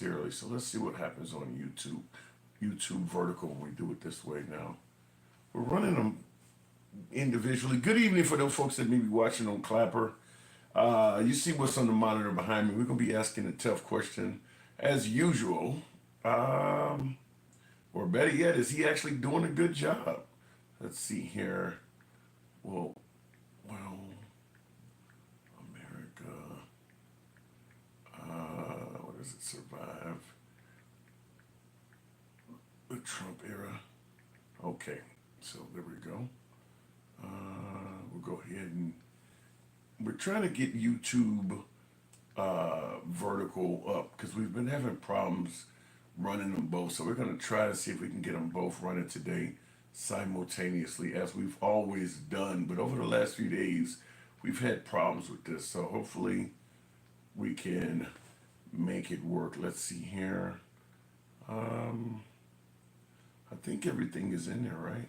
momentarily. So let's see what happens on YouTube. YouTube vertical when we do it this way now. We're running them individually. Good evening for those folks that may be watching on Clapper. You see what's on the monitor behind me. We're going to be asking a tough question as usual. Um, or better yet, is he actually doing a good job? Let's see here. Well, well, America. What does it survive? The Trump era. Okay, so there we go. We'll go ahead and we're trying to get YouTube vertical up because we've been having problems running them both. So we're going to try to see if we can get them both running today simultaneously as we've always done. But over the last few days, we've had problems with this. So hopefully we can make it work. Let's see here. I think everything is in there, right?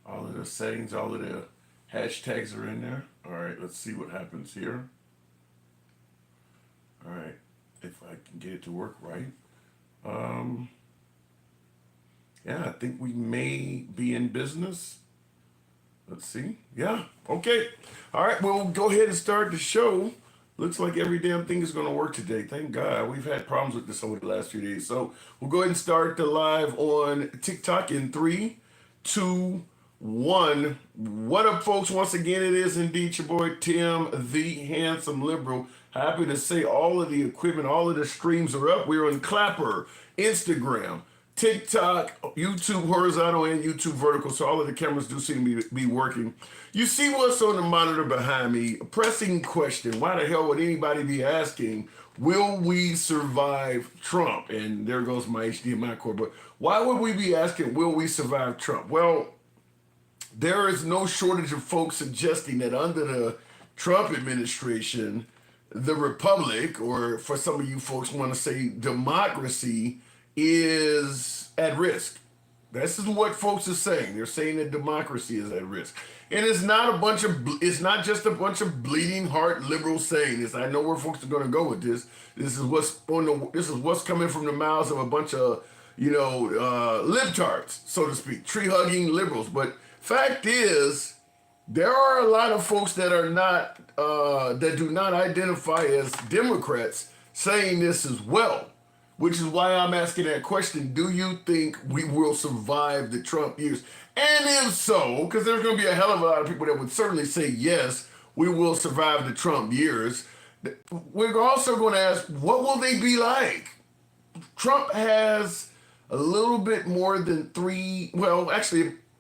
All of the settings, all of the hashtags are in there. All right, let's see what happens here. All right, if I can get it to work right. Yeah, I think we may be in business. Let's see. Yeah, okay. All right, we'll go ahead and start the show. Looks like every damn thing is going to work today. Thank God. We've had problems with this over the last few days. So we'll go ahead and start the live on TikTok in 3, 2, 1. What up, folks? Once again, it is indeed your boy Tim, the handsome liberal. Happy to say all of the equipment, all of the streams are up. We're on Clapper, Instagram, TikTok, YouTube horizontal, and YouTube vertical. So all of the cameras do seem to be working. You see what's on the monitor behind me? A pressing question. Why the hell would anybody be asking, will we survive Trump? And there goes my HDMI cord. But why would we be asking, will we survive Trump? Well, there is no shortage of folks suggesting that under the Trump administration, the republic, or for some of you folks want to say democracy, is at risk. This is what folks are saying. They're saying that democracy is at risk. And it's not just a bunch of bleeding heart liberals saying this. I know where folks are going to go with this. This is what's coming from the mouths of a bunch of, libtards, so to speak, tree-hugging liberals. But fact is, there are a lot of folks that are not, that do not identify as Democrats saying this as well, which is why I'm asking that question. Do you think we will survive the Trump years? And if so, because there's going to be a hell of a lot of people that would certainly say, yes, we will survive the Trump years. We're also going to ask, what will they be like? Trump has a little bit more than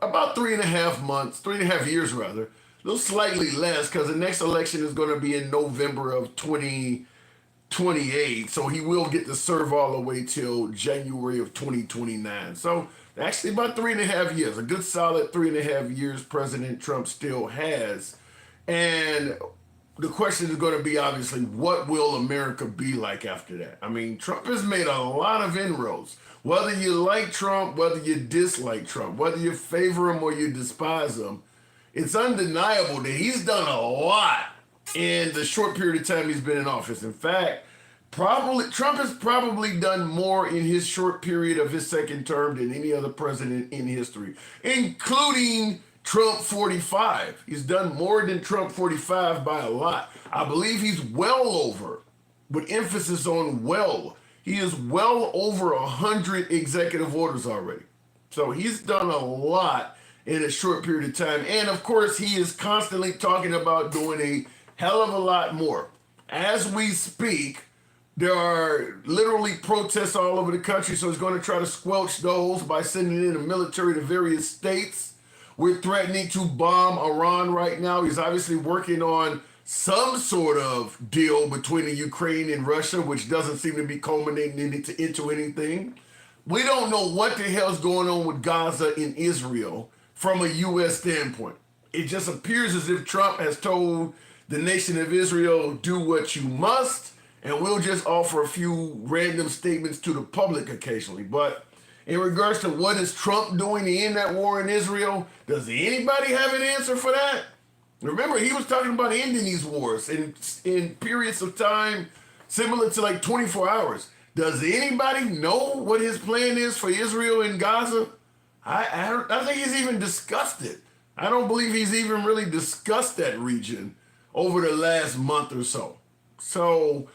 about 3.5 months, 3.5 years rather, a little slightly less because the next election is going to be in November of 2028. So he will get to serve all the way till January of 2029. So actually about 3.5 years, a good solid 3.5 years President Trump still has. And the question is going to be obviously, what will America be like after that? I mean, Trump has made a lot of inroads. Whether you like Trump, whether you dislike Trump, whether you favor him or you despise him, it's undeniable that he's done a lot in the short period of time he's been in office. In fact, Trump has probably done more in his short period of his second term than any other president in history, including Trump 45. He's done more than Trump 45 by a lot. I believe he's well over, with emphasis on well, he is well over 100 executive orders already. So he's done a lot in a short period of time. And of course, he is constantly talking about doing a hell of a lot more. As we speak, there are literally protests all over the country, so he's going to try to squelch those by sending in the military to various states. We're threatening to bomb Iran right now. He's obviously working on some sort of deal between the Ukraine and Russia, which doesn't seem to be culminating into anything. We don't know what the hell's going on with Gaza in Israel from a U.S. standpoint. It just appears as if Trump has told the nation of Israel, do what you must, and we'll just offer a few random statements to the public occasionally. But in regards to what is Trump doing to end that war in Israel, does anybody have an answer for that? Remember, he was talking about ending these wars in periods of time similar to like 24 hours. Does anybody know what his plan is for Israel and Gaza? I think he's even discussed it. I don't believe he's even really discussed that region over the last month or so. So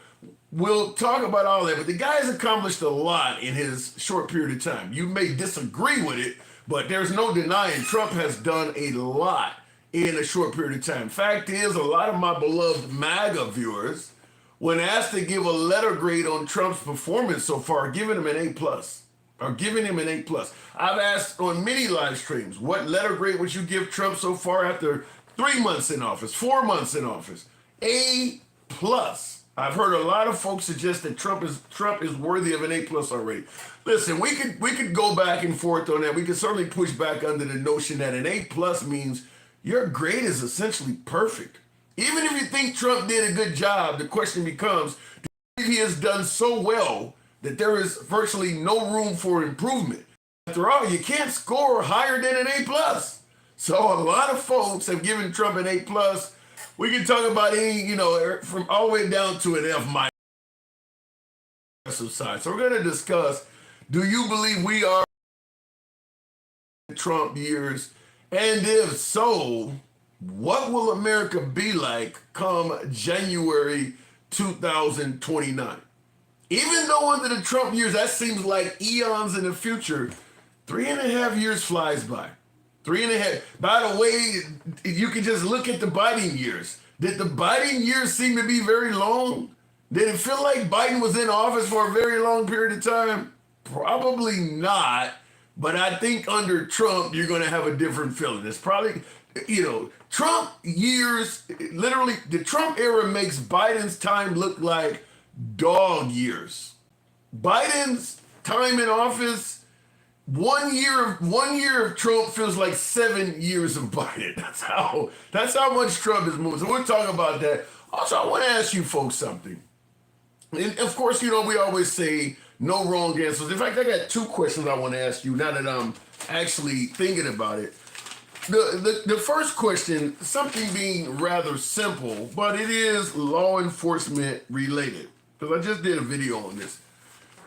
we'll talk about all that. But the guy has accomplished a lot in his short period of time. You may disagree with it, but there's no denying Trump has done a lot in a short period of time. Fact is, a lot of my beloved MAGA viewers, when asked to give a letter grade on Trump's performance so far, are giving him an A plus. Are giving him an A plus. I've asked on many live streams, what letter grade would you give Trump so far after 3 months in office, 4 months in office? A plus. I've heard a lot of folks suggest that Trump is worthy of an A plus already. Listen, we could go back and forth on that. We could certainly push back under the notion that an A plus means your grade is essentially perfect. Even if you think Trump did a good job, the question becomes, do you think he has done so well that there is virtually no room for improvement? After all, you can't score higher than an A plus. So a lot of folks have given Trump an A plus. We can talk about any, from all the way down to an F minus side. So we're going to discuss, do you believe we are in Trump years? And if so, what will America be like come January 2029? Even though under the Trump years, that seems like eons in the future, 3.5 years flies by. 3.5. By the way, you can just look at the Biden years. Did the Biden years seem to be very long? Did it feel like Biden was in office for a very long period of time? Probably not. But I think under Trump, you're going to have a different feeling. It's probably, Trump years, literally, the Trump era makes Biden's time look like dog years. Biden's time in office, 1 year of Trump feels like 7 years of Biden. That's how much Trump is moving. So we'll talk about that. Also, I want to ask you folks something. And of course, we always say no wrong answers. In fact, I got 2 questions I want to ask you now that I'm actually thinking about it. The first question, something being rather simple, but it is law enforcement related, because I just did a video on this.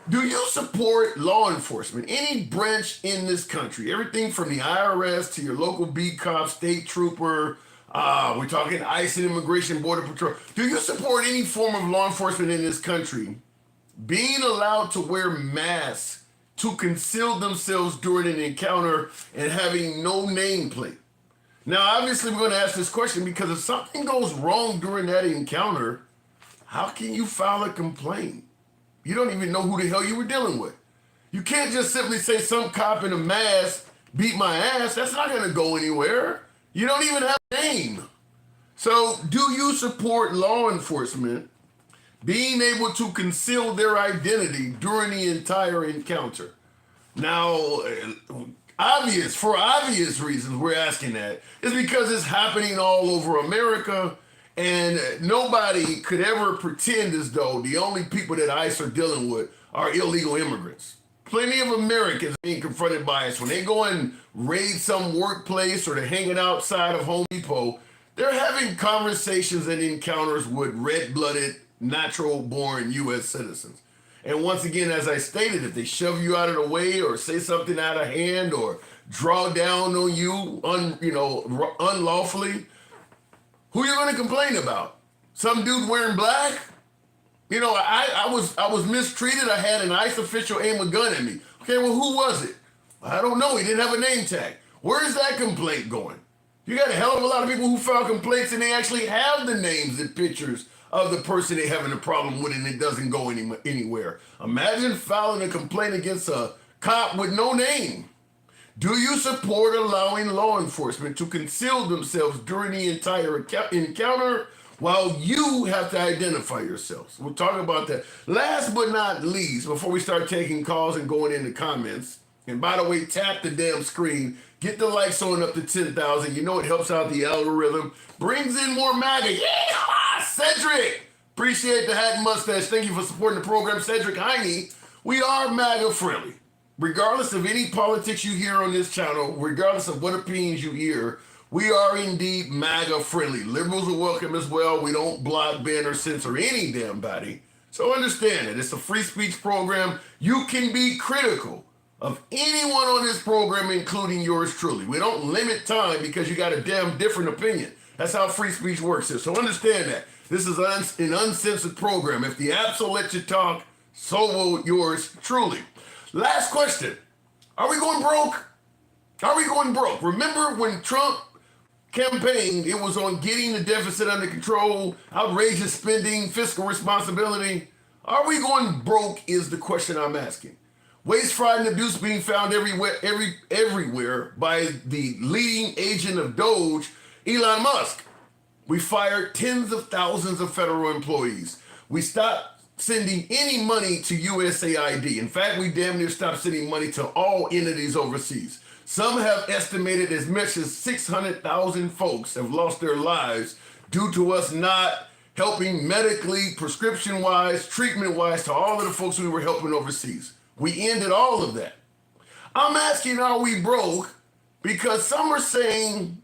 Do you support law enforcement, any branch in this country, everything from the IRS to your local beat cop, state trooper, we're talking ICE and Immigration Border Patrol. Do you support any form of law enforcement in this country being allowed to wear masks to conceal themselves during an encounter and having no nameplate? Now, obviously, we're going to ask this question because if something goes wrong during that encounter, how can you file a complaint? You don't even know who the hell you were dealing with. You can't just simply say some cop in a mask beat my ass. That's not going to go anywhere. You don't even have a name. So do you support law enforcement being able to conceal their identity during the entire encounter? Now, for obvious reasons we're asking that is because it's happening all over America. And nobody could ever pretend as though the only people that ICE are dealing with are illegal immigrants. Plenty of Americans being confronted by ICE. When they go and raid some workplace or they're hanging outside of Home Depot, they're having conversations and encounters with red-blooded, natural-born U.S. citizens. And once again, as I stated, if they shove you out of the way or say something out of hand or draw down on you unlawfully, who you going to complain about? Some dude wearing black? I was mistreated. I had an ICE official aim a gun at me. Okay, well, who was it? I don't know. He didn't have a name tag. Where's that complaint going? You got a hell of a lot of people who file complaints and they actually have the names and pictures of the person they're having a problem with and it doesn't go anywhere. Imagine filing a complaint against a cop with no name. Do you support allowing law enforcement to conceal themselves during the entire encounter while you have to identify yourselves? We'll talk about that. Last but not least, before we start taking calls and going into comments, and by the way, tap the damn screen, get the likes on up to 10,000. You know it helps out the algorithm, brings in more MAGA. Yeah, Cedric! Appreciate the hat and mustache. Thank you for supporting the program, Cedric Heine. We are MAGA friendly. Regardless of any politics you hear on this channel, regardless of what opinions you hear, we are indeed MAGA friendly. Liberals are welcome as well. We don't block, ban, or censor any damn body. So understand it. It's a free speech program. You can be critical of anyone on this program, including yours truly. We don't limit time because you got a damn different opinion. That's how free speech works here. So understand that. This is an uncensored program. If the apps will let you talk, so will yours truly. Last question. Are we going broke? Are we going broke? Remember when Trump campaigned, it was on getting the deficit under control, outrageous spending, fiscal responsibility. Are we going broke is the question I'm asking. Waste, fraud, and abuse being found everywhere by the leading agent of Doge, Elon Musk. We fired tens of thousands of federal employees. We stopped sending any money to USAID. In fact, we damn near stopped sending money to all entities overseas. Some have estimated as much as 600,000 folks have lost their lives due to us not helping medically, prescription-wise, treatment-wise to all of the folks we were helping overseas. We ended all of that. I'm asking, are we broke? Because some are saying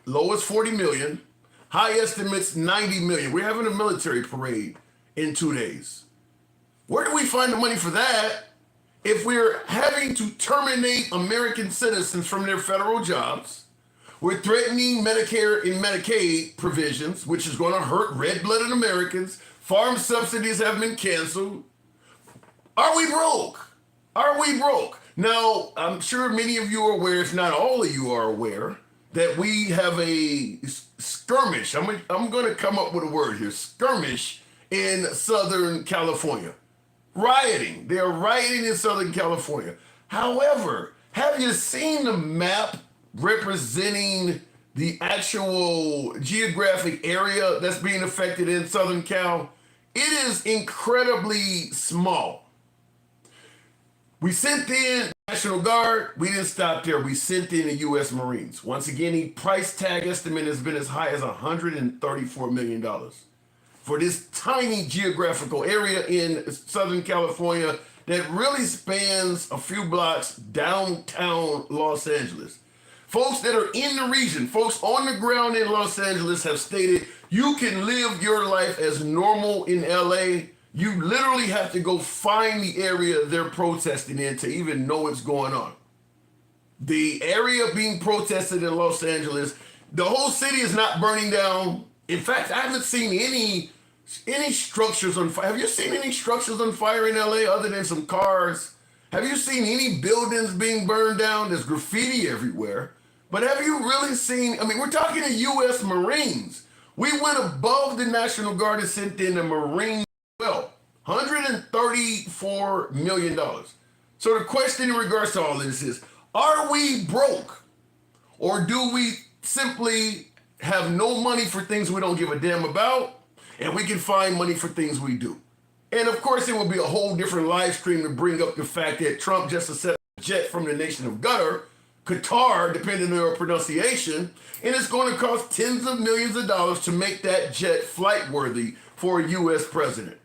lowest 40 million, high estimates 90 million. We're having a military parade in 2 days. Where do we find the money for that if we're having to terminate American citizens from their federal jobs? We're threatening Medicare and Medicaid provisions, which is going to hurt red-blooded Americans. Farm subsidies have been canceled. Are we broke? Are we broke? Now, I'm sure many of you are aware, if not all of you are aware, that we have a skirmish. I'm going to come up with a word here. Skirmish in Southern California. Rioting. They're rioting in Southern California. However, have you seen the map representing the actual geographic area that's being affected in Southern Cal? It is incredibly small. We sent in National Guard. We didn't stop there. We sent in the U.S. Marines. Once again, the price tag estimate has been as high as $134 million for this tiny geographical area in Southern California that really spans a few blocks downtown Los Angeles. Folks that are in the region, folks on the ground in Los Angeles have stated you can live your life as normal in LA. You literally have to go find the area they're protesting in to even know what's going on. The area being protested in Los Angeles, the whole city is not burning down. In fact, I haven't seen any structures on fire. Have you seen any structures on fire in LA other than some cars? Have you seen any buildings being burned down? There's graffiti everywhere. But have you really seen, we're talking to U.S. Marines. We went above the National Guard and sent in the Marines. Well, $134 million. So the question in regards to all this is, are we broke? Or do we simply have no money for things we don't give a damn about, and we can find money for things we do? And of course, it will be a whole different live stream to bring up the fact that Trump just accepted a jet from the nation of Qatar, depending on your pronunciation, and it's going to cost tens of millions of dollars to make that jet flight worthy for a U.S. president.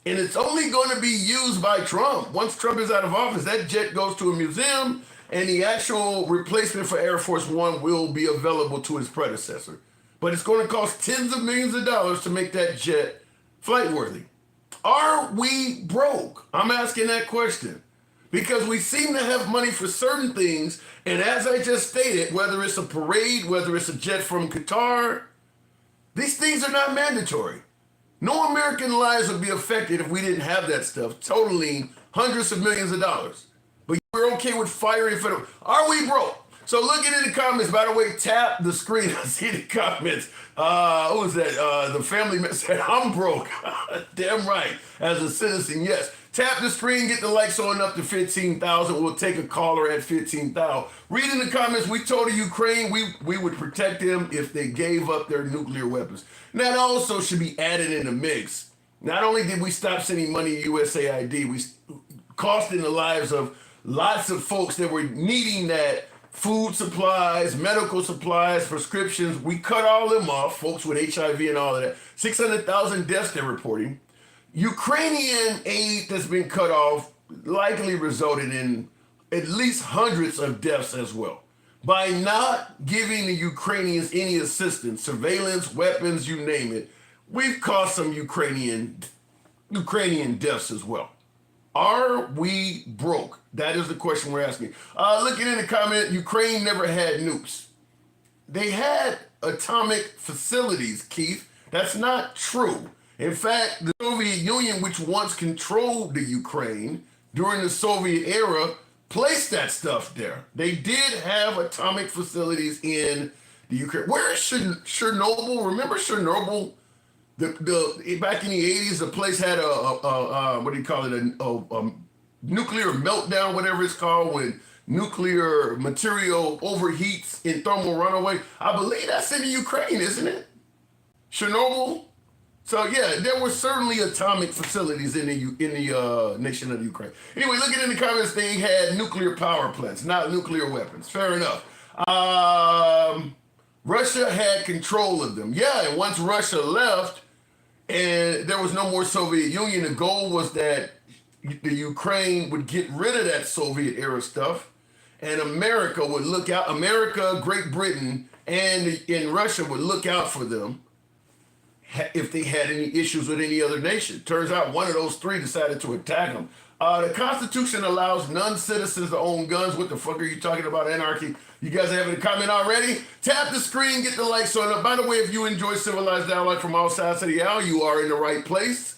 And it's only going to be used by Trump. Once Trump is out of office, that jet goes to a museum, and the actual replacement for Air Force One will be available to his predecessor. But it's going to cost tens of millions of dollars to make that jet flight worthy. Are we broke? I'm asking that question. Because we seem to have money for certain things, and as I just stated, whether it's a parade, whether it's a jet from Qatar, these things are not mandatory. No American lives would be affected if we didn't have that stuff, totaling hundreds of millions of dollars. But we're okay with firing federal. Are we broke? So looking in the comments, by the way, tap the screen. I see the comments. Who was that? The family member said, I'm broke. Damn right. As a citizen, yes. Tap the screen, get the likes on up to 15,000. We'll take a caller at 15,000. Read in the comments, we told Ukraine we would protect them if they gave up their nuclear weapons. And that also should be added in the mix. Not only did we stop sending money to USAID, we costing the lives of lots of folks that were needing that food supplies, medical supplies, prescriptions. We cut all them off, folks with HIV and all of that. 600,000 deaths they're reporting. Ukrainian aid that's been cut off likely resulted in at least hundreds of deaths as well. By not giving the Ukrainians any assistance, surveillance, weapons, you name it, we've cost some Ukrainian Ukrainian deaths as well. Are we broke? That is the question we're asking. Looking in the comment, Ukraine never had nukes. They had atomic facilities, Keith. That's not true. In fact, the Soviet Union, which once controlled the Ukraine during the Soviet era, placed that stuff there. They did have atomic facilities in the Ukraine. Where is Chernobyl? Remember Chernobyl? The back in the 80s, the place had a what do you call it? A nuclear meltdown, whatever it's called, when nuclear material overheats in thermal runaway. I believe that's in the Ukraine, isn't it? Chernobyl. So yeah, there were certainly atomic facilities in the nation of Ukraine. Anyway, looking in the comments, they had nuclear power plants, not nuclear weapons. Fair enough. Russia had control of them. Yeah, and once Russia left, and there was no more Soviet Union, the goal was that the Ukraine would get rid of that Soviet era stuff, and America would look out. America, Great Britain, and Russia would look out for them if they had any issues with any other nation. Turns out one of those three decided to attack them. The Constitution allows non-citizens to own guns. What the fuck are you talking about, anarchy? You guys having a comment already? Tap the screen, get the likes on it. By the way, if you enjoy civilized dialogue from all sides of the aisle, you are in the right place.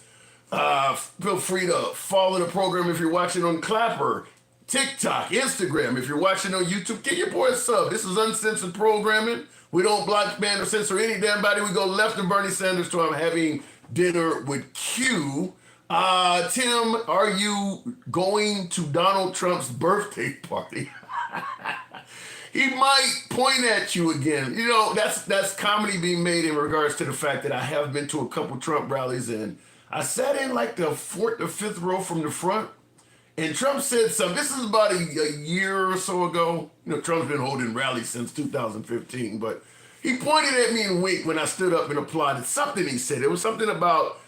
Feel free to follow the program if you're watching on Clapper, TikTok, Instagram. If you're watching on YouTube, get your boy a sub. This is uncensored programming. We don't block, ban, or censor any damn body. We go left of Bernie Sanders to I'm having dinner with Q. Tim, are you going to Donald Trump's birthday party? He might point at you again. You know, that's comedy being made in regards to the fact that I have been to a couple Trump rallies and I sat in like the fourth or fifth row from the front. And Trump said something. This is about a year or so ago. You know, Trump's been holding rallies since 2015, but he pointed at me and winked when I stood up and applauded something he said. It was something about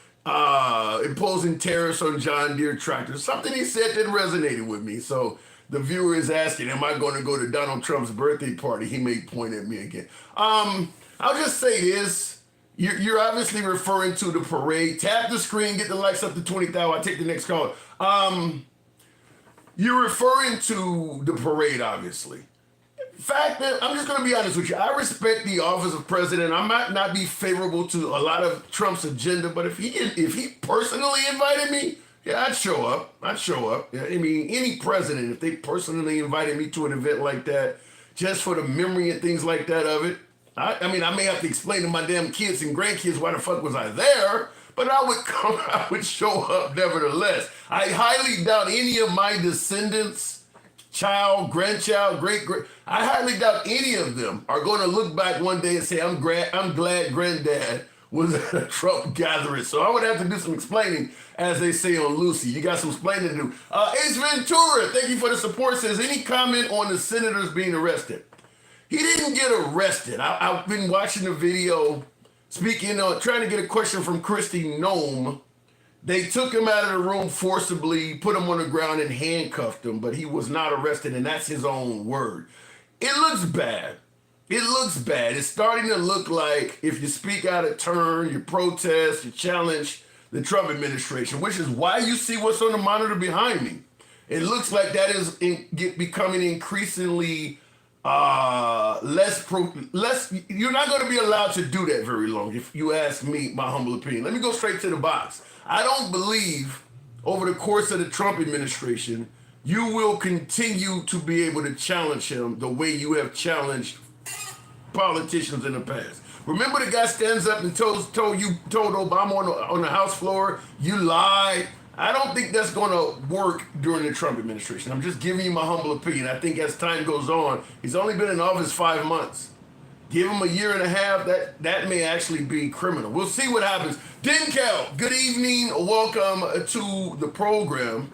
imposing tariffs on John Deere tractors. Something he said that resonated with me. So the viewer is asking, am I going to go to Donald Trump's birthday party? He may point at me again. I'll just say this. You're obviously referring to the parade. Tap the screen, get the likes up to 20,000. I'll take the next call. You're referring to the parade, obviously. Fact that I'm just going to be honest with you. I respect the office of president. I might not be favorable to a lot of Trump's agenda, but if he personally invited me, yeah, I'd show up. Yeah, I mean, any president, if they personally invited me to an event like that, just for the memory and things like that of it, I mean, I may have to explain to my damn kids and grandkids why the fuck was I there, but I would show up nevertheless. I highly doubt any of my descendants, child, grandchild, great, I highly doubt any of them are going to look back one day and say, I'm glad granddad was at a Trump gathering. So I would have to do some explaining, as they say on Lucy. You got some explaining to do. Ace Ventura, thank you for the support. Says, any comment on the senators being arrested? He didn't get arrested. I've been watching the video, trying to get a question from Kristi Noem. They took him out of the room forcibly, put him on the ground and handcuffed him, but he was not arrested, and that's his own word. It looks bad. It's starting to look like if you speak out of turn, you protest, you challenge the Trump administration, which is why you see what's on the monitor behind me. It looks like that is becoming increasingly less. You're not going to be allowed to do that very long, if you ask me, my humble opinion. Let me go straight to the box. I don't believe over the course of the Trump administration, you will continue to be able to challenge him the way you have challenged politicians in the past. Remember the guy stands up and told Obama on the House floor, you lied. I don't think that's going to work during the Trump administration. I'm just giving you my humble opinion. I think as time goes on, he's only been in office 5 months. Give him a year and a half, that may actually be criminal. We'll see what happens. Dinkel, good evening. Welcome to the program.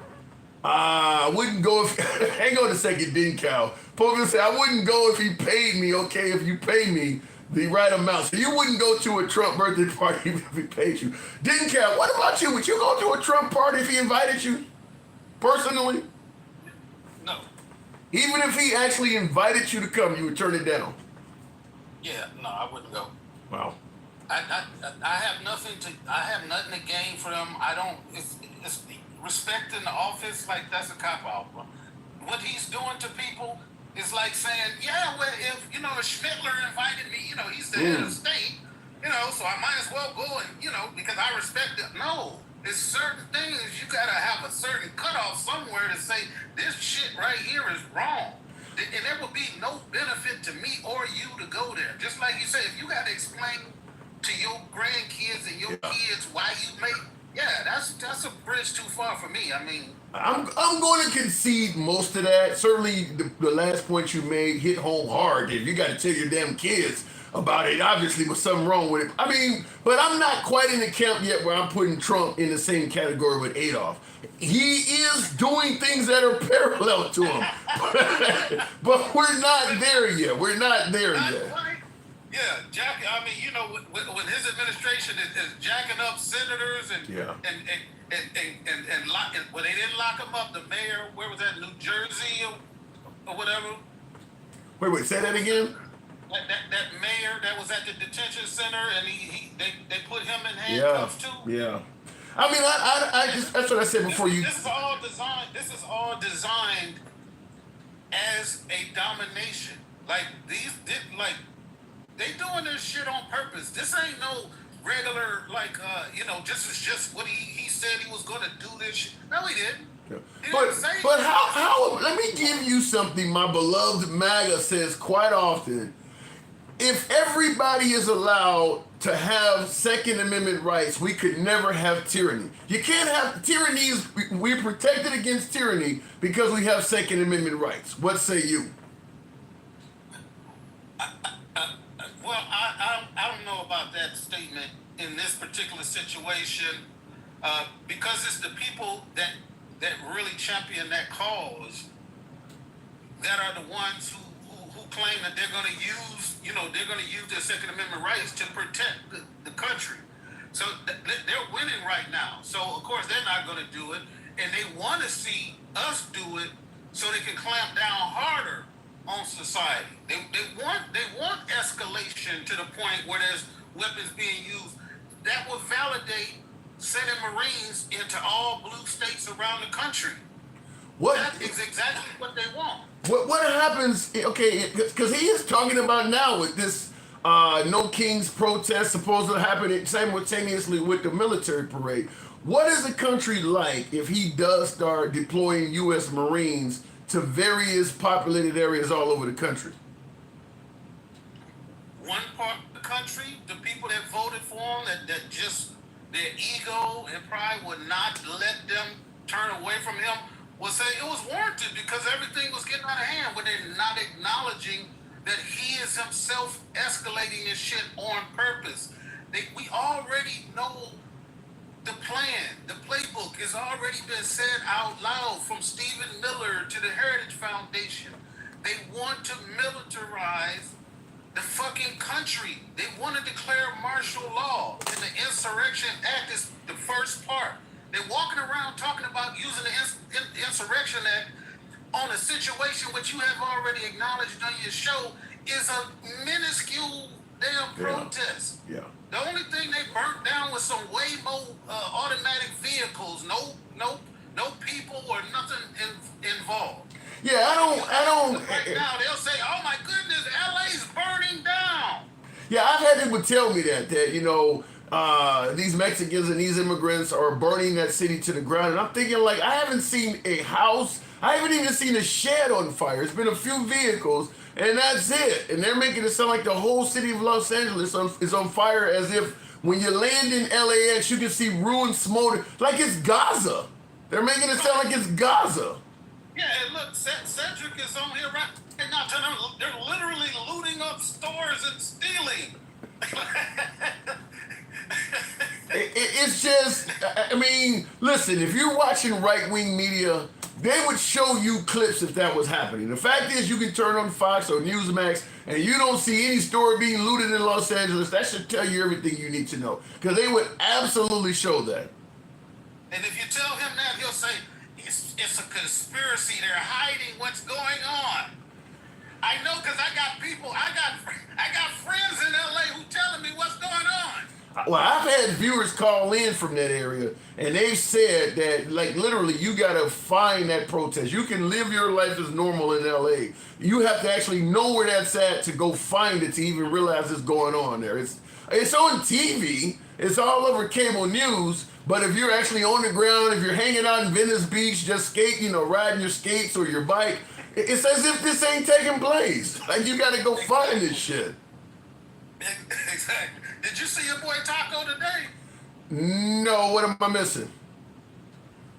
I wouldn't go if, hang on a second, Dinkel. Pope said, I wouldn't go if he paid me, okay, if you pay me the right amount. So you wouldn't go to a Trump birthday party if he paid you. Dinkel, what about you? Would you go to a Trump party if he invited you? Personally? No. Even if he actually invited you to come, you would turn it down? Yeah, no, I wouldn't go. Wow. I have nothing to. I have nothing to gain for them. I don't. It's respecting the office. Like that's a cop out. What he's doing to people is like saying, yeah, well, if if Schmittler invited me, he's the head of Mm. state, so I might as well go and because I respect it. No, it's certain things you gotta have a certain cutoff somewhere to say this shit right here is wrong. And there will be no benefit to me or you to go there. Just like you said, if you got to explain to your grandkids and your Yeah. kids why you make, yeah, that's a bridge too far for me. I mean, I'm going to concede most of that. Certainly, the last point you made hit home hard. If you got to tell your damn kids about it, obviously, was something wrong with it. I mean, but I'm not quite in the camp yet where I'm putting Trump in the same category with Adolf. He is doing things that are parallel to him, but we're not there yet. We're not there not yet. quite. Yeah, Jack. I mean, when his administration is jacking up senators Yeah. and when they didn't lock him up, the mayor, where was that, New Jersey or whatever, Wait, say that again. that mayor that was at the detention center, and they put him in Yeah, handcuffs too. yeah. I mean, I just that's what I said before you. This is all designed. This is all designed as a domination. Like like they doing this shit on purpose. This ain't no regular just what he said he was gonna do this shit. No, he didn't. He But didn't say but how let me give you something my beloved MAGA says quite often. If everybody is allowed to have Second Amendment rights, we could never have tyranny. You can't have tyranny. We're protected against tyranny because we have Second Amendment rights. What say you? well, I don't know about that statement in this particular situation, because it's the people that really champion that cause that are the ones who claim that they're going to use their Second Amendment rights to protect the country. So they're winning right now. So of course they're not going to do it, and they want to see us do it so they can clamp down harder on society. They want escalation to the point where there's weapons being used that will validate sending Marines into all blue states around the country. What That is exactly what they want. what happens? Okay, because he is talking about now with this No Kings protest supposedly happening simultaneously with the military parade. What is the country like if he does start deploying U.S. Marines to various populated areas all over the country? One part of the country, the people that voted for him, that just their ego and pride would not let them turn away from him, will say it was warranted because everything was getting out of hand when they're not acknowledging that he is himself escalating his shit on purpose. We already know the plan, the playbook has already been said out loud from Stephen Miller to the Heritage Foundation. They want to militarize the fucking country. They want to declare martial law. And the Insurrection Act is the first part. They're walking around talking about using the Insurrection Act on a situation which you have already acknowledged on your show is a minuscule damn protest. Yeah. The only thing they burnt down was some Waymo automatic vehicles. No people or nothing involved. Yeah, I don't. Right now they'll say, "Oh my goodness, LA's burning down." Yeah, I've had people tell me that these Mexicans and these immigrants are burning that city to the ground, and I'm thinking like I haven't seen a house, I haven't even seen a shed on fire. It's been a few vehicles, and that's it. And they're making it sound like the whole city of Los Angeles is on fire, as if when you land in LAX, you can see ruined, smolder, like it's Gaza. They're making it sound like it's Gaza. Yeah, and look, Cedric is on here right now. They're literally looting up stores and stealing. It's just, I mean, listen, if you're watching right-wing media, they would show you clips if that was happening. The fact is, you can turn on Fox or Newsmax and you don't see any store being looted in Los Angeles. That should tell you everything you need to know, because they would absolutely show that. And if you tell him that, he'll say, it's a conspiracy. They're hiding what's going on. I know, because I got friends in LA who telling me what's going on. Well, I've had viewers call in from that area, and they've said that, like, literally, you gotta find that protest. You can live your life as normal in LA. You have to actually know where that's at to go find it to even realize it's going on there. It's on TV. It's all over cable news. But if you're actually on the ground, if you're hanging out in Venice Beach, just skating or riding your skates or your bike, it's as if this ain't taking place. Like, you gotta go find this shit. Exactly. Did you see your boy Taco today? No, what am I missing?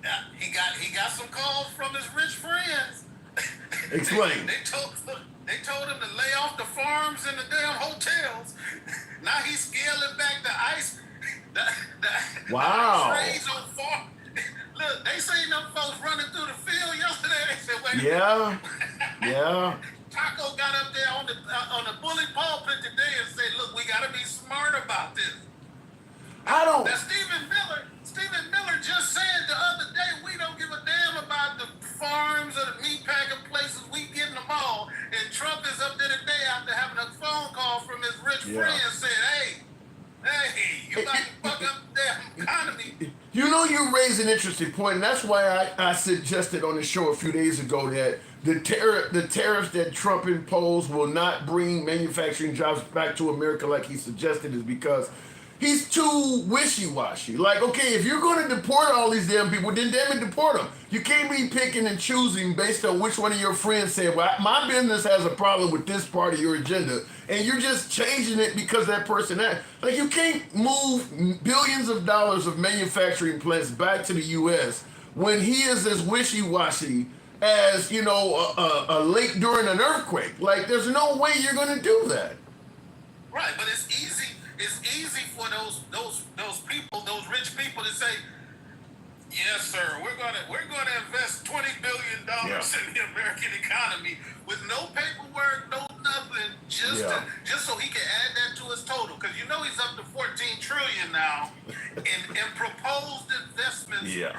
Yeah, he got some calls from his rich friends. Explain. They told him to lay off the farms and the damn hotels. Now he's scaling back the ice. Wow. The ice raids on farm. Look, they seen them folks running through the field yesterday. They said, wait. Yeah. Yeah. Taco got up there on the bully pulpit today and said, look, we got to be smart about this. I don't. Now, Stephen Miller just said the other day, we don't give a damn about the farms or the meat packing places. We getting them all. And Trump is up there today after having a phone call from his rich friend said, hey, you about to fuck up the damn economy. You know, you raise an interesting point, and that's why I suggested on the show a few days ago that the tariffs that Trump imposed will not bring manufacturing jobs back to America like he suggested, is because he's too wishy-washy. Like, okay, if you're going to deport all these damn people, then damn it, deport them. You can't be picking and choosing based on which one of your friends said, well, my business has a problem with this part of your agenda, and you're just changing it because that person had. Like, you can't move billions of dollars of manufacturing plants back to the U.S. when he is as wishy-washy as, you know, a lake during an earthquake. Like, there's no way you're going to do that. Right, but it's easy. It's easy for those people, those rich people, to say, yes, sir, we're gonna invest $20 billion in the American economy with no paperwork, no nothing, just so he can add that to his total. Because you know he's up to $14 trillion now in proposed investments. Yeah.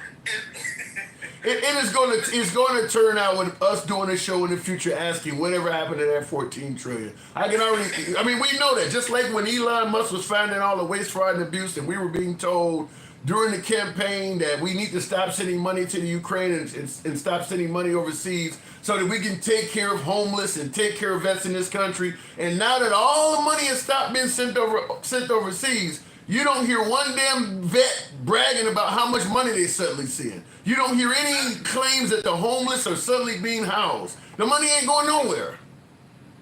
It's going to turn out with us doing a show in the future asking whatever happened to that 14 trillion. We know that. Just like when Elon Musk was finding all the waste, fraud, and abuse, and we were being told during the campaign that we need to stop sending money to the Ukraine and stop sending money overseas so that we can take care of homeless and take care of vets in this country. And now that all the money has stopped being sent overseas, you don't hear one damn vet bragging about how much money they suddenly seeing. You don't hear any claims that the homeless are suddenly being housed. The money ain't going nowhere.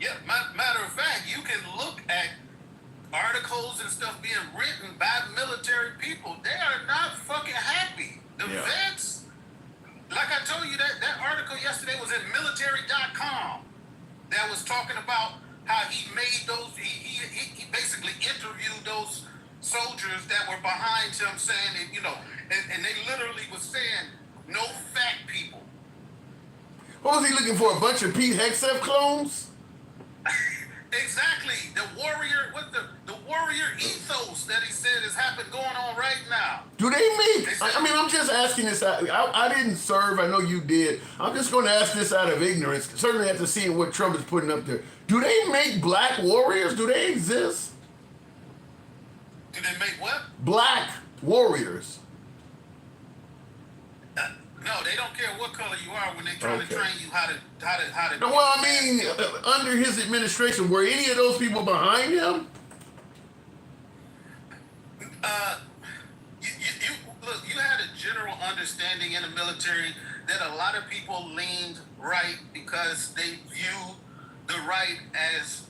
Yeah, matter of fact, you can look at articles and stuff being written by military people. They are not fucking happy. The vets, like I told you, that article yesterday was in military.com that was talking about how he made those, he basically interviewed those soldiers that were behind him saying that, you know, and they literally was saying, no fat people. What was he looking for, a bunch of Pete Hegseth clones? Exactly. The warrior ethos that he said is going on right now. Do they make, I'm just asking this out. I didn't serve, I know you did. I'm just going to ask this out of ignorance, certainly after seeing what Trump is putting up there. Do they make black warriors? Do they exist? Do they make what? Black warriors. No, they don't care what color you are when they try to train you how to. No, well, under his administration, were any of those people behind him? You had a general understanding in the military that a lot of people leaned right because they view the right as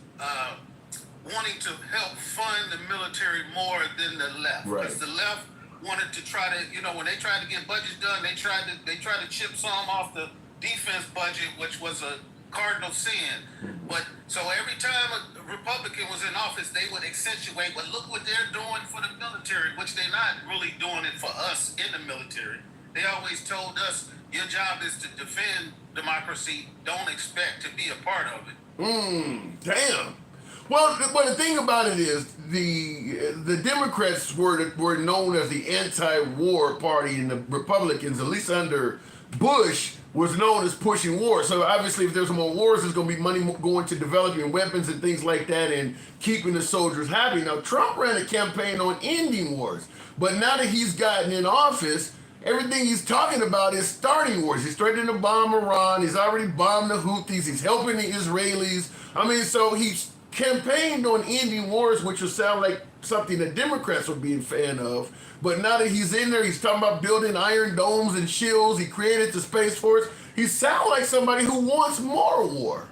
wanting to help fund the military more than the left. Right. Because the left wanted to try to, you know, when they tried to get budgets done, they tried to chip some off the defense budget, which was a cardinal sin. But so every time a Republican was in office, they would accentuate, well, look what they're doing for the military, which they're not really doing it for us in the military. They always told us, your job is to defend democracy. Don't expect to be a part of it. Damn. Well, the thing about it is the Democrats were known as the anti-war party, and the Republicans, at least under Bush, was known as pushing war. So obviously, if there's more wars, there's going to be money going to developing weapons and things like that and keeping the soldiers happy. Now, Trump ran a campaign on ending wars, but now that he's gotten in office, everything he's talking about is starting wars. He's threatening to bomb Iran. He's already bombed the Houthis. He's helping the Israelis. I mean, so he's campaigned on ending wars, which would sound like something that Democrats would be a fan of. But now that he's in there, he's talking about building iron domes and shields. He created the Space Force. He sounds like somebody who wants more war.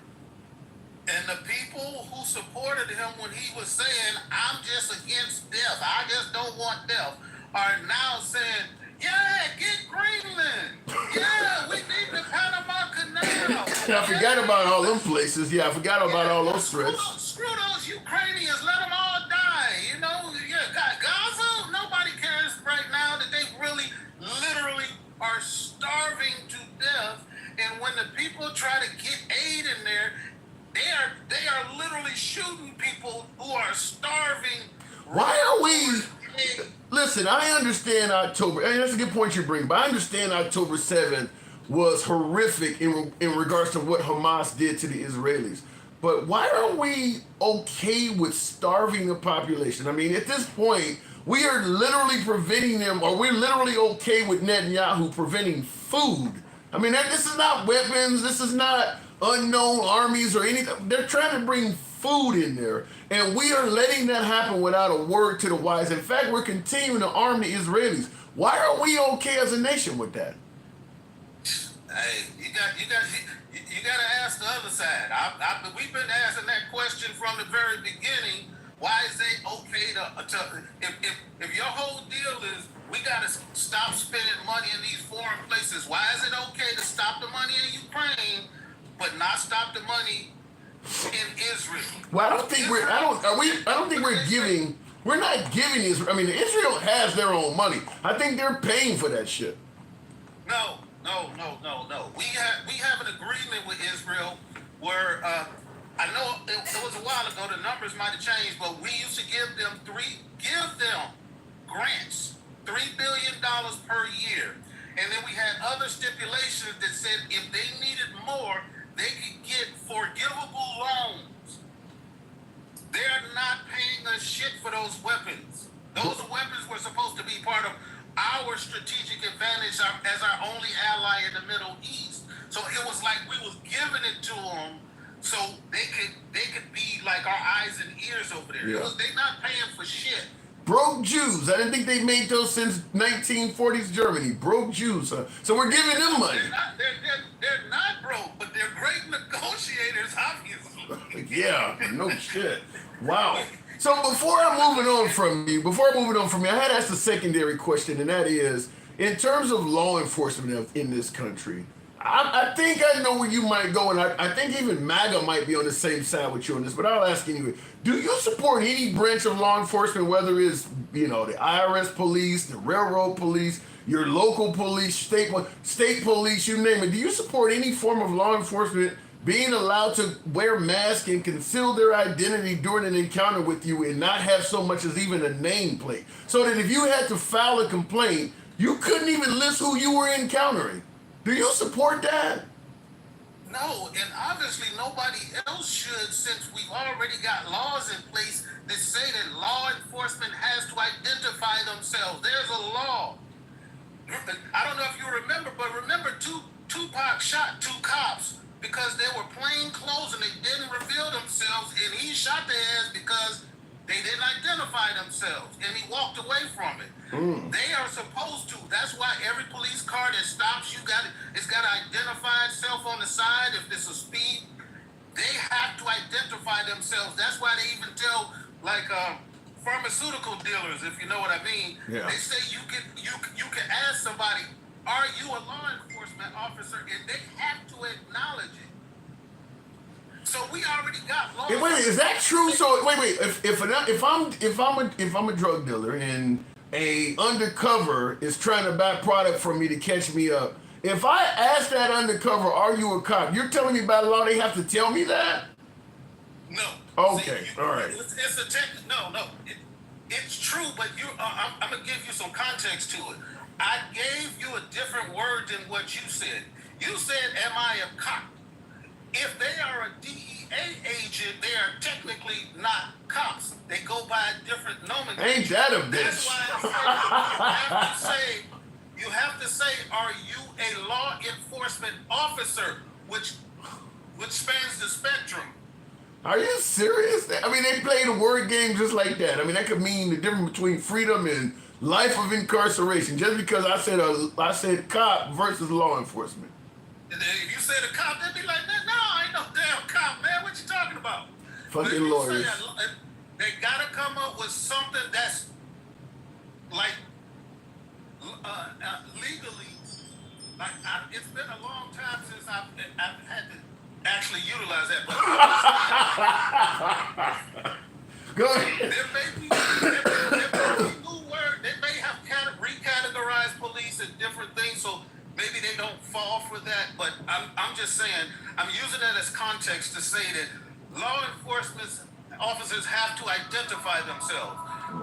And the people who supported him when he was saying, I'm just against death, I just don't want death, are now saying, yeah, get Greenland. Yeah, we need the Panama Canal. I forgot about all them places. Yeah, I forgot about all those threats. Screw those Ukrainians. Let them all die. You know, Gaza, nobody cares right now that they really, literally are starving to death. And when the people try to get aid in there, they are literally shooting people who are starving. Why are we... Listen, I understand October, and that's a good point you bring, but I understand October 7th was horrific in regards to what Hamas did to the Israelis. But why are we okay with starving the population? I mean, at this point, we are literally preventing them, or we're literally okay with Netanyahu preventing food. I mean, this is not weapons, this is not unknown armies or anything. They're trying to bring food in there, and we are letting that happen without a word to the wise. In fact, we're continuing to arm the Israelis. Why are we okay as a nation with that? Hey, you got to ask the other side. We've been asking that question from the very beginning. Why is it okay to if your whole deal is we got to stop spending money in these foreign places? Why is it okay to stop the money in Ukraine, but not stop the money in Israel? Well, I don't think we're not giving Israel. I mean, Israel has their own money. I think they're paying for that shit. No. We have an agreement with Israel where I know it was a while ago. The numbers might have changed, but we used to give them grants, $3 billion per year, and then we had other stipulations that said if they needed more, they could get forgivable loans. They're not paying us shit for those weapons. Those weapons were supposed to be part of our strategic advantage as our only ally in the Middle East. So it was like we was giving it to them so they could be like our eyes and ears over there. Yeah. They're not paying for shit. Broke Jews. I didn't think they made those since 1940s Germany. Broke Jews. So we're giving them money. They're not broke, but they're great negotiators, obviously. Yeah, no shit. Wow. So before I'm moving on from you, I had asked a secondary question, and that is, in terms of law enforcement in this country, I think I know where you might go, and I think even MAGA might be on the same side with you on this, but I'll ask anyway. Do you support any branch of law enforcement, whether it's, the IRS police, the railroad police, your local police, state police, you name it? Do you support any form of law enforcement being allowed to wear masks and conceal their identity during an encounter with you and not have so much as even a nameplate? So that if you had to file a complaint, you couldn't even list who you were encountering. Do you support that? No, and obviously nobody else should, since we've already got laws in place that say that law enforcement has to identify themselves. There's a law. I don't know if you remember, but remember Tupac shot 2 cops because they were plain clothes and they didn't reveal themselves, and he shot their ass because they didn't identify themselves, and he walked away from it. They are supposed to. That's why every police car that stops you, it's got to identify itself on the side. If it's a speed, they have to identify themselves. That's why they even tell, like, pharmaceutical dealers, if you know what I mean. Yeah. They say you can ask somebody, are you a law enforcement officer? And they have to acknowledge it. So we already got laws. Wait, is that true? So wait. If I'm a drug dealer and a undercover is trying to buy product from me to catch me up, if I ask that undercover, "Are you a cop?" You're telling me by law they have to tell me that? No. Okay. All right. It's a no. It's true, but I'm gonna give you some context to it. I gave you a different word than what you said. You said, "Am I a cop?" If they are a DEA agent, they are technically not cops. They go by a different nomenclature. Ain't that a That's bitch? why I said you have to say, are you a law enforcement officer, which spans the spectrum. Are you serious? I mean, they play the word game just like that. I mean, that could mean the difference between freedom and life of incarceration. Just because I said cop versus law enforcement. And then if you say the cop, they'd be like, no, I ain't no damn cop, man. What you talking about? But if Fucking you lawyers. say they gotta come up with something that's like legally, like it's been a long time since I've had to actually utilize that. Go ahead. There may be new word. They may have recategorized police and different things, so maybe they don't fall for that. But I'm just saying, I'm using that as context to say that law enforcement officers have to identify themselves.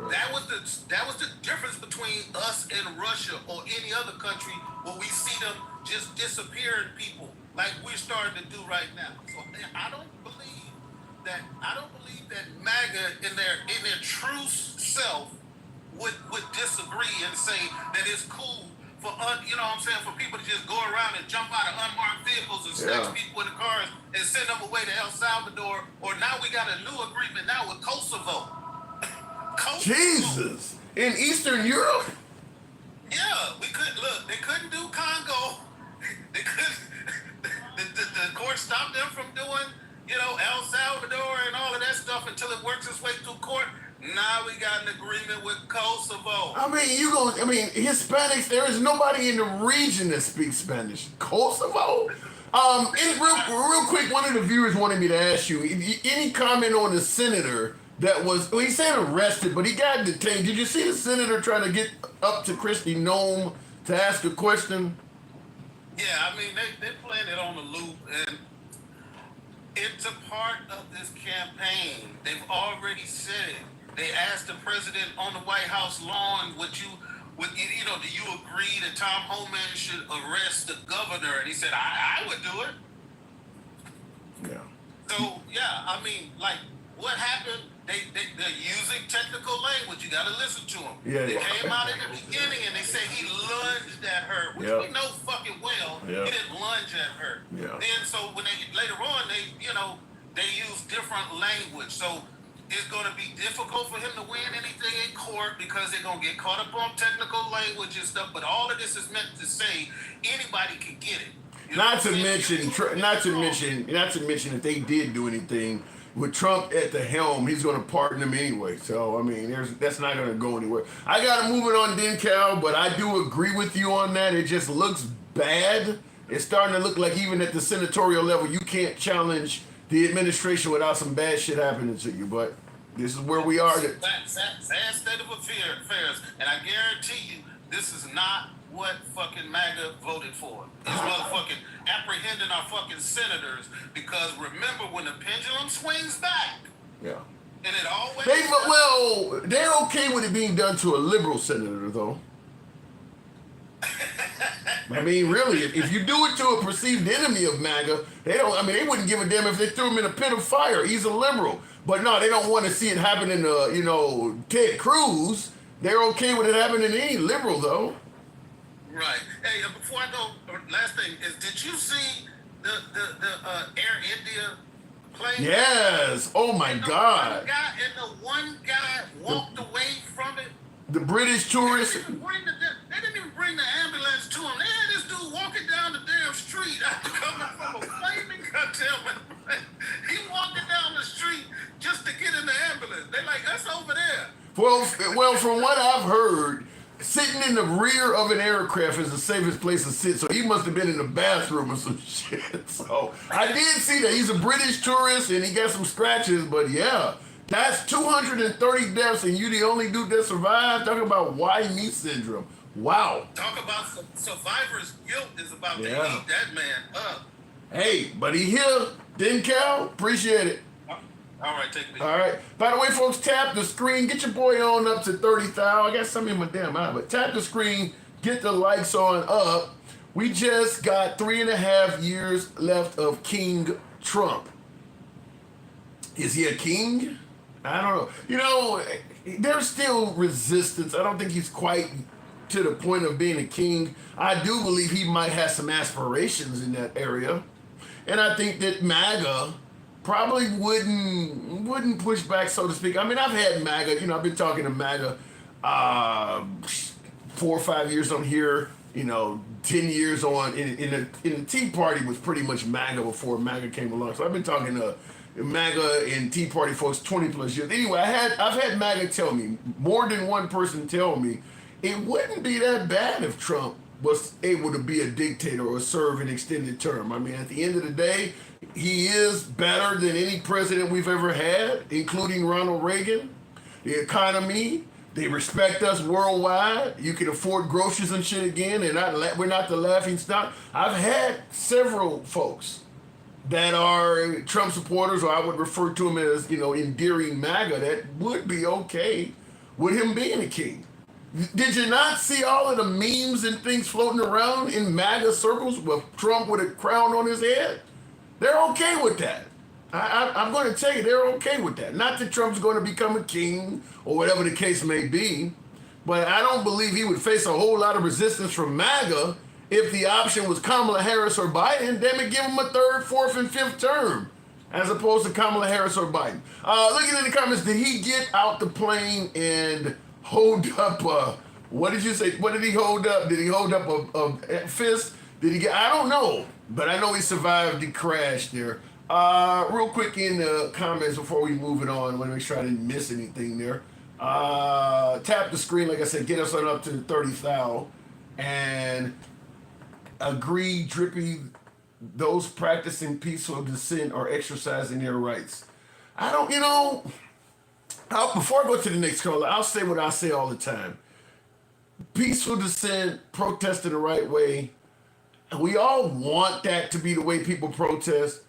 That was the difference between us and Russia or any other country where we see them just disappearing people like we're starting to do right now. So I don't believe that MAGA in their true self would disagree and say that it's cool for you know what I'm saying, for people to just go around and jump out of unmarked vehicles and snatch people in the cars and send them away to El Salvador. Or now we got a new agreement now with Kosovo. Jesus. In Eastern Europe? Yeah, we couldn't look. They couldn't do Congo. They couldn't. The court stopped them from doing, El Salvador and all of that stuff until it works its way through court. Now we got an agreement with Kosovo. Hispanics, there is nobody in the region that speaks Spanish. Kosovo? Real quick, one of the viewers wanted me to ask you, any comment on the senator that was, he said arrested, but he got detained. Did you see the senator trying to get up to Kristi Noem to ask a question? Yeah, they're playing it on the loop, and it's a part of this campaign. They've already said it. They asked the president on the White House lawn, do you agree that Tom Homan should arrest the governor? And he said, I would do it. Yeah. So, yeah, what happened? They're using technical language. You got to listen to them. Yeah, They came out in the beginning and they said he lunged at her, which we know fucking well. He didn't lunge at her. Yeah. Then so when later on they use different language. So it's going to be difficult for him to win anything in court because they're going to get caught up on technical language and stuff. But all of this is meant to say anybody can get it. Not to mention, if they did do anything with Trump at the helm, he's going to pardon them anyway. So, that's not going to go anywhere. I got to move it on Dencal, but I do agree with you on that. It just looks bad. It's starting to look like even at the senatorial level, you can't challenge the administration without some bad shit happening to you. But this is where we are. Sad state of affairs. And I guarantee you, this is not what fucking MAGA voted for. It's motherfucking apprehending our fucking senators, because remember when the pendulum swings back. Yeah. And it always they're okay with it being done to a liberal senator though. Really, if you do it to a perceived enemy of MAGA, they wouldn't give a damn if they threw him in a pit of fire. He's a liberal. But no, they don't want to see it happening to, Ted Cruz. They're okay with it happening to any liberal though. Right. Hey, before I go, last thing is, did you see the Air India plane? Yes. Oh my God. The one guy walked away from it. The British tourist. They didn't even bring the ambulance to him. They had this dude walking down the damn street after coming from a flaming goddamn. He walking down the street just to get in the ambulance. They like, that's over there. Well, from what I've heard, sitting in the rear of an aircraft is the safest place to sit. So he must have been in the bathroom or some shit. So I did see that he's a British tourist and he got some scratches. But yeah, that's 230 deaths and you the only dude that survived. Talk about why me syndrome. Wow. Talk about survivor's guilt is about to eat that man up. Hey, but he here. Dencal, appreciate it. All right, take it easy. All right. By the way, folks, tap the screen. Get your boy on up to 30,000. I got something in my damn eye, but tap the screen. Get the likes on up. We just got 3.5 years left of King Trump. Is he a king? I don't know. There's still resistance. I don't think he's quite to the point of being a king. I do believe he might have some aspirations in that area. And I think that MAGA probably wouldn't push back, so to speak. I mean, I've had MAGA, I've been talking to MAGA 4 or 5 years on here, 10 years on in the Tea Party was pretty much MAGA before MAGA came along. So I've been talking to MAGA and Tea Party folks 20 plus years. Anyway, I've had MAGA tell me, more than one person tell me, it wouldn't be that bad if Trump was able to be a dictator or serve an extended term. I mean, at the end of the day, he is better than any president we've ever had, including Ronald Reagan. The economy, they respect us worldwide. You can afford groceries and shit again, and we're not the laughing stock. I've had several folks that are Trump supporters, or I would refer to him as, endearing MAGA, that would be okay with him being a king. Did you not see all of the memes and things floating around in MAGA circles with Trump with a crown on his head? They're okay with that. I'm going to tell you, they're okay with that. Not that Trump's going to become a king or whatever the case may be, but I don't believe he would face a whole lot of resistance from MAGA if the option was Kamala Harris or Biden. They would give him a third, fourth, and fifth term as opposed to Kamala Harris or Biden. Looking in the comments, did he get out the plane and hold up what did you say? What did he hold up? Did he hold up a fist? Did he get? I don't know, but I know he survived the crash there. Real quick in the comments before we move it on, I want to make sure I didn't miss anything there. Tap the screen, like I said, get us on up to 30,000, and agree, Drippy. Those practicing peaceful dissent are exercising their rights. I don't, before I go to the next caller, I'll say what I say all the time. Peaceful dissent, protesting the right way. We all want that to be the way people protest.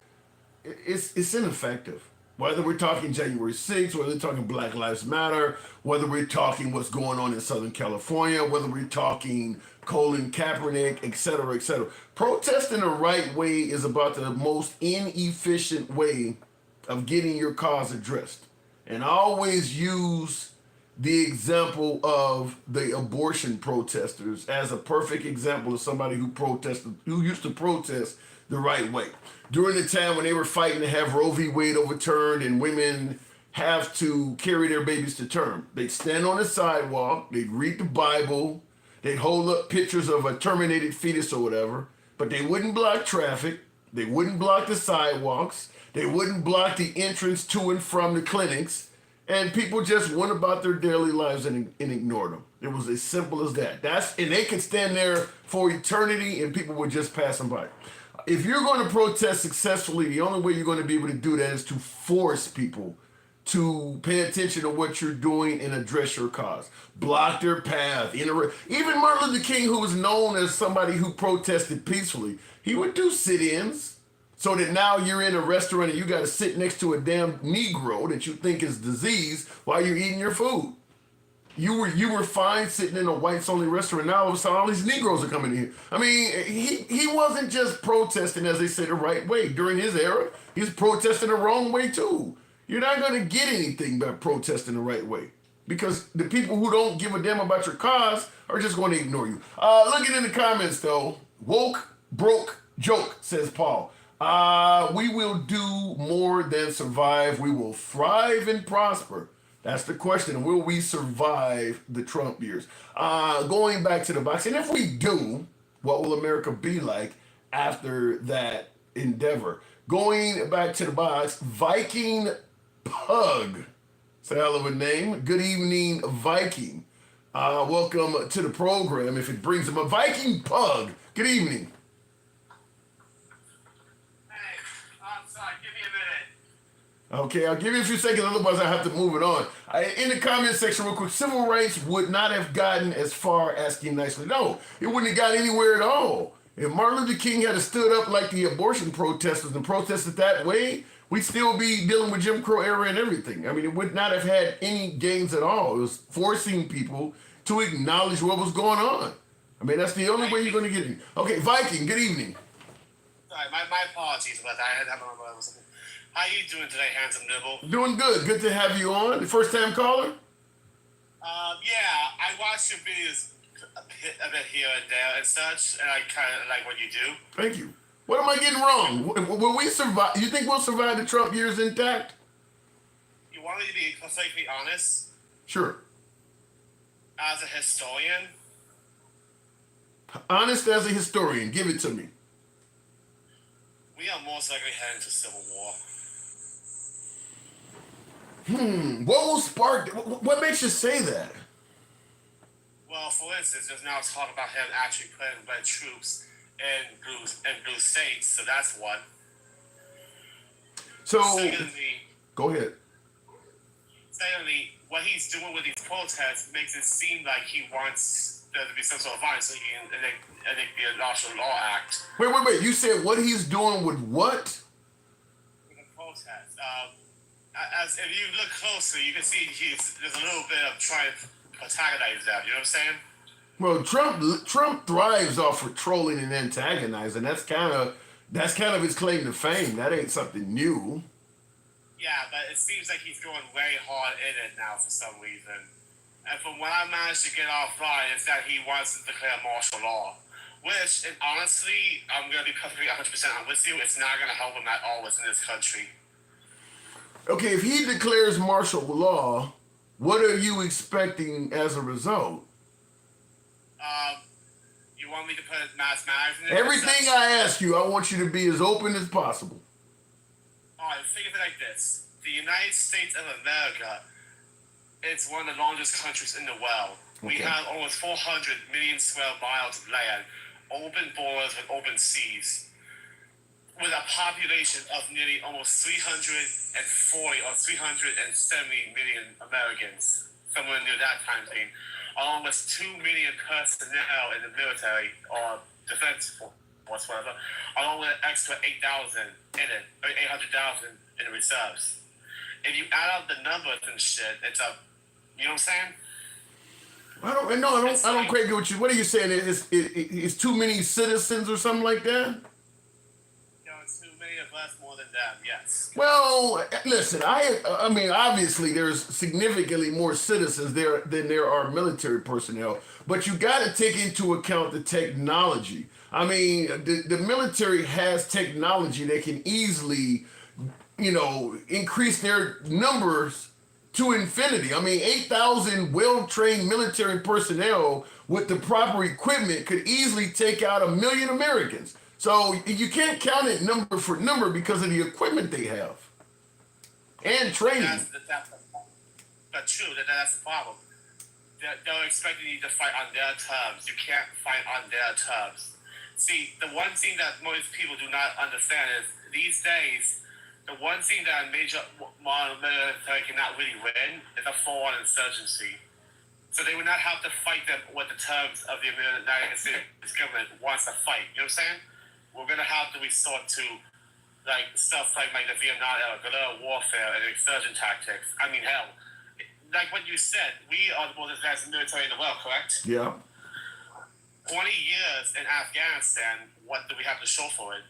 It's ineffective. Whether we're talking January 6th, whether we're talking Black Lives Matter, whether we're talking what's going on in Southern California, whether we're talking Colin Kaepernick, et cetera, et cetera. Protesting the right way is about the most inefficient way of getting your cause addressed. And I always use the example of the abortion protesters as a perfect example of somebody who used to protest the right way. During the time when they were fighting to have Roe v. Wade overturned and women have to carry their babies to term, they'd stand on the sidewalk, they'd read the Bible, they'd hold up pictures of a terminated fetus or whatever, but they wouldn't block traffic, they wouldn't block the sidewalks, they wouldn't block the entrance to and from the clinics, and people just went about their daily lives and ignored them. It was as simple as that. And they could stand there for eternity and people would just pass them by. If you're going to protest successfully, the only way you're going to be able to do that is to force people to pay attention to what you're doing and address your cause. Block their path. Even Martin Luther King, who was known as somebody who protested peacefully, he would do sit-ins. So that now you're in a restaurant and you got to sit next to a damn Negro that you think is diseased while you're eating your food. You were fine sitting in a whites-only restaurant. Now all of a sudden all these Negroes are coming in here. I mean, he wasn't just protesting, as they say, the right way. During his era, he was protesting the wrong way too. You're not going to get anything by protesting the right way, because the people who don't give a damn about your cause are just going to ignore you. Looking in the comments though, woke, broke, joke, says Paul. We will do more than survive. We will thrive and prosper. That's the question. Will we survive the Trump years? Going back to the box, and if we do, what will America be like after that endeavor? Going back to the box, Viking Pug. It's a hell of a name. Good evening, Viking. Welcome to the program. If it brings him a Viking Pug. Good evening. Okay, I'll give you a few seconds, otherwise I have to move it on. In the comment section real quick, civil rights would not have gotten as far, asking nicely. No, it wouldn't have got anywhere at all. If Martin Luther King had stood up like the abortion protesters and protested that way, we'd still be dealing with Jim Crow era and everything. I mean, it would not have had any gains at all. It was forcing people to acknowledge what was going on. I mean, that's the only way you're going to get it. Okay, Viking, good evening. Sorry, my apologies about that. I had that on my mind. How you doing today, handsome nibble? Doing good. Good to have you on. First time caller? Yeah, I watch your videos a bit here and there and such, and I kind of like what you do. Thank you. What am I getting wrong? Will we survive? You think we'll survive the Trump years intact? You want me to be completely honest? Sure. As a historian, Honest as a historian. Give it to me. we are most likely heading to civil war. What will spark? What makes you say that? Well, for instance, there's now talk about him actually putting red troops in blue states, so that's one. So, Secondly, go ahead. what he's doing with these protests makes it seem like he wants there to be some sort of violence, so he can enact the Martial Law Act. Wait. You said what he's doing with what? With the protests. As if you look closer, you can see there's a little bit of trying to protagonize them. You know what I'm saying? Well, Trump thrives off of trolling and antagonizing. That's kind of his claim to fame. That ain't something new. Yeah, but it seems like he's going very hard in it now for some reason. And from what I managed to get offline is that he wants to declare martial law. Which, and honestly, I'm going to be perfectly 100% honest with you, it's not going to help him at all within this country. Okay, if he declares martial law, what are you expecting as a result? You want me to put mass management? Everything I ask you, I want you to be as open as possible. Alright, think of it like this. The United States of America, it's one of the largest countries in the world. We Okay. have almost 400 million square miles of land, open borders with open seas, with a population of nearly almost 340 or 370 million Americans, somewhere near that time frame, along with 2 million personnel in the military or defense force, whatever, along with an extra 8,000 in it, or 800,000 in the reserves. If you add up the numbers and shit, it's a, you know what I'm saying? I don't quite get what are you saying? It's too many citizens or something like that? It's too many of us more than them, yes. Well, listen, I mean, obviously there's significantly more citizens there than there are military personnel, but you got to take into account the technology. I mean, the military has technology that can easily, increase their numbers to infinity. I mean, 8,000 well-trained military personnel with the proper equipment could easily take out 1 million Americans. So you can't count it number for number because of the equipment they have and training. That's true. That's the problem. They're expecting you to fight on their terms. You can't fight on their terms. See, the one thing that most people do not understand is these days, the one thing that a major modern military cannot really win is a full-on insurgency. So they would not have to fight them with the terms of the United States government wants to fight. You know what I'm saying? We're going to have to resort to stuff like the Vietnam era, guerrilla warfare, and insurgent tactics. I mean, hell, like what you said, we are the most advanced military in the world, correct? Yeah. 20 years in Afghanistan, what do we have to show for it?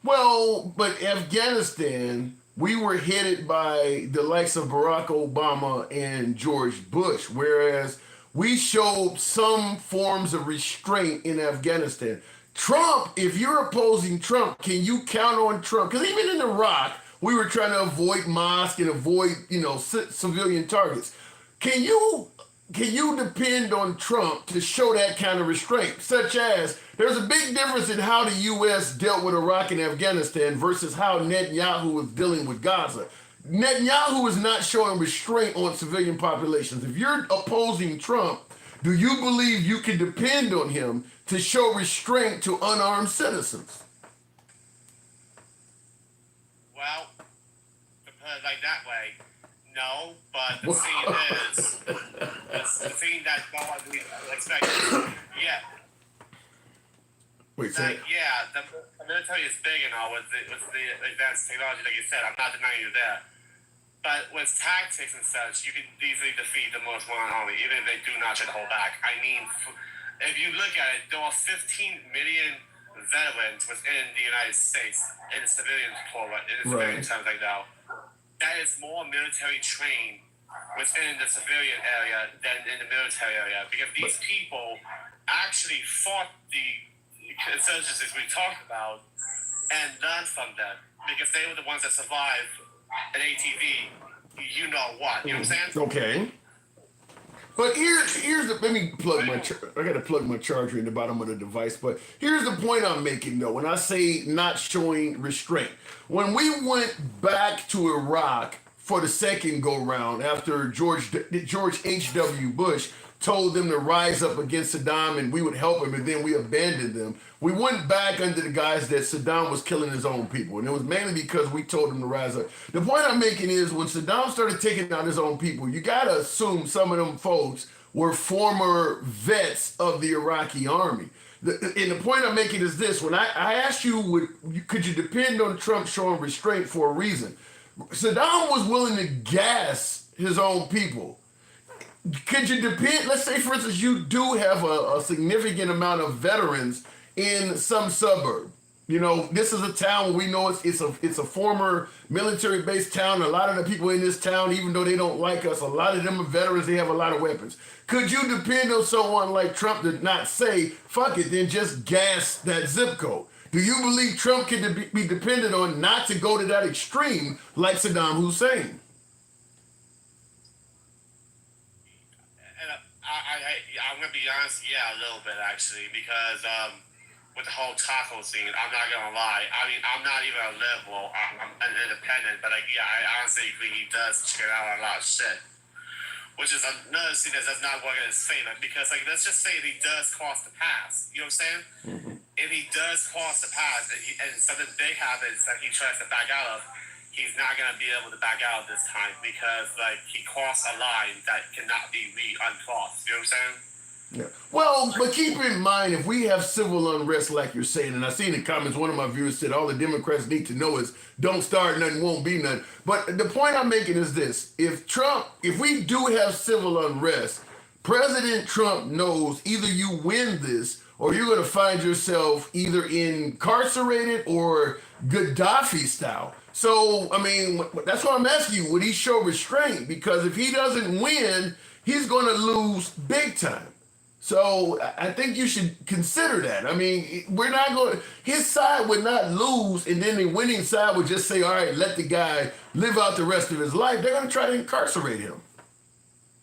Well, but Afghanistan, we were headed by the likes of Barack Obama and George Bush, whereas we showed some forms of restraint in Afghanistan. Trump, if you're opposing Trump, can you count on Trump? Because even in Iraq, we were trying to avoid mosques and avoid, civilian targets. Can you depend on Trump to show that kind of restraint? Such as, there's a big difference in how the U.S. dealt with Iraq and Afghanistan versus how Netanyahu was dealing with Gaza. Netanyahu is not showing restraint on civilian populations. If you're opposing Trump, do you believe you can depend on him to show restraint to unarmed citizens? Well, to put it like that way, no, but the thing is, the thing that no one really expected, yeah. Wait, say the military is big and all with the advanced technology, like you said. I'm not denying you there. But with tactics and such, you can easily defeat the most modern army, even if they do not try to hold back. I mean, if you look at it, there are 15 million veterans within the United States in the civilian Right. terms right now. That is more military trained within the civilian area than in the military area, because these people actually fought the insurgencies we talked about and learned from them, because they were the ones that survived an ATV. You know what? You know what I'm saying? Okay. But here's the let me plug my I gotta plug my charger in the bottom of the device. But here's the point I'm making though. When I say not showing restraint, when we went back to Iraq for the second go round after George H.W. Bush told them to rise up against Saddam and we would help him, and then we abandoned them. We went back under the guise that Saddam was killing his own people, and it was mainly because we told him to rise up. The point I'm making is when Saddam started taking out his own people, you gotta assume some of them folks were former vets of the Iraqi army. And the point I'm making is this: when I asked you, could you depend on Trump showing restraint for a reason? Saddam was willing to gas his own people. Could you depend? Let's say, for instance, you do have a significant amount of veterans in some suburb. You know, this is a town we know it's a former military-based town. A lot of the people in this town, even though they don't like us, a lot of them are veterans. They have a lot of weapons. Could you depend on someone like Trump to not say, "Fuck it," then just gas that zip code? Do you believe Trump can be dependent on not to go to that extreme like Saddam Hussein? And I'm gonna be honest, yeah, a little bit actually, because with the whole taco scene, I'm not gonna lie. I mean, I'm not even a liberal. I'm an independent, but like, yeah, I honestly agree he does check out a lot of shit, which is another thing that does not work in his favor. Because like, let's just say if he does cross the pass, you know what I'm saying? If he does cross the pass and something big happens that he tries to back out of, he's not gonna be able to back out this time, because like he crossed a line that cannot be uncrossed. You know what I'm saying? Yeah. Well, but keep in mind, if we have civil unrest like you're saying, and I see in the comments, one of my viewers said all the Democrats need to know is don't start nothing, won't be nothing. But the point I'm making is this: if we do have civil unrest, President Trump knows either you win this or you're going to find yourself either incarcerated or Gaddafi style. So, I mean, that's why I'm asking you, would he show restraint? Because if he doesn't win, he's going to lose big time. So I think you should consider that. I mean, we're not going to, his side would not lose, and then the winning side would just say, all right, let the guy live out the rest of his life. They're going to try to incarcerate him.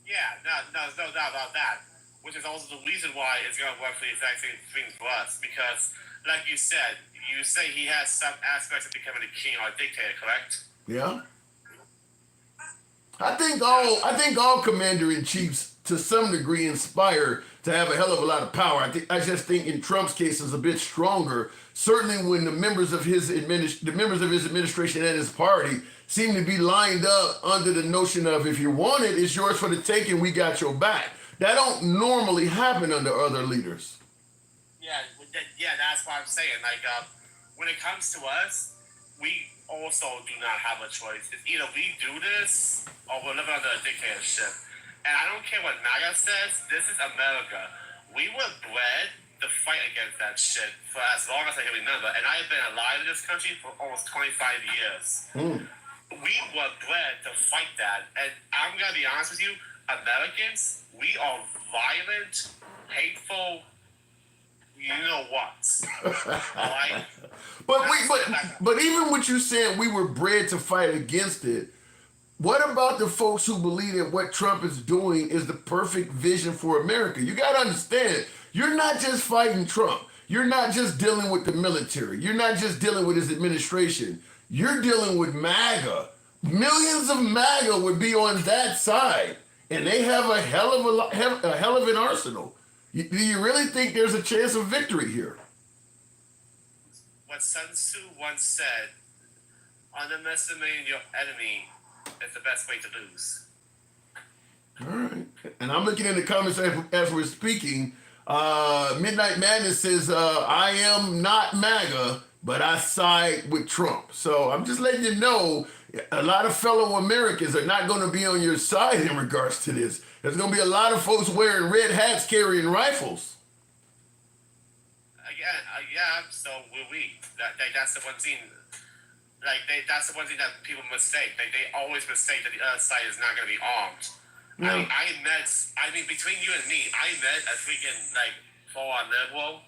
Yeah, there's no doubt about that. Which is also the reason why it's going to work for the exact same thing for us. Because, like you say he has some aspects of becoming a king or a dictator, correct? Yeah. I think all commander in chiefs to some degree inspire to have a hell of a lot of power. I just think in Trump's case is a bit stronger. Certainly when the members of his administration and his party seem to be lined up under the notion of if you want it, it's yours for the taking, we got your back. That don't normally happen under other leaders. Yeah, that's what I'm saying. Like, when it comes to us, we also do not have a choice. It's either we do this or we're living under a dictatorship. And I don't care what MAGA says, this is America. We were bred to fight against that shit for as long as I can remember. And I've been alive in this country for almost 25 years. We were bred to fight that. And I'm going to be honest with you, Americans, we are violent, hateful, you know what. All right? But even what you saying, we were bred to fight against it. What about the folks who believe that what Trump is doing is the perfect vision for America? You got to understand, you're not just fighting Trump. You're not just dealing with the military. You're not just dealing with his administration. You're dealing with MAGA. Millions of MAGA would be on that side, and they have a hell of an arsenal. Do you really think there's a chance of victory here? What Sun Tzu once said, underestimating your enemy is the best way to lose. All right. And I'm looking in the comments as we're speaking. Midnight Madness says, I am not MAGA, but I side with Trump. So I'm just letting you know, a lot of fellow Americans are not going to be on your side in regards to this. There's going to be a lot of folks wearing red hats carrying rifles. again, yeah. So will we? That's the one thing. That's the one thing that people mistake. They always mistake that the other side is not going to be armed. No. I mean, between you and me, I met a freaking full-on liberal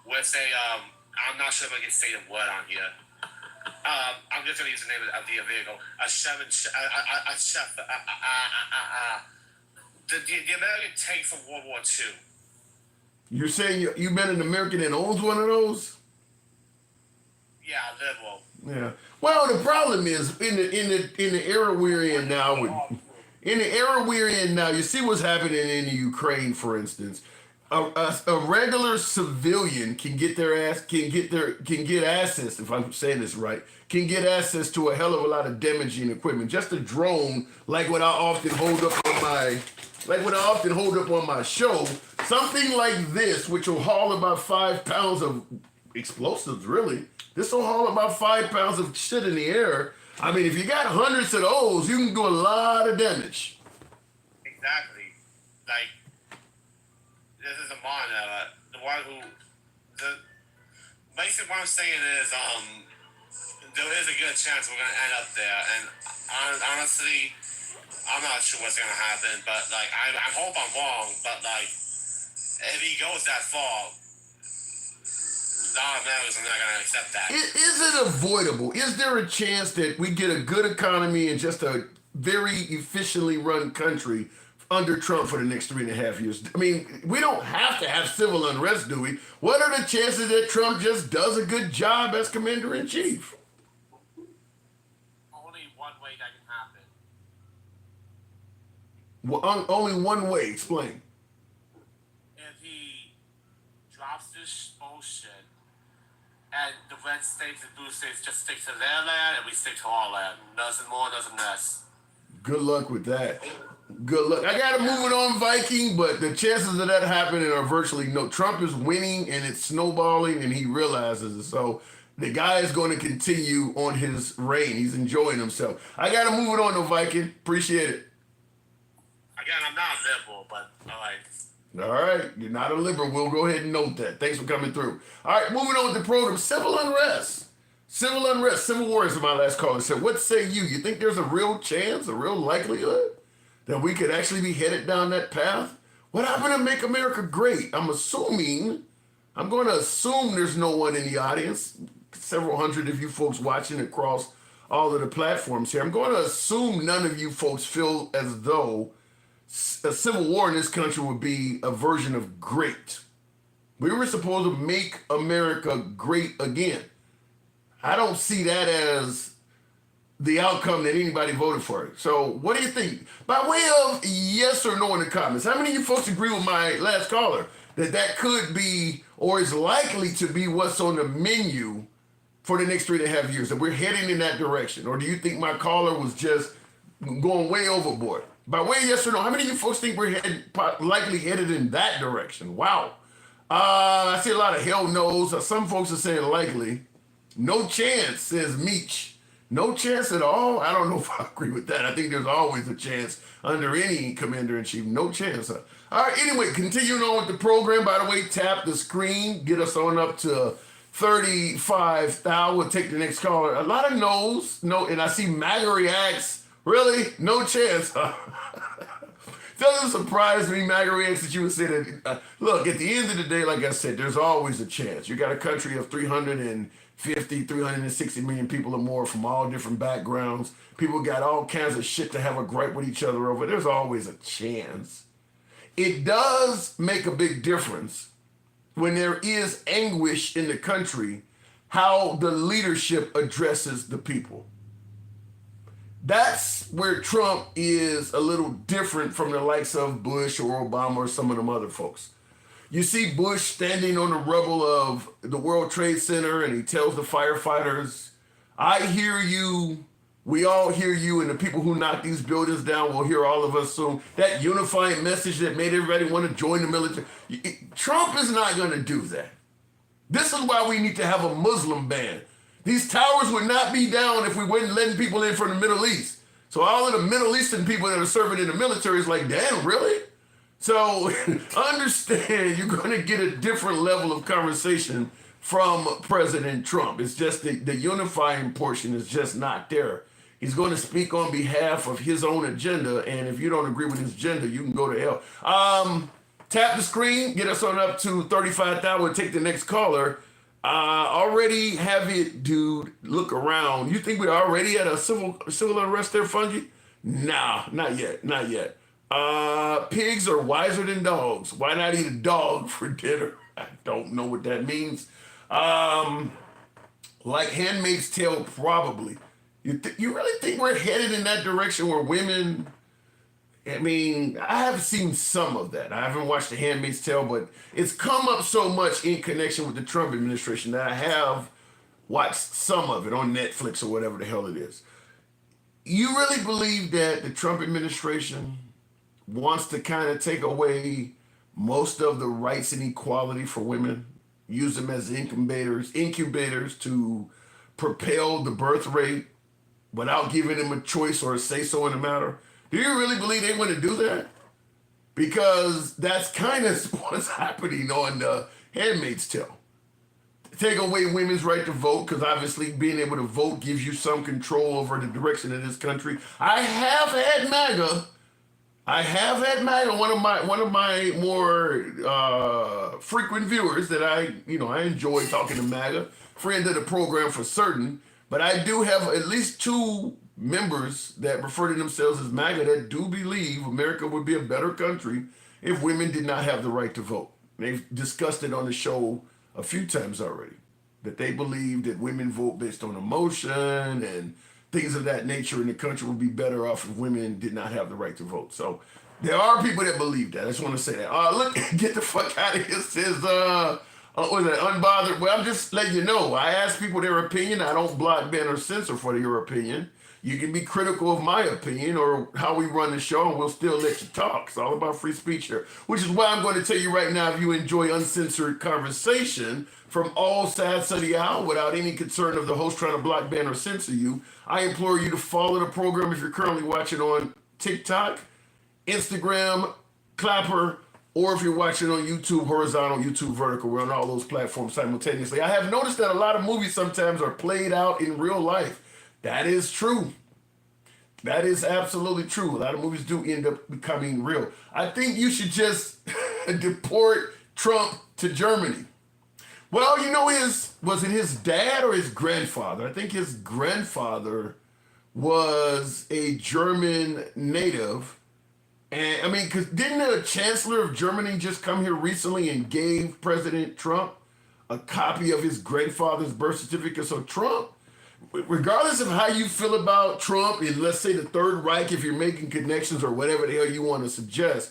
with I'm not sure if I can say the word on here. I'm just gonna use the name of the vehicle. The American tank from World War II. You're saying you met an American that owns one of those? Yeah, liberal. Yeah. Well, the problem is in the era we're in now. You see what's happening in the Ukraine, for instance. A regular civilian can get access, if I'm saying this right, can get access to a hell of a lot of damaging equipment. Just a drone, like what I often hold up on my show, something like this, which will haul about 5 pounds of explosives, really. This will haul about 5 pounds of shit in the air. I mean, if you got hundreds of those, you can do a lot of damage. Exactly. This is a man, the one who, basically what I'm saying is, there is a good chance we're gonna end up there, and honestly, I'm not sure what's gonna happen, but I hope I'm wrong, but if he goes that far, a lot of Americans are not gonna accept that. Is it avoidable? Is there a chance that we get a good economy and just a very efficiently run country under Trump for the next 3.5 years? I mean, we don't have to have civil unrest, do we? What are the chances that Trump just does a good job as commander-in-chief? Only one way that can happen. Well, only one way. Explain. If he drops this bullshit and the red states and blue states just stick to their land and we stick to our land. Nothing more, nothing less. Good luck with that. Good luck. I got to move it on, Viking, but the chances of that happening are virtually no. Trump is winning and it's snowballing and he realizes it. So the guy is going to continue on his reign. He's enjoying himself. I got to move it on, though, Viking. Appreciate it. Again, I'm not liberal, but all right. All right. You're not a liberal. We'll go ahead and note that. Thanks for coming through. All right. Moving on with the program. Civil unrest. Civil war is my last caller said. What say you? You think there's a real chance, a real likelihood that we could actually be headed down that path? What happened to Make America Great? I'm going to assume there's no one in the audience, several hundred of you folks watching across all of the platforms here. I'm going to assume none of you folks feel as though a civil war in this country would be a version of great. We were supposed to make America great again. I don't see that as the outcome that anybody voted for. So what do you think? By way of yes or no in the comments, how many of you folks agree with my last caller that could be or is likely to be what's on the menu for the next 3.5 years, that we're heading in that direction? Or do you think my caller was just going way overboard? By way of yes or no, how many of you folks think we're likely headed in that direction? Wow. I see a lot of hell no's. Some folks are saying likely. No chance, says Meech. No chance at all? I don't know if I agree with that. I think there's always a chance under any commander-in-chief. No chance. All right, anyway, continuing on with the program. By the way, tap the screen. Get us on up to 35,000. We'll take the next caller. A lot of no's. No, and I see MAGA reacts. Really? No chance. Doesn't surprise me, MAGA reacts, that you would say that. Look, at the end of the day, like I said, there's always a chance. You got a country of 360 million people or more from all different backgrounds. People got all kinds of shit to have a gripe with each other over. There's always a chance. It does make a big difference when there is anguish in the country, how the leadership addresses the people. That's where Trump is a little different from the likes of Bush or Obama or some of them other folks. You see Bush standing on the rubble of the World Trade Center and he tells the firefighters, I hear you, we all hear you, and the people who knock these buildings down will hear all of us soon. That unifying message that made everybody want to join the military. Trump is not going to do that. This is why we need to have a Muslim ban. These towers would not be down if we weren't letting people in from the Middle East. So all of the Middle Eastern people that are serving in the military is like, damn, really? So understand you're going to get a different level of conversation from President Trump. It's just the unifying portion is just not there. He's going to speak on behalf of his own agenda, and if you don't agree with his agenda, you can go to hell. Tap the screen, get us on up to 35,000. We'll take the next caller. Already have it, dude. Look around. You think we're already at a civil unrest there, Fungi? Nah, not yet, not yet. Pigs are wiser than dogs. Why not eat a dog for dinner? I don't know what that means. Like Handmaid's Tale, probably. You really think we're headed in that direction where women? I mean, I have seen some of that. I haven't watched The Handmaid's Tale, but it's come up so much in connection with the Trump administration that I have watched some of it on Netflix or whatever the hell it is. You really believe that the Trump administration wants to kind of take away most of the rights and equality for women, use them as incubators to propel the birth rate without giving them a choice or a say-so in the matter? Do you really believe they want to do that? Because that's kind of what's happening on the Handmaid's Tale. Take away women's right to vote, because obviously being able to vote gives you some control over the direction of this country. I have had MAGA. One of my more frequent viewers that I enjoy talking to MAGA, friend of the program for certain. But I do have at least two members that refer to themselves as MAGA that do believe America would be a better country if women did not have the right to vote. They've discussed it on the show a few times already, that they believe that women vote based on emotion and things of that nature, and the country would be better off if women did not have the right to vote. So there are people that believe that. I just want to say that. Look, get the fuck out of here, says, was it unbothered? Well, I'm just letting you know. I ask people their opinion. I don't block, ban, or censor for your opinion. You can be critical of my opinion or how we run the show, and we'll still let you talk. It's all about free speech here, which is why I'm going to tell you right now, if you enjoy uncensored conversation from all sides of the aisle without any concern of the host trying to block, ban, or censor you, I implore you to follow the program if you're currently watching on TikTok, Instagram, Clapper, or if you're watching on YouTube, horizontal, YouTube vertical. We're on all those platforms simultaneously. I have noticed that a lot of movies sometimes are played out in real life. That is true. That is absolutely true. A lot of movies do end up becoming real. I think you should just deport Trump to Germany. Well, was it his dad or his grandfather? I think his grandfather was a German native. And I mean, because didn't the chancellor of Germany just come here recently and gave President Trump a copy of his grandfather's birth certificate? So Trump, regardless of how you feel about Trump and let's say the Third Reich, if you're making connections or whatever the hell you want to suggest,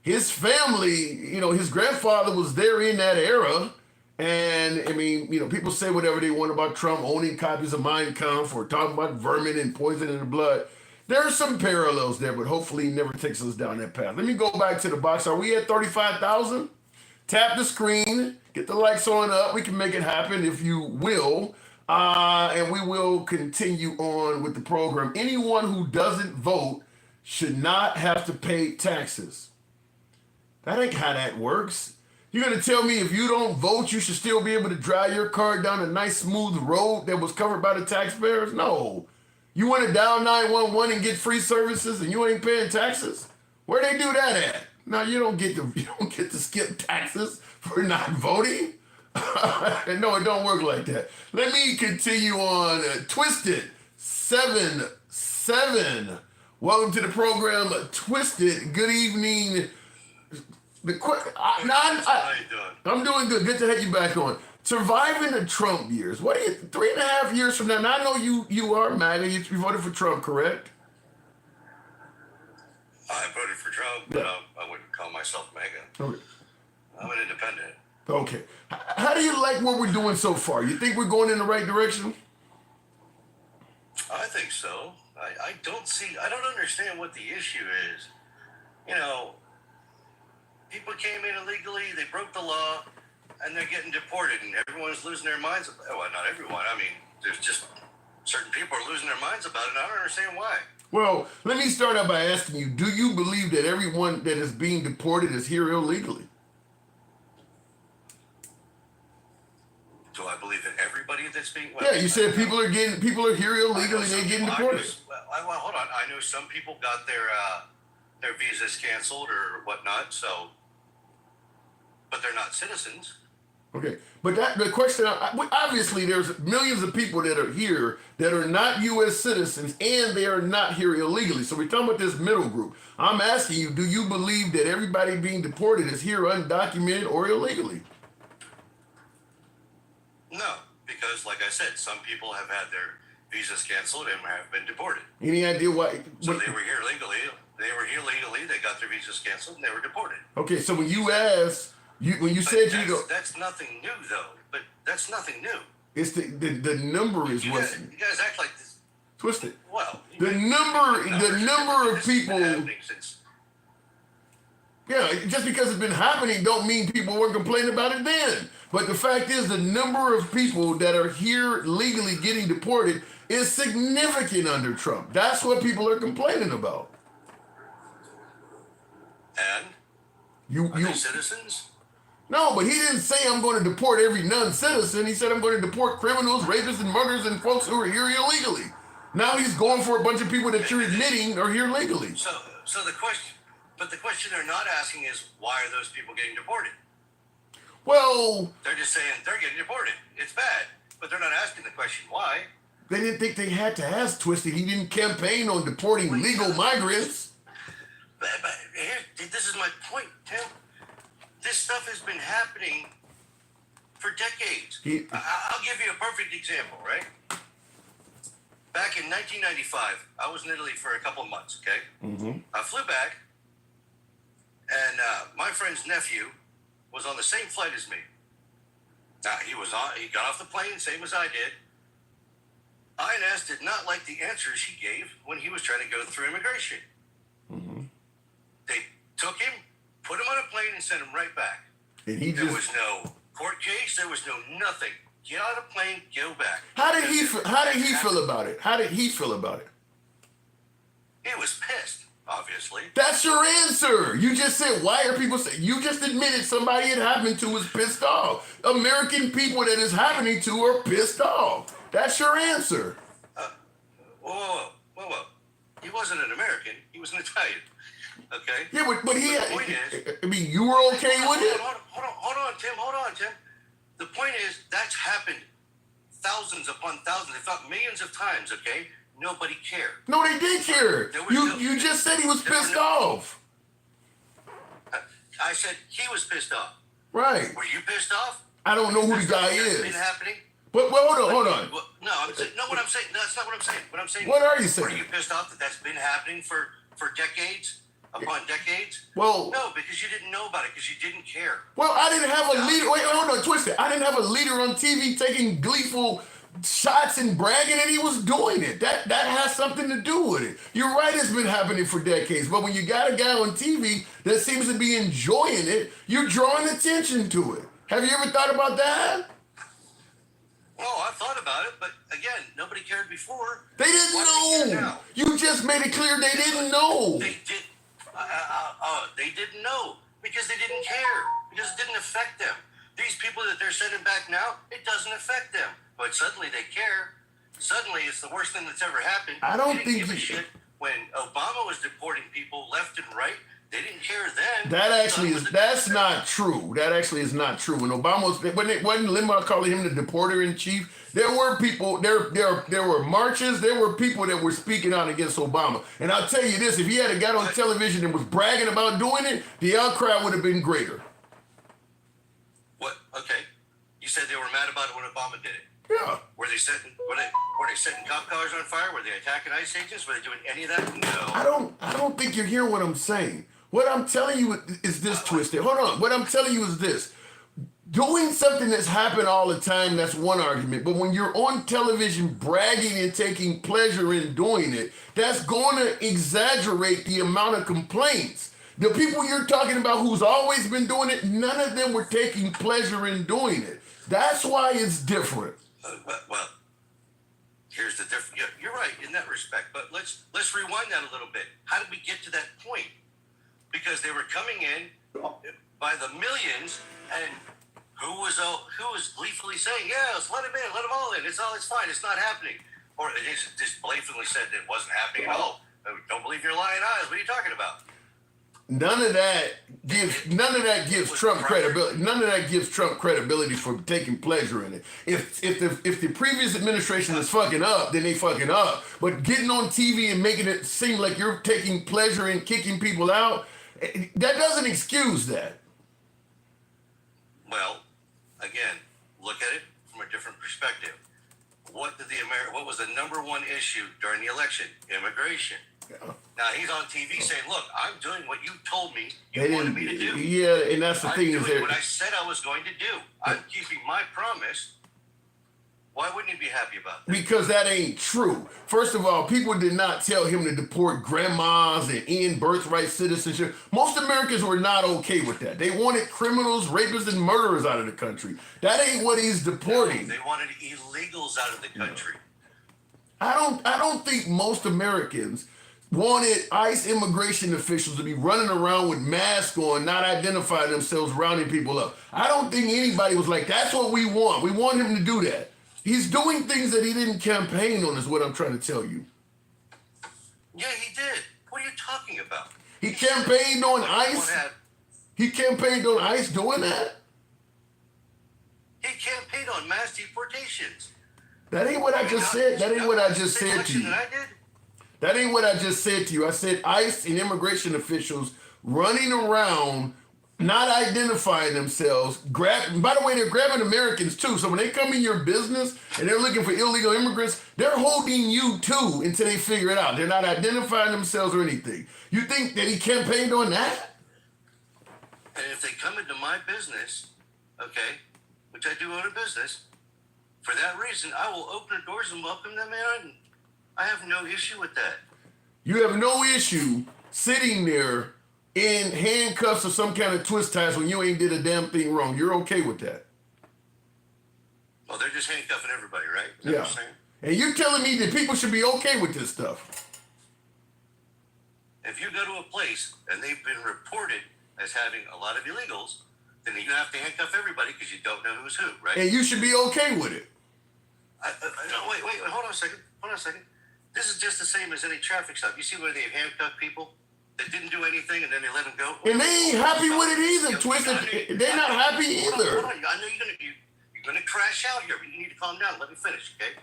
his family, his grandfather was there in that era. And I mean, people say whatever they want about Trump owning copies of Mein Kampf or talking about vermin and poison in the blood. There are some parallels there, but hopefully he never takes us down that path. Let me go back to the box. Are we at 35,000? Tap the screen, get the likes on up. We can make it happen if you will. And we will continue on with the program. Anyone who doesn't vote should not have to pay taxes. That ain't how that works. You're going to tell me if you don't vote, you should still be able to drive your car down a nice smooth road that was covered by the taxpayers? No. You want to dial 911 and get free services and you ain't paying taxes? Where they do that at? No, you don't get to skip taxes for not voting. No, it don't work like that. Let me continue on. Twisted 77. Welcome to the program, Twisted. Good evening. How you doing? I'm doing good. Good to have you back on. Surviving the Trump years. What are you, 3.5 years from now? Now I know you are MAGA. You voted for Trump, correct? I voted for Trump, but I wouldn't call myself MAGA. Okay. I'm an independent. Okay. How do you like what we're doing so far? You think we're going in the right direction? I think so. I don't understand what the issue is. People came in illegally, they broke the law, and they're getting deported, and everyone's losing their minds. Well, not everyone. I mean, there's just certain people are losing their minds about it, and I don't understand why. Well, let me start out by asking you, do you believe that everyone that is being deported is here illegally? Do I believe that everybody that's being? Yeah, you said people are here illegally, they're getting deported. Well, hold on. I know some people got their visas canceled or whatnot. So, but they're not citizens. Okay, but the question, obviously there's millions of people that are here that are not U.S. citizens and they are not here illegally. So we're talking about this middle group. I'm asking you, do you believe that everybody being deported is here undocumented or illegally? No, because like I said, some people have had their visas canceled and have been deported. Any idea why? So they were here legally. They were here legally. They got their visas canceled and they were deported. Okay, so when you asked, when you said you don't, that's nothing new though. But that's nothing new. it's the number is You what's guys act like this. twisted. Well, The number of this has been people. happening since. Yeah, just because it's been happening don't mean people weren't complaining about it then. But the fact is the number of people that are here legally getting deported is significant under Trump. That's what people are complaining about. And You are they citizens? No, but he didn't say I'm going to deport every non-citizen. He said I'm going to deport criminals, rapists, and murderers and folks who are here illegally. Now he's going for a bunch of people that you're admitting are here legally. So the question they're not asking is why are those people getting deported? Well, They're just saying they're getting deported. It's bad, but they're not asking the question why. they didn't think they had to ask Twisted. He didn't campaign on deporting legal migrants. But here, this is my point, Tim. This stuff has been happening for decades. I'll give you a perfect example, right? Back in 1995, I was in Italy for a couple of months, okay? Mm-hmm. I flew back, and my friend's nephew was on the same flight as me. Now, he got off the plane, same as I did. INS did not like the answers he gave when he was trying to go through immigration. Mm-hmm. They took him, put him on a plane, and sent him right back. And he There just. was no court case. There was no nothing. Get on a plane, go back. How did he feel about it? How did he feel about it? He was pissed, obviously. That's your answer. You just said, why are people saying? You just admitted somebody it happened to was pissed off. American people that it's happening to are pissed off. That's your answer. Whoa. He wasn't an American. He was an Italian. Okay? Yeah, but he. The point is, I mean, you were okay with it? Hold on, Tim. The point is, that's happened thousands upon thousands, if not millions of times, okay? Nobody cared. No, they did care. You just said he was pissed off. I said he was pissed off. Right. Were you pissed off? I don't know who the guy That's is. been happening? But hold on. No, I'm saying, no, what I'm saying, no, that's not what I'm saying. What I'm saying. What are you Were saying? you pissed off that that's been happening for decades upon decades? Well, No, because you didn't know about it, because you didn't care. I didn't have a leader. Wait, hold on, Twisted. I didn't have a leader on TV taking gleeful shots and bragging that he was doing it. That has something to do with it. You're right, it's been happening for decades. But when you got a guy on TV that seems to be enjoying it, you're drawing attention to it. Have you ever thought about that? Oh, I thought about it, but again, nobody cared before. They didn't Why do they care know. now? You just made it clear they didn't know. They did. They didn't know because they didn't care because it didn't affect them. These people that they're sending back now, it doesn't affect them. But suddenly they care. Suddenly it's the worst thing that's ever happened. I don't They didn't think give a you- shit when Obama was deporting people left and right. They didn't care then. That's not true. That actually is not true. When Obama wasn't Limbaugh calling him the deporter in chief, there were people, there were marches, there were people that were speaking out against Obama. And I'll tell you this, if he had got on television and was bragging about doing it, the outcry would have been greater. What? Okay. You said they were mad about it when Obama did it. Yeah. Were they setting cop cars on fire? Were they attacking ICE agents? Were they doing any of that? No. I don't think you're hearing what I'm saying. What I'm telling you is this, Twisted. Hold on. What I'm telling you is this. Doing something that's happened all the time, that's one argument. But when you're on television bragging and taking pleasure in doing it, that's going to exaggerate the amount of complaints. The people you're talking about who's always been doing it, none of them were taking pleasure in doing it. That's why it's different. Well, here's the difference. You're right. right in that respect. But let's rewind that a little bit. How did we get to that point? Because they were coming in by the millions, and who was gleefully saying, "Yeah, let's let them in, let them all in. It's fine. It's not happening," or they just blatantly said that it wasn't happening at all. Don't believe your lying eyes. What are you talking about? None of that gives Trump credibility. None of that gives Trump credibility for taking pleasure in it. If the previous administration is fucking up, then they fucking up. But getting on TV and making it seem like you're taking pleasure in kicking people out, that doesn't excuse that. Well, again, look at it from a different perspective. What was the number one issue during the election? Immigration. Yeah. Now he's on TV saying, "Look, I'm doing what you told me you wanted me to do." Yeah, and that's the thing is that what I said I was going to do. I'm keeping my promise. Why wouldn't he be happy about that? Because that ain't true. First of all, people did not tell him to deport grandmas and end birthright citizenship. Most Americans were not okay with that. They wanted criminals, rapists, and murderers out of the country. That ain't what he's deporting. No, they wanted illegals out of the country. I don't think most Americans wanted ICE immigration officials to be running around with masks on, not identifying themselves, rounding people up. I don't think anybody was like, that's what we want. We want him to do that. He's doing things that he didn't campaign on, is what I'm trying to tell you. Yeah, he did. What are you talking about? He campaigned on ICE? He campaigned on ICE doing that? He campaigned on mass deportations. That ain't what I just said. That ain't what I just said to you. That ain't what I just said to you. I said ICE and immigration officials running around, not identifying themselves. By the way, they're grabbing Americans too. So when they come in your business and they're looking for illegal immigrants, they're holding you too until they figure it out. They're not identifying themselves or anything. You think that he campaigned on that? And if they come into my business, okay, which I do own a business, for that reason, I will open the doors and welcome them in. I have no issue with that. You have no issue sitting there in handcuffs or some kind of twist ties when you ain't did a damn thing wrong. You're okay with that? Well, they're just handcuffing everybody, right? Is that yeah. What you're saying? And you're telling me that people should be okay with this stuff? If you go to a place and they've been reported as having a lot of illegals, then you have to handcuff everybody because you don't know who's who, right? And you should be okay with it. No, wait, hold on a second. This is just the same as any traffic stop. You see where they handcuff people that didn't do anything and then they let them go? And they ain't happy with it either, Twisted. They're not happy either. Hold on. I know you're gonna crash out here, but you need to calm down. Let me finish, okay?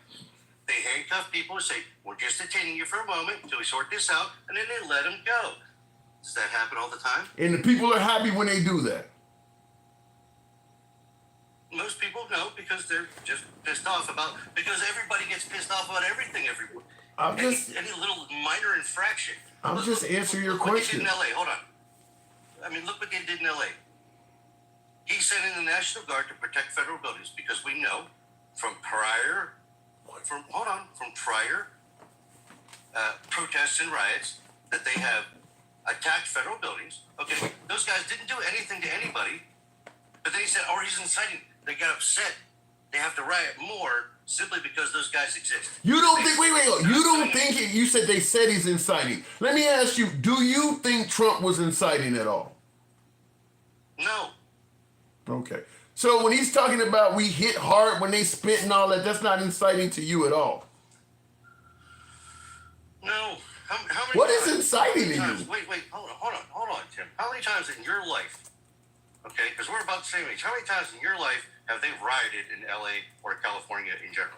They handcuff people and say, "We're just detaining you for a moment until we sort this out," and then they let them go. Does that happen all the time? And the people are happy when they do that. Most people know because they're just pissed off because everybody gets pissed off about everything everywhere. Any little minor infraction. I'm just answering your question. What they did in LA, hold on. I mean, look what they did in LA. He sent in the National Guard to protect federal buildings because we know from prior protests and riots that they have attacked federal buildings. Okay, those guys didn't do anything to anybody, but then he said, "Oh, he's inciting." They got upset. They have to riot more simply because those guys exist. You don't think? Wait. You don't think it? You said they said he's inciting. Let me ask you: do you think Trump was inciting at all? No. Okay. So when he's talking about we hit hard when they spit and all that, that's not inciting to you at all. No. How many what times, is inciting to you? Wait. Hold on, Tim. How many times in your life? Okay, because we're about the same age. How many times in your life have they rioted in LA or California in general?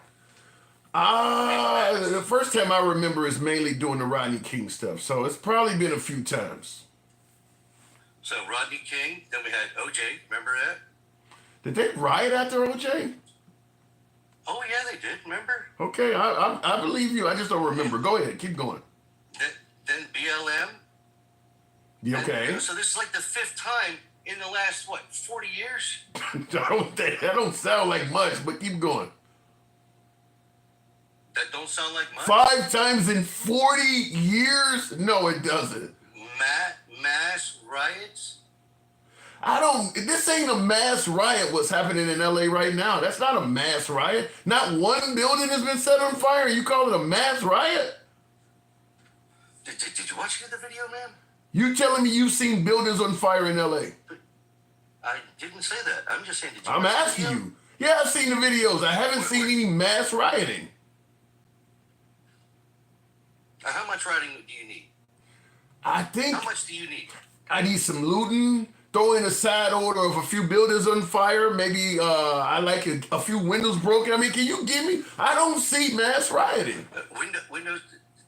The first time I remember is mainly doing the Rodney King stuff. So it's probably been a few times. So Rodney King, then we had OJ. Remember that? Did they riot after OJ? Oh yeah, they did. Remember? Okay, I believe you. I just don't remember. Go ahead, keep going. Then BLM. Yeah, okay. And, so this is like the fifth time in the last 40 years? That don't sound like much, but keep going. That don't sound like much? 5 times in 40 years? No, it doesn't. Mass riots? This ain't a mass riot what's happening in LA right now. That's not a mass riot. Not one building has been set on fire. You call it a mass riot? Did you watch the video, man? You telling me you've seen buildings on fire in LA? I didn't say that. I'm just saying, did you I'm watch the asking video? you. Yeah, I've seen the videos. I haven't seen any mass rioting. How much writing do you need? I think How much do you need? I need some looting. Throw in a side order of a few buildings on fire. Maybe I like a few windows broken. I mean, can you give me? I don't see mass rioting. Windows,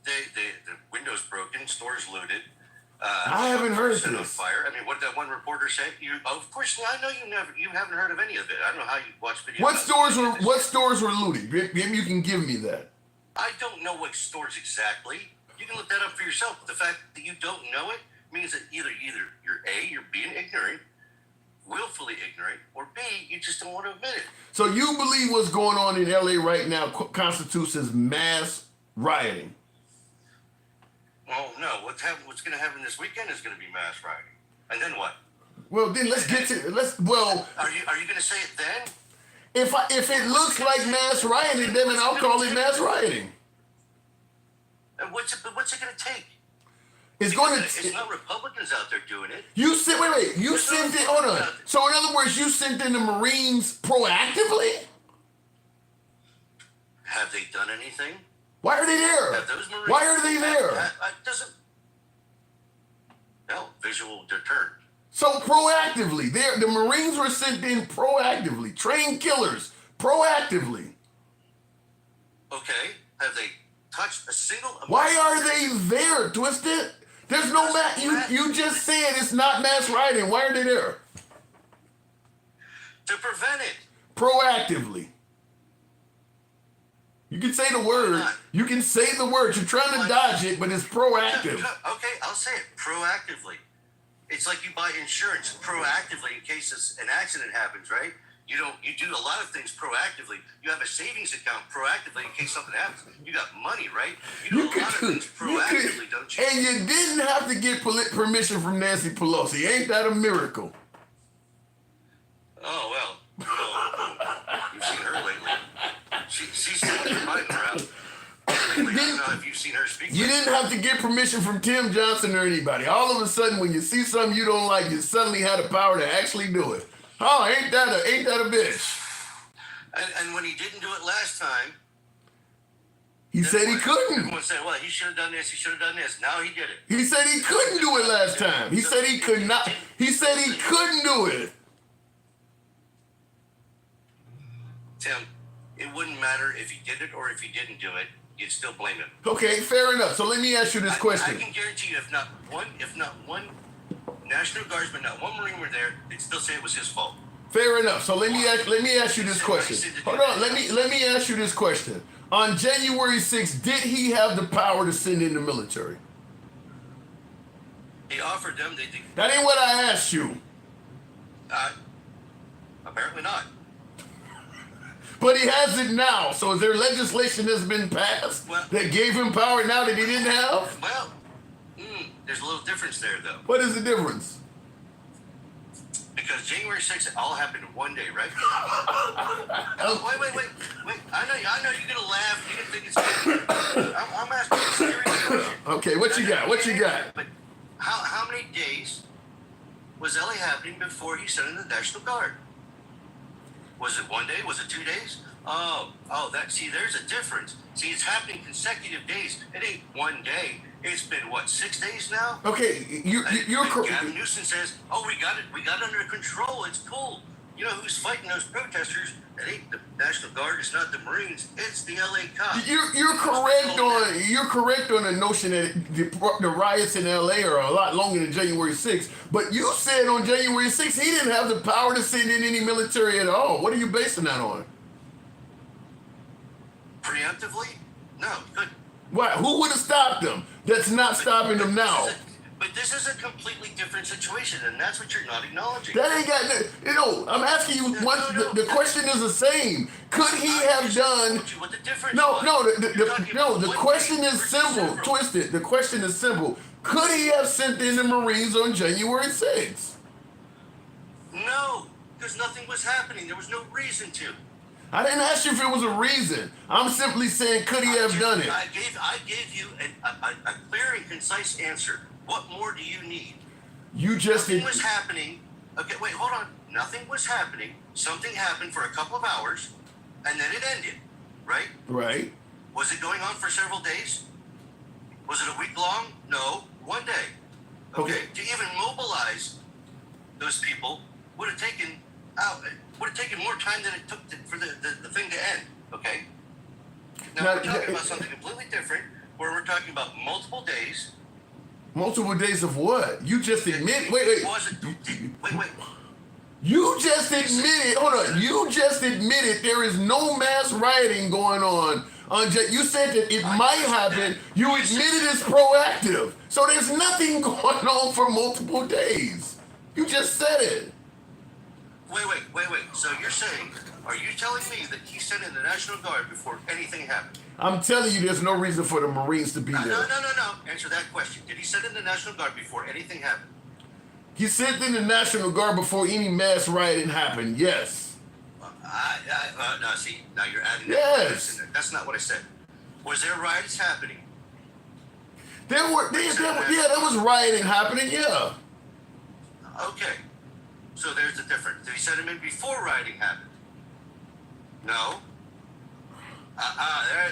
the windows broken, stores looted. I haven't heard set on this. fire. I mean, what did that one reporter say? Of course, I know you haven't heard of any of it. I don't know how you watch videos. What stores were looted? Maybe you can give me that. I don't know what stores exactly. You can look that up for yourself. But the fact that you don't know it means that either you're being ignorant, willfully ignorant, or B, you just don't want to admit it. So you believe what's going on in LA right now constitutes as mass rioting? Well, no. What's going to happen this weekend is going to be mass rioting. And then what? Well, then let's get to Are you going to say it then? if it looks like mass rioting, then I'll call it mass rioting. And what's it going to take? It's going to. It's not Republicans out there doing it. You sent. Wait. You sent it. Hold on. So in other words, you sent in the Marines proactively. Have they done anything? Why are they there? Have those Marines, Why are they there? Doesn't. No, visual deterrent. So proactively, the Marines were sent in proactively, trained killers, proactively. Okay. Have they touched a single? Why are they there, Twisted? There's no mass. You just said it's not mass rioting. Why are they there? To prevent it. Proactively. You can say the word. You can say the word. You're trying to dodge it, but it's proactive. Okay, I'll say it. Proactively. It's like you buy insurance proactively in case an accident happens, right? You do a lot of things proactively. You have a savings account proactively in case something happens. You got money, right? You do a lot of things proactively, don't you? And you didn't have to get permission from Nancy Pelosi. Ain't that a miracle? Oh, well. You've seen her lately. She's sitting Biden around. I don't know if you've seen her speak. You didn't have to get permission from Tim Johnson or anybody. All of a sudden, when you see something you don't like, you suddenly had the power to actually do it. Oh, ain't that a bitch? And when he didn't do it last time, he said he couldn't. Everyone said, well, he should have done this, he should have done this. Now he did it. He said he couldn't do it last time. He said he could not. He said he couldn't do it. Tim, it wouldn't matter if he did it or if he didn't do it. You'd still blame him. Okay, fair enough. So let me ask you this question. I can guarantee you, if not one National Guardsman, not one Marine were there, they'd still say it was his fault. Fair enough. So let me ask you this question. Hold on. Let me ask you this question. On January 6th, did he have the power to send in the military? He offered them. They did. That ain't what I asked you. Apparently not. But he has it now. So is there legislation that's been passed that gave him power now that he didn't have? Well, there's a little difference there, though. What is the difference? Because January 6th, it all happened in one day, right? Wait. I know you're going to laugh. You're going to think it's funny. I'm asking you a serious question. Okay, what you got? What you got? But how many days was LA happening before he sent in the National Guard? Was it 1 day? Was it 2 days? There's a difference. See, it's happening consecutive days. It ain't 1 day. It's been, 6 days now? Okay, you're correct. Gavin Newsom says, we got it under control. It's cool. You know who's fighting those protesters? It ain't the National Guard. It's not the Marines. It's the LA cops. You're correct on the notion that the riots in LA are a lot longer than January 6th. But you said on January 6th he didn't have the power to send in any military at all. What are you basing that on? Preemptively? No, he couldn't. Why? Who would have stopped them? That's not stopping them now. But this is a completely different situation, and that's what you're not acknowledging. That ain't got. I'm asking you. The question is the same. Could he have done? What the difference No. was. The question is simple. Twisted. The question is simple. Could he have sent in the Marines on January 6th? no, because nothing was happening. There was no reason to. I didn't ask you if it was a reason. I'm simply saying, could he have done it? I gave you a clear and concise answer. What more do you need? You just Nothing was happening. Okay, wait, hold on. Nothing was happening. Something happened for a couple of hours, and then it ended, right? Right. Was it going on for several days? Was it a week long? No, 1 day. Okay. Okay. To even mobilize those people would have taken more time than it took for the thing to end. Okay. Now we're talking about something completely different, where we're talking about multiple days. Multiple days of what? You just admitted. Wait. Wait. You just admitted. Hold on. You just admitted there is no mass rioting going on. You said that it might happen. You admitted it's proactive. So there's nothing going on for multiple days. You just said it. Wait. So you're saying, are you telling me that he sent in the National Guard before anything happened? I'm telling you, there's no reason for the Marines to be there. No. Answer that question. Did he send in the National Guard before anything happened? He sent in the National Guard before any mass rioting happened. Yes. No, see, now you're adding Yes. in there. That's not what I said. Was there riots happening? There was rioting happening. Yeah. Okay. So there's the difference. Did he send him in before rioting happened? No.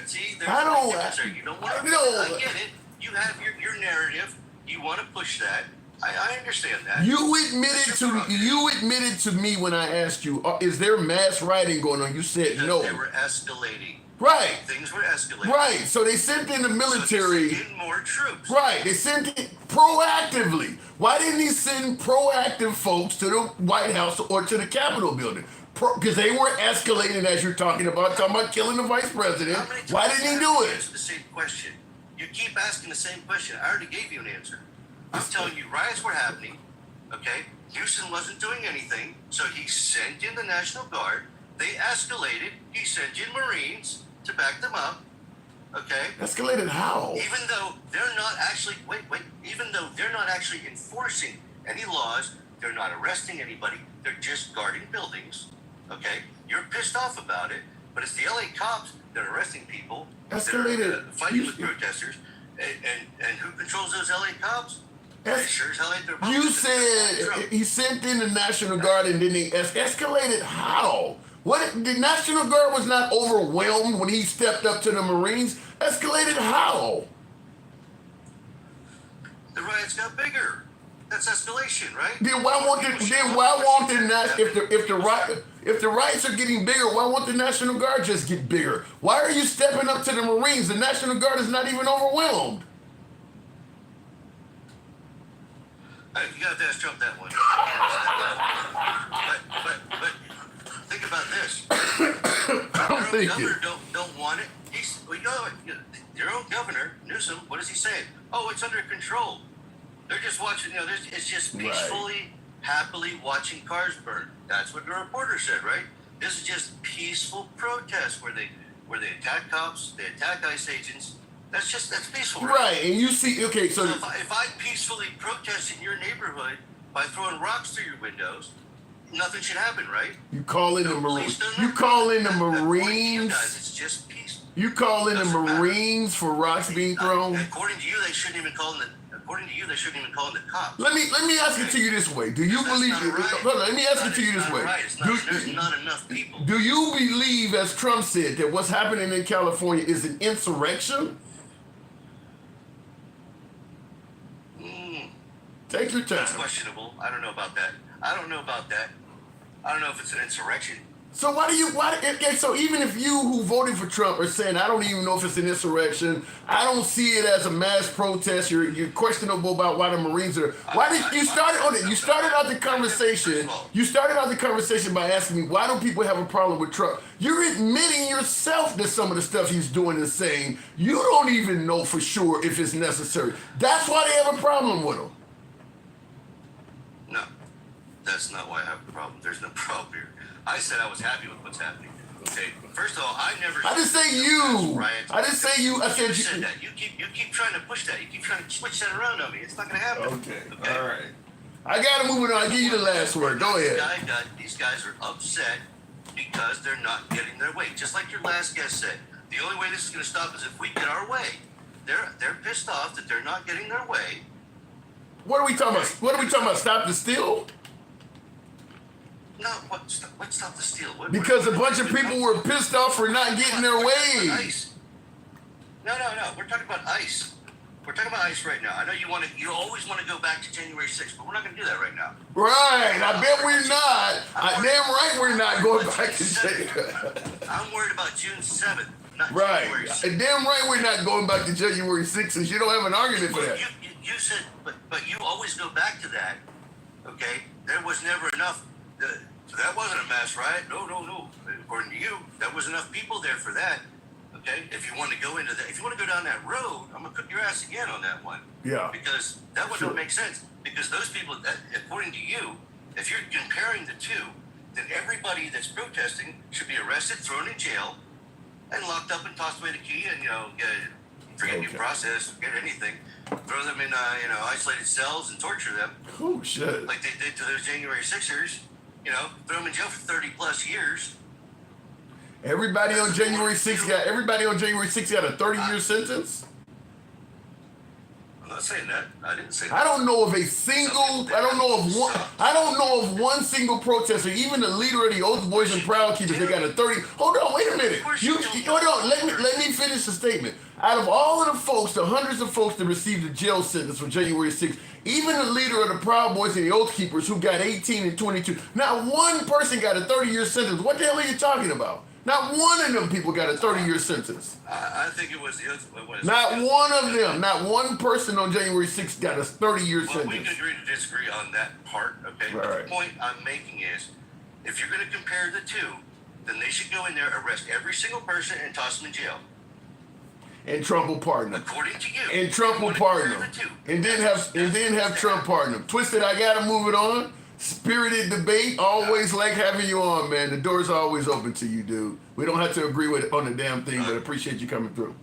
See, there's I don't. the difference there. You don't want to. I get it. You have your narrative. You want to push that. I understand that. You admitted to me when I asked you, is there mass rioting going on? You said no. They were escalating. Right. Things were escalating. Right. So they sent in the military. So they sent in more troops. Right. They sent it proactively. Why didn't he send proactive folks to the White House or to the Capitol building? Because they were escalating, as you're talking about killing the vice president. Why didn't he do it? Answer the same question. You keep asking the same question. I already gave you an answer. I'm telling you, riots were happening. Okay, Houston wasn't doing anything, so he sent in the National Guard. They escalated. He sent in Marines to back them up. Okay. Escalated how? Even though they're not actually even though they're not actually enforcing any laws, they're not arresting anybody. They're just guarding buildings. Okay, you're pissed off about it, but it's the LA cops that are arresting people. Escalated. That are, fighting with protesters, and who controls those LA cops? Sure as hell ain't their You said he sent in the National Guard and then he escalated how? What? The National Guard was not overwhelmed when he stepped up to the Marines. Escalated how? The riots got bigger. That's escalation, right? Then why won't if the riots are getting bigger, why won't the National Guard just get bigger? Why are you stepping up to the Marines? The National Guard is not even overwhelmed. You gotta ask Trump that one. But think about this. Your own governor don't want it. Your own governor, Newsom, what is he saying? Oh, it's under control. They're just watching, it's just peacefully, happily watching cars burn. That's what the reporter said, right? This is just peaceful protest where they attack cops, they attack ICE agents. That's peaceful, right? Right, and you see, okay, so if I peacefully protest in your neighborhood by throwing rocks through your windows, nothing should happen, right? You call in the Marines. You call in the Marines. It's just peace. You call in the Marines for rocks being thrown. According to you, they shouldn't even call in the cops. Let me ask it to you this way. Do you believe? Hold on, let me ask it to you this way. There's not enough people. Do you believe, as Trump said, that what's happening in California is an insurrection? Take your time. That's questionable. I don't know about that. I don't know if it's an insurrection. So so even if you who voted for Trump are saying, I don't even know if it's an insurrection, I don't see it as a mass protest, you're questionable about why the Marines are, you started out the conversation by asking me, why don't people have a problem with Trump? You're admitting yourself that some of the stuff he's doing and saying, you don't even know for sure if it's necessary. That's why they have a problem with him. No, that's not why I have a problem. There's no problem here. I said I was happy with what's happening. Okay, first of all, I didn't say you. I said you. That. You keep trying to push that. You keep trying to switch that around on me. It's not going to happen. Okay. All right. I gotta move it on. I give you the last word. Go ahead. These guys are upset because they're not getting their way. Just like your last guest said, the only way this is going to stop is if we get our way. They're pissed off that they're not getting their way. What are we talking about? What are we talking about? Stop the steal? No, what stop the steal? Because a bunch of people were pissed off for not getting their way. ICE. No. We're talking about ICE. We're talking about ICE right now. I know you always want to go back to January 6th, but we're not going to do that right now. Right. I bet we're not. Damn right we're not going back to January. I'm worried about June 7th, not Right. January 6th. Damn right we're not going back to January 6th, since you don't have an argument for that. You said, but you always go back to that. Okay, there was never enough. That wasn't a mass riot. No. According to you, that was enough people there for that. Okay, if you want to go into that, if you want to go down that road, I'm gonna cook your ass again on that one. Yeah. Because that one don't make sense. Because those people, according to you, if you're comparing the two, then everybody that's protesting should be arrested, thrown in jail, and locked up and tossed away the key, and forget due process, forget anything, throw them in isolated cells and torture them. Oh shit. Like they did to those January 6ers. Throw them in jail for 30 plus years. Everybody on January 6th got a 30-year sentence? I'm not saying that. I didn't say that. I don't know of one single protester, even the leader of the Oath Boys and Proud Keepers, they got a 30. Hold on, wait a minute. Hold on, let me finish the statement. Out of all of the folks, the hundreds of folks that received a jail sentence for January 6th, even the leader of the Proud Boys and the Oath Keepers who got 18 and 22, not one person got a 30-year sentence. What the hell are you talking about? Not one of them people got a 30-year sentence. I think it was the other. Not one of them, not one person on January 6th got a 30-year sentence. We can agree to disagree on that part, okay? Right. But the point I'm making is, if you're going to compare the two, then they should go in there, arrest every single person, and toss them in jail. And Trump will pardon them. According to you. And Trump will pardon them. And then have Trump pardon them. Twisted, I gotta move it on. Spirited debate. Always like having you on, man. The door's always open to you, dude. We don't have to agree on the damn thing, but appreciate you coming through.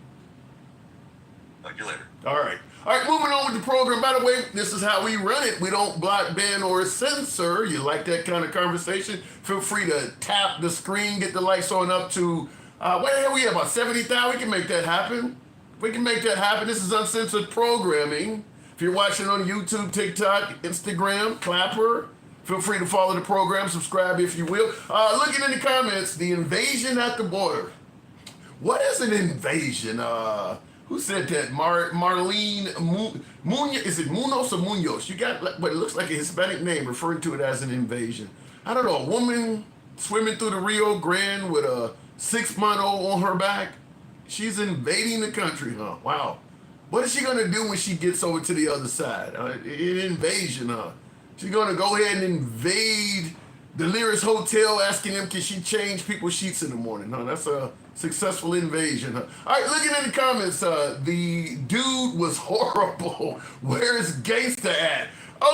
Talk to you later. All right, moving on with the program. By the way, this is how we run it. We don't block, ban, or censor. You like that kind of conversation? Feel free to tap the screen, get the lights on up to, what the hell we have, about 70,000? We can make that happen. This is uncensored programming. If you're watching on YouTube, TikTok, Instagram, Clapper, feel free to follow the program, subscribe if you will. Looking in the comments, the invasion at the border. What is an invasion? Who said that? Marlene Munoz, is it Munoz or Munoz? You got what it looks like a Hispanic name referring to it as an invasion. I don't know, a woman swimming through the Rio Grande with a 6-month-old on her back. She's invading the country, huh? Wow. What is she gonna do when she gets over to the other side? An invasion, huh? She's gonna go ahead and invade the Lyris Hotel, asking them, can she change people's sheets in the morning? Huh? That's a successful invasion. Huh? All right, looking in the comments, the dude was horrible. Where's Gangsta at?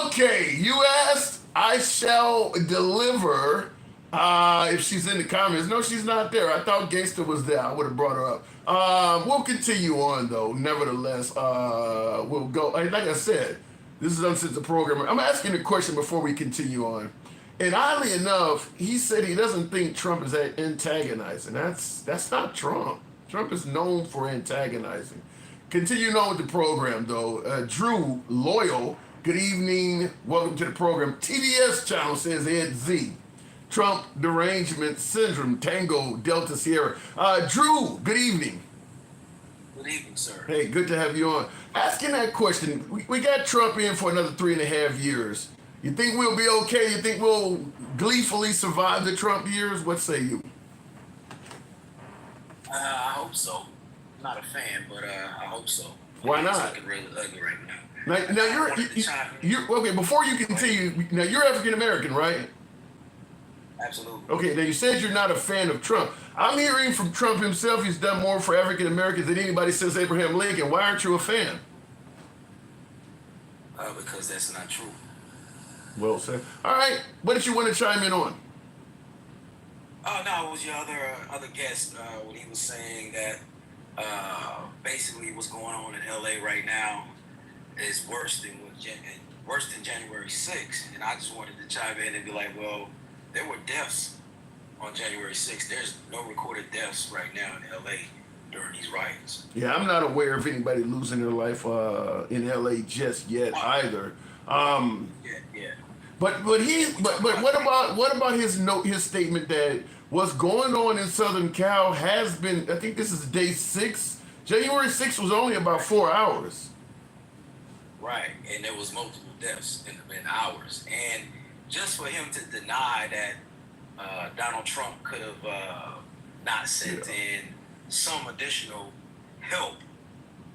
Okay, you asked, I shall deliver. If she's in the comments. No, she's not there. I thought Gangsta was there. I would have brought her up. We'll continue on, though. Nevertheless, we'll go. Like I said, this is Uncensored Programming. I'm asking a question before we continue on. And oddly enough, he said he doesn't think Trump is antagonizing. That's not Trump. Trump is known for antagonizing. Continuing on with the program, though. Drew Loyal, good evening. Welcome to the program. TDS channel says Ed Z. Trump derangement syndrome, Tango Delta Sierra. Drew, good evening. Good evening, sir. Hey, good to have you on. Asking that question, we got Trump in for another 3.5 years. You think we'll be okay? You think we'll gleefully survive the Trump years? What say you? I hope so. I'm not a fan, but I hope so. Why It's not? looking really ugly right now. Now you're okay. Before you continue, now you're African American, right? Absolutely. Okay, now you said you're not a fan of Trump. I'm hearing from Trump himself he's done more for African Americans than anybody since Abraham Lincoln. Why aren't you a fan? Because that's not true. Well said. All right, what did you want to chime in on? Oh no, it was your other guest when he was saying that basically what's going on in LA right now is worse than what worse than January 6th. And I just wanted to chime in and be like, well, there were deaths on January 6th. There's no recorded deaths right now in LA during these riots. Yeah, I'm not aware of anybody losing their life in LA just yet either. Yeah. But what about his statement that what's going on in Southern Cal has been, I think this is day 6. January 6th was only about 4 hours. Right, and there was multiple deaths in hours. And just for him to deny that Donald Trump could have not sent in some additional help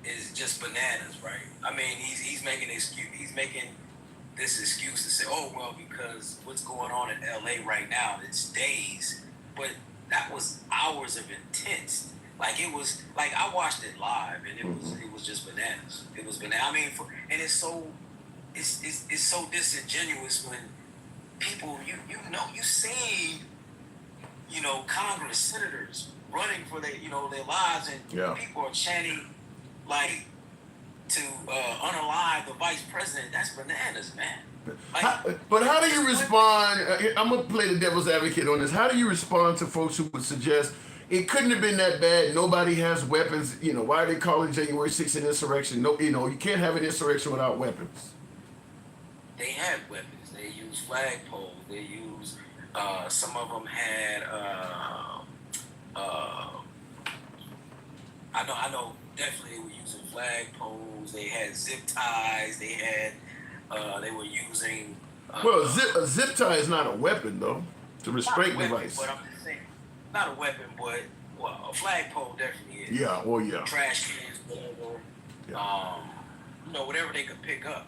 is just bananas, right? I mean, he's making this excuse to say, oh well, because what's going on in LA right now, it's days, but that was hours of intense. Like it was like I watched it live, and it was just bananas. It was bananas. I mean, and it's so disingenuous when people you see Congress senators running for their lives, and people are chanting like to unalive the vice president. That's bananas, man. But how do you respond? I'm gonna play the devil's advocate on this. How do you respond to folks who would suggest it couldn't have been that bad? Nobody has weapons. Why are they calling January 6th an insurrection? No, you can't have an insurrection without weapons. They had weapons. They used flagpoles. They used some of them had. I know. Definitely, they were using flagpoles. They had zip ties. They had. They were using. A zip tie is not a weapon, though. It's a restraint device. But I'm just saying, not a weapon, but a flagpole definitely is. Yeah. Oh, yeah. Trash cans, whatever. Yeah. Whatever they could pick up.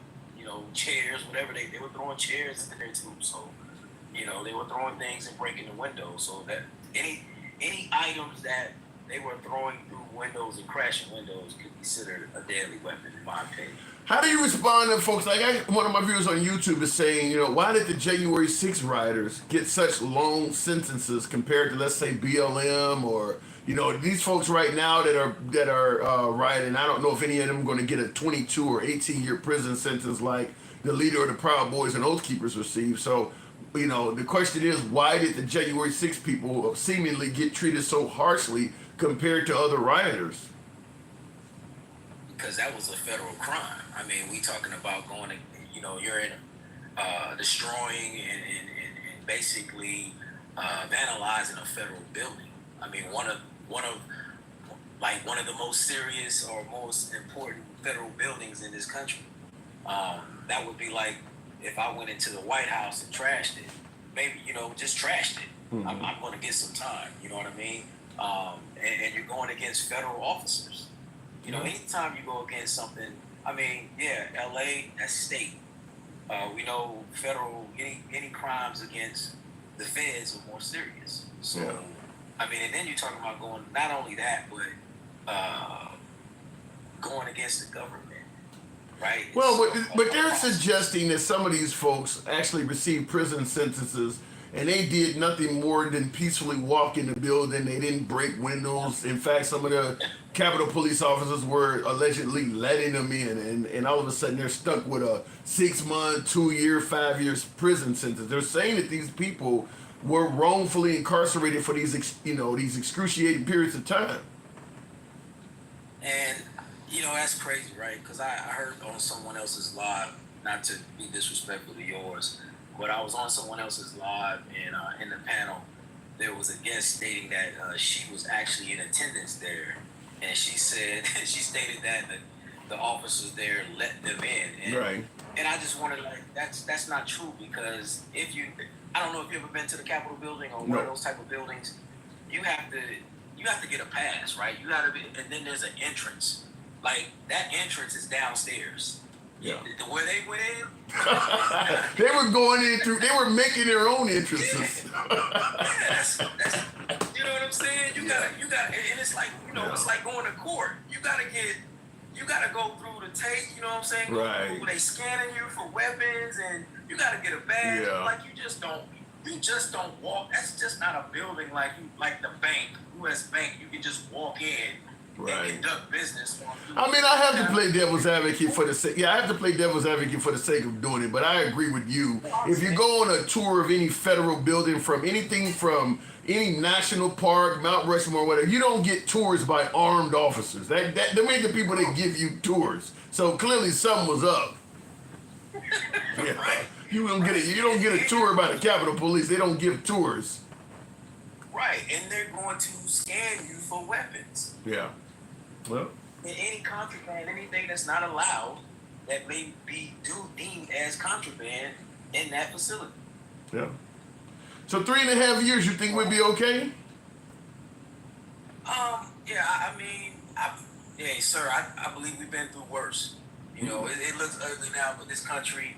Chairs, whatever they were throwing chairs in there too. So, they were throwing things and breaking the windows. So that any items that they were throwing through windows and crashing windows could be considered a deadly weapon, in my opinion. How do you respond to folks? Like one of my viewers on YouTube is saying, why did the January 6th rioters get such long sentences compared to, let's say, BLM or these folks right now that are rioting? I don't know if any of them are going to get a 22 or 18-year prison sentence like the leader of the Proud Boys and Oath Keepers received. So, the question is, why did the January 6th people seemingly get treated so harshly compared to other rioters? Because that was a federal crime. I mean, we talking about going, you're in destroying and basically vandalizing a federal building. I mean, one of the most serious or most important federal buildings in this country. That would be like if I went into the White House and trashed it. Maybe just trashed it. Mm-hmm. I'm going to get some time. You know what I mean? And you're going against federal officers. Anytime you go against something, I mean, LA, that's state. We know federal, any crimes against the feds are more serious. So, I mean, and then you're talking about going, not only that, but going against the government, right? Well, but they're suggesting that some of these folks actually received prison sentences and they did nothing more than peacefully walk in the building. They didn't break windows. In fact, some of the Capitol Police officers were allegedly letting them in, and all of a sudden they're stuck with a 6-month, 2-year, 5 years prison sentence. They're saying that these people were wrongfully incarcerated for these excruciating periods of time. And that's crazy, right? Because I heard on someone else's live, not to be disrespectful to yours, but I was on someone else's live, and in the panel, there was a guest stating that she was actually in attendance there, and she stated that the officers there let them in, and, right? And I just wanted that's not true, because I don't know if you ever been to the Capitol building or one of those type of buildings, you have to get a pass, right? You got to be, and then there's an entrance, like that entrance is downstairs. Yeah. The way they went in, they were going in through. They were making their own entrances. That's you know what I'm saying. You got, and it's like it's like going to court. You gotta go through the tape. You know what I'm saying? Right. They scanning you for weapons, and you gotta get a badge. Yeah. Like you just don't walk. That's just not a building like the bank, U.S. Bank. You can just walk in Right. and conduct business. I mean, I have to play devil's advocate for the sake. Yeah, I have to play devil's advocate for the sake of doing it. But I agree with you. If you go on a tour of any federal building, from anything from any national park, Mount Rushmore, whatever, you don't get tours by armed officers. That them ain't the people that give you tours. So clearly, something was up. Yeah. Right. You don't get it. You don't get a tour by the Capitol Police. They don't give tours. Right, and they're going to scan you for weapons. Yeah. Well. And any contraband, anything that's not allowed, that may be deemed as contraband in that facility. Yeah. So 3.5 years, you think we'd be okay? Yeah, I mean, yeah, sir, I believe we've been through worse. You know, it looks ugly now for this country,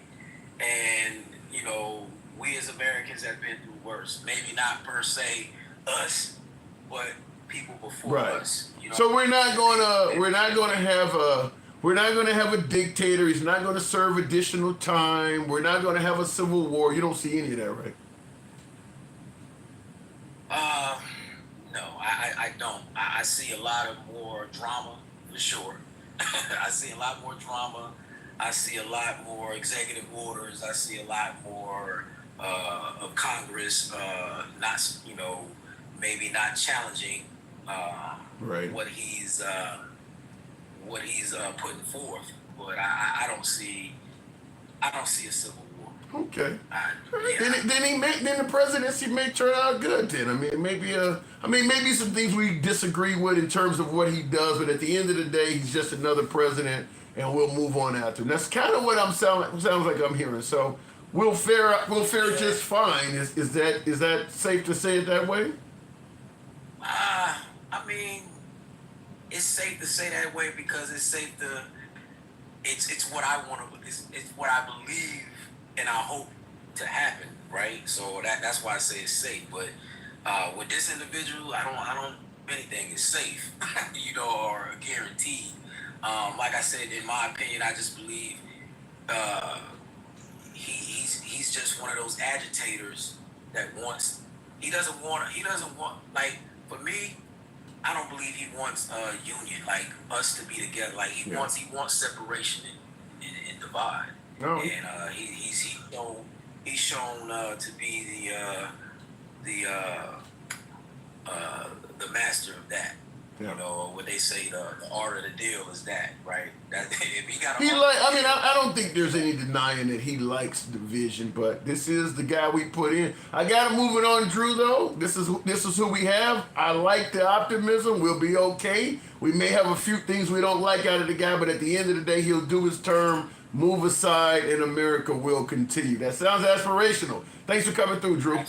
and you know, we as Americans have been through worse. Maybe not per se us, but people before us. You know? So we're not gonna have a dictator. He's not gonna serve additional time. We're not gonna have a civil war. You don't see any of that, right? No, I don't. I see a lot of more drama for sure. I see a lot more drama. I see a lot more executive orders. I see a lot more of Congress not, you know, maybe not challenging Right. what he's putting forth. But I don't see a civil war. Okay. Yeah. Then the presidency may turn out good. Then maybe some things we disagree with in terms of what he does, but at the end of the day, he's just another president, and we'll move on after him. That's kind of what sounds like I'm hearing. So we'll fare just fine. Is that safe to say it that way? I mean, it's safe to say that way because it's safe to. It's what I want to. It's what I believe and I hope to happen, right? So that's why I say it's safe. But with this individual, I don't. Anything is safe, you know, or guaranteed. Like I said, in my opinion, I just believe he's just one of those agitators that wants. He doesn't want. Like, for me, I don't believe he wants a union, like us to be together. Like he wants separation and divide. No. And he's shown to be the master of that. Yeah. You know what they say, the art of the deal is that, right? That if he got I don't think there's any denying that he likes division, but this is the guy we put in. I gotta move it on, Drew. Though this is who we have. I like the optimism. We'll be okay. We may have a few things we don't like out of the guy, but at the end of the day, he'll do his term, move aside, and America will continue. That sounds aspirational. Thanks for coming through, Drew.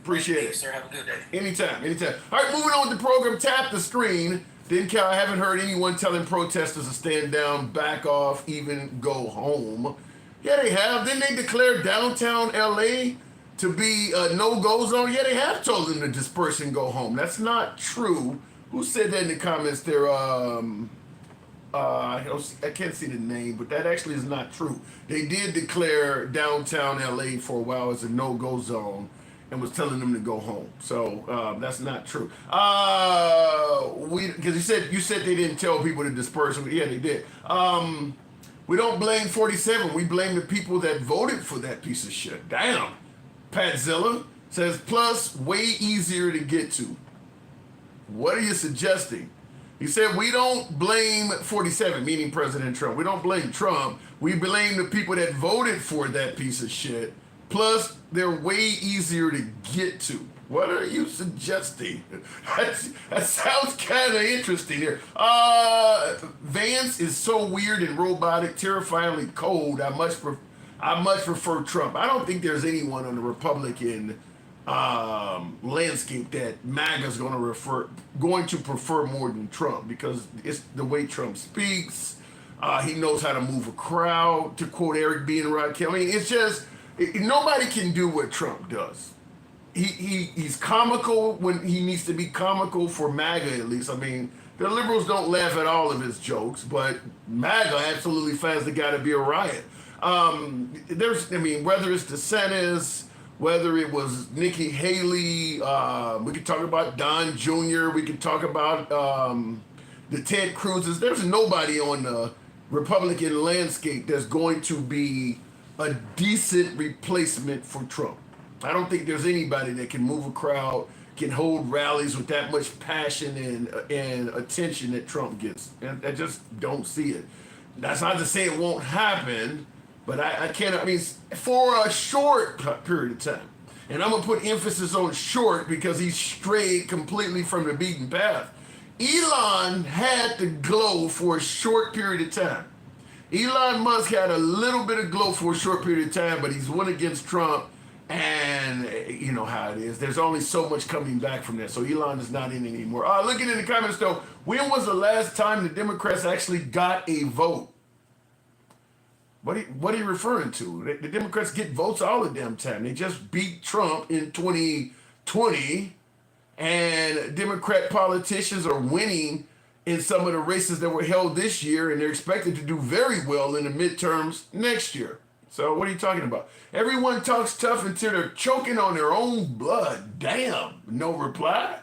Appreciate it. Sir, have a good day. Anytime. All right, moving on with the program. Tap the screen. I haven't heard anyone telling protesters to stand down, back off, even go home. Yeah, they have. Didn't they declare downtown LA to be a no-go zone? Yeah, they have told them to disperse and go home. That's not true. Who said that in the comments there? I can't see the name, but that actually is not true. They did declare downtown LA for a while as a no-go zone and was telling them to go home. So that's not true. Because you said they didn't tell people to disperse. Yeah, they did. We don't blame 47. We blame the people that voted for that piece of shit. Damn. Pat Zilla says, plus way easier to get to. What are you suggesting? He said, we don't blame 47, meaning President Trump. We don't blame Trump. We blame the people that voted for that piece of shit. Plus, they're way easier to get to. What are you suggesting? That sounds kind of interesting here. Vance is so weird and robotic, terrifyingly cold. I much prefer Trump. I don't think there's anyone on the Republican landscape that MAGA's going to prefer more than Trump, because it's the way Trump speaks. He knows how to move a crowd, to quote Eric B. and Raquel. I mean, it's just nobody can do what Trump does. He's comical when he needs to be comical, for MAGA at least. I mean, the liberals don't laugh at all of his jokes, but MAGA absolutely finds the guy to be a riot. Whether it's DeSantis, whether it was Nikki Haley, we could talk about Don Jr., we could talk about the Ted Cruz's. There's nobody on the Republican landscape that's going to be a decent replacement for Trump. I don't think there's anybody that can move a crowd, can hold rallies with that much passion and attention that Trump gets. And I just don't see it. That's not to say it won't happen, but I can't. I mean, for a short period of time, and I'm gonna put emphasis on short because he strayed completely from the beaten path. Elon had to glow for a short period of time. Elon Musk had a little bit of glow for a short period of time, but he's won against Trump, and you know how it is. There's only so much coming back from that. So Elon is not in it anymore. Looking in the comments though, when was the last time the Democrats actually got a vote? What are you referring to? The Democrats get votes all the damn time. They just beat Trump in 2020, and Democrat politicians are winning in some of the races that were held this year, and they're expected to do very well in the midterms next year. So what are you talking about? Everyone talks tough until they're choking on their own blood. Damn, no reply?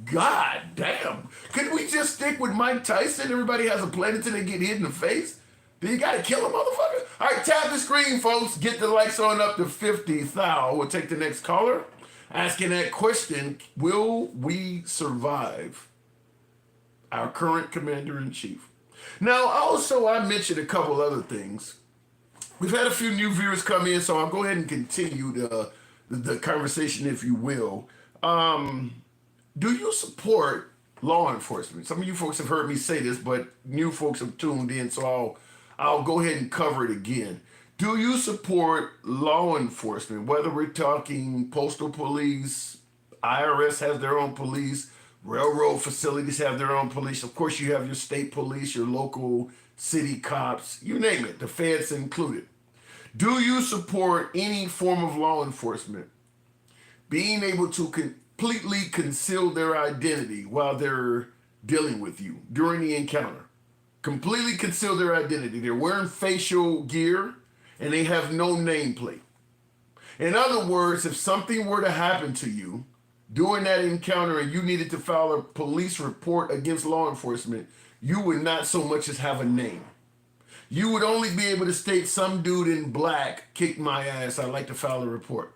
God damn. Couldn't we just stick with Mike Tyson? Everybody has a plan until they get hit in the face. Do you gotta kill a motherfucker? All right, tap the screen, folks. Get the likes on up to 50,000. We'll take the next caller. Asking that question, will we survive our current commander-in-chief? Now, also, I mentioned a couple other things. We've had a few new viewers come in, so I'll go ahead and continue the conversation, if you will. Do you support law enforcement? Some of you folks have heard me say this, but new folks have tuned in, so I'll go ahead and cover it again. Do you support law enforcement, whether we're talking postal police, IRS has their own police, railroad facilities have their own police. Of course, you have your state police, your local city cops, you name it, the feds included. Do you support any form of law enforcement being able to completely conceal their identity while they're dealing with you during the encounter? Completely conceal their identity. They're wearing facial gear and they have no nameplate. In other words, if something were to happen to you during that encounter and you needed to file a police report against law enforcement, you would not so much as have a name. You would only be able to state some dude in black kicked my ass, I'd like to file a report.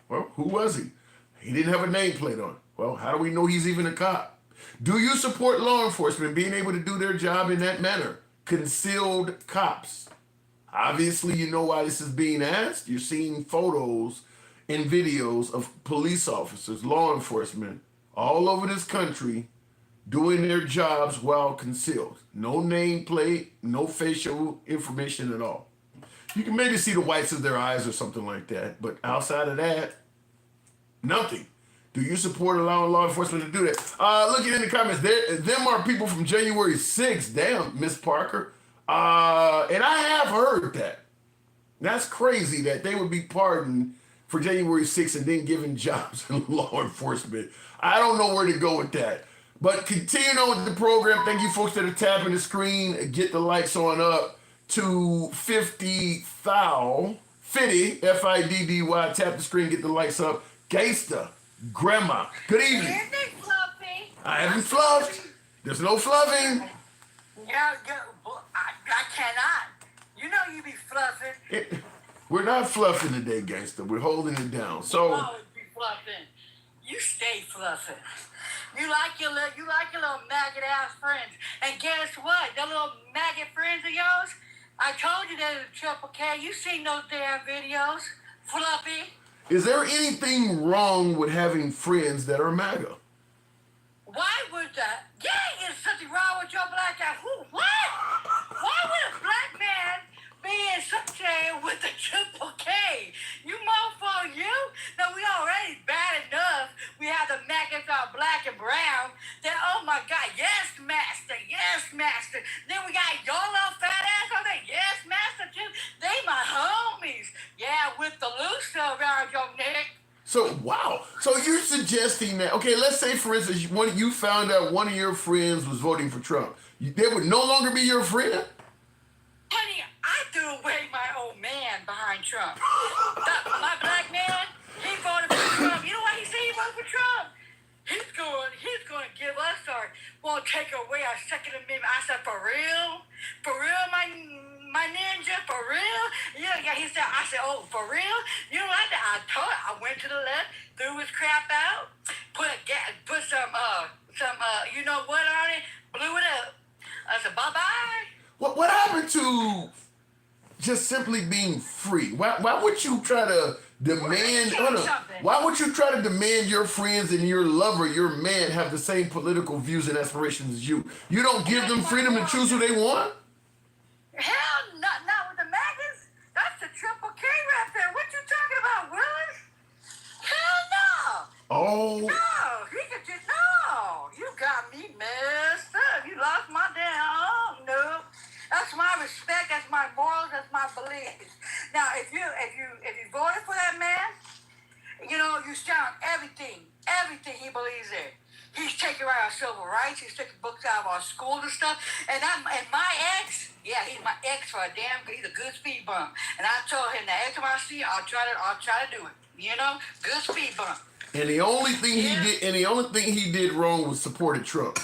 Well, who was he? He didn't have a nameplate on. Well, how do we know he's even a cop? Do you support law enforcement being able to do their job in that manner? Concealed cops. Obviously, you know why this is being asked. You're seeing photos and videos of police officers, law enforcement, all over this country doing their jobs while concealed. No nameplate, no facial information at all. You can maybe see the whites of their eyes or something like that, but outside of that, nothing. Do you support allowing law enforcement to do that? Looking in the comments, them are people from January 6th. Damn, Miss Parker. And I have heard that. That's crazy that they would be pardoned for January 6th and then given jobs in law enforcement. I don't know where to go with that. But continuing on with the program, thank you folks that are tapping the screen. Get the likes on up to 50,000. 50, F-I-D-D-Y. Tap the screen, get the likes up. Gangsta, Grandma, good evening. Isn't it fluffy? I haven't fluffed. There's no fluffing. Yeah, I cannot. You know you be fluffing. We're not fluffing today, Gangsta. We're holding it down. You So, always be fluffing. You stay fluffing. You like your little maggot ass friends. And guess what? The little maggot friends of yours, I told you they're the Triple K. You seen those damn videos. Fluffy. is there anything wrong with having friends that are MAGA? Why would that? Yeah, is something wrong with your black ass? Who? What? Why would a black man be associated with the Triple K? You mofo, you? No, we already bad enough. We have the maggots all black and brown. Then, oh my God, yes, master, yes, master. Then we got your little fat ass on there, yes, master, too. They my homies. Yeah, with the loose around your neck. So, wow. So you're suggesting that, okay, let's say, for instance, you found out one of your friends was voting for Trump. They would no longer be your friend? Honey, I threw away my old man behind Trump. My black man, he voted for Trump. You know why he said he voted for Trump? He's he's going to give us won't take away our Second Amendment. I said, for real, my ninja, for real. Yeah. He said, I said, oh, for real. You know what? I went to the left, threw his crap out, put some you know what on it, blew it up. I said, bye bye. What happened to just simply being free? Why would you try to demand? Why would you try to demand your friends and your lover, your man, have the same political views and aspirations as you? You don't give them freedom to choose who they want? Hell, not with the maggots. That's the Triple K right there. What you talking about, Willis? Hell no. Oh. No, he could just no. You got me messed up. You lost my damn. No. That's my respect. That's my morals. That's my beliefs. Now, if you voted for that man, you know you stand on everything he believes in. He's taking away our civil rights. He's taking books out of our schools and stuff. And my ex, yeah, he's my ex for a damn good. He's a good speed bump. And I told him that every time I see him, I'll try to do it. You know, good speed bump. And the only thing he did wrong was supported Trump.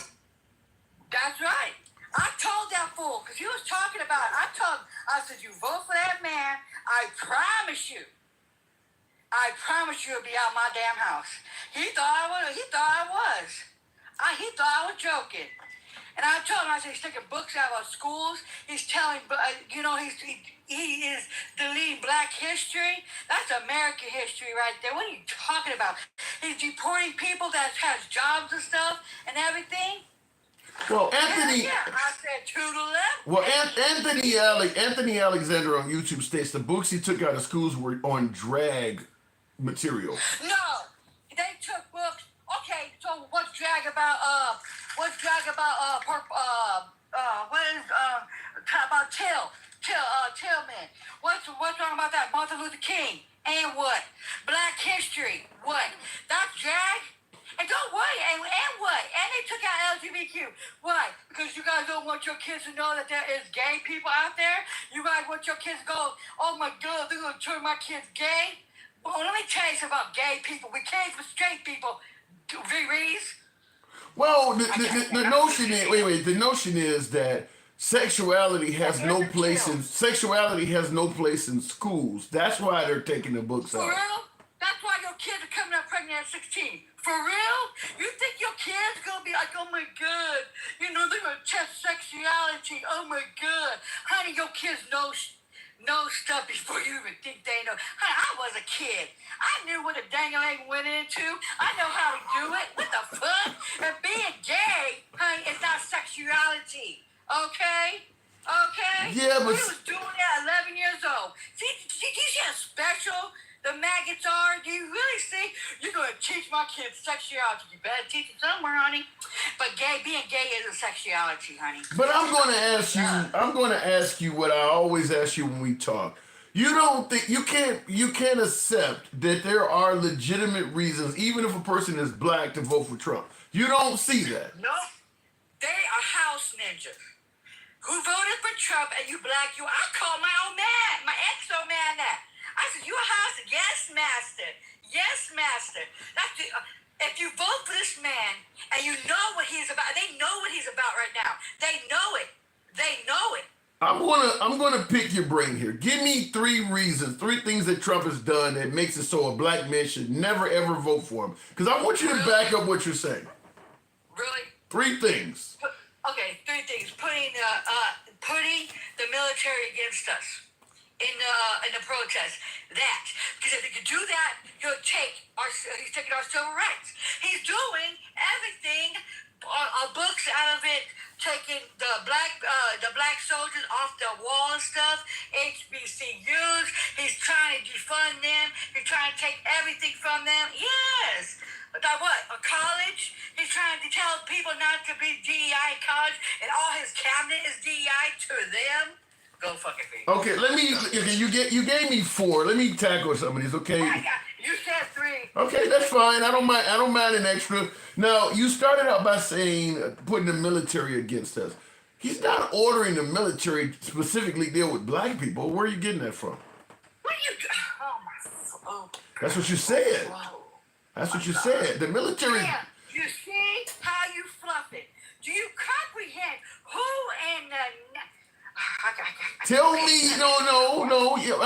That's right. I told that fool, because he was talking about it. I said, you vote for that man, I promise you it'll be out my damn house. He thought I was. He thought I was joking. And I told him, I said, he's taking books out of our schools. He's telling, he is deleting Black history. That's American history right there. What are you talking about? He's deporting people that has jobs and stuff and everything. Well, Anthony. Yeah. I said to the left. Well, Anthony Alexander on YouTube states the books he took out of schools were on drag material. No, they took books. Okay, so what's drag about? What is about Tillman? What's wrong about that? Martin Luther King and what? Black history. What? That's drag. And don't worry, and what? And they took out LGBTQ. Why? Because you guys don't want your kids to know that there is gay people out there? You guys want your kids to go, oh my God, they're going to turn my kids gay? Well, let me tell you something about gay people. We came for straight people. Reese. Well, the notion is that sexuality has no place in schools. That's why they're taking the books out. For real? That's why your kids are coming out pregnant at 16. For real? You think your kids gonna be like, oh my God, you know, they're gonna test sexuality. Oh my God. Honey, your kids know stuff before you even think they know. Honey, I was a kid. I knew what a dang-a-lang went into. I know how to do it. What the fuck? And being gay, honey, is not sexuality. Okay? Yeah, but we was doing that at 11 years old. See how special the maggots are? Do you really think you're going to teach my kids sexuality? You better teach it somewhere, honey. But being gay isn't sexuality, honey. But I'm going to ask you what I always ask you when we talk. You don't think you can't accept that there are legitimate reasons, even if a person is black, to vote for Trump. You don't see that. No, they are house ninjas who voted for Trump, and you black. I call my old man, my ex-old man, that. I said, you a house? Yes, master. Yes, master. That's the, if you vote for this man and you know what he's about, they know what he's about right now. They know it. I'm gonna pick your brain here. Give me 3 things that Trump has done that makes it so a black man should never ever vote for him. Because I want you to back up what you're saying. Really? 3 things. Okay, 3 things. Putting the military against us in the protest. That, because if he could do that, he's taking our civil rights. He's doing everything. Books out of it, taking the black soldiers off the wall and stuff, HBCUs, he's trying to defund them, he's trying to take everything from them. Yes. A college? He's trying to tell people not to be DEI in college, and all his cabinet is DEI to them. Go fucking me. Okay, you gave me 4. Let me tackle some of these, okay? You said 3. Okay, that's fine. I don't mind an extra. Now, you started out by saying putting the military against us. He's not ordering the military to specifically deal with black people. Where are you getting that from? What are you? Oh my. Oh. That's what you said. Whoa. That's what you said. The military. Yeah. You see how you fluff it? Do you comprehend who in the? Tell me, no. Yeah,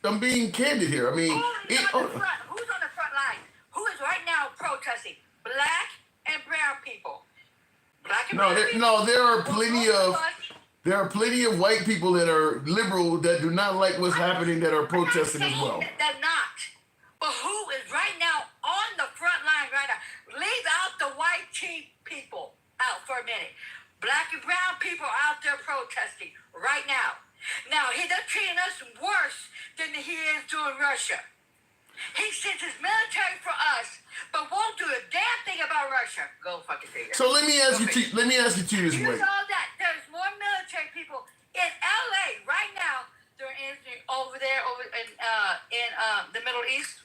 I'm being candid here. I mean, Who's on the front line? Who is right now protesting? Black and brown people. Black and brown people. no, there are plenty of white people that are liberal that do not like what's happening that are protesting as well. They're not. But who is right now on the front line right now? Leave out the white tea people out for a minute. Black and brown people are out there protesting right now. Now, they're treating us worse than he is doing Russia. He sends his military for us, but won't do a damn thing about Russia. Go fucking figure. So let me ask you this You way. saw that there's more military people in LA right now than over in the Middle East,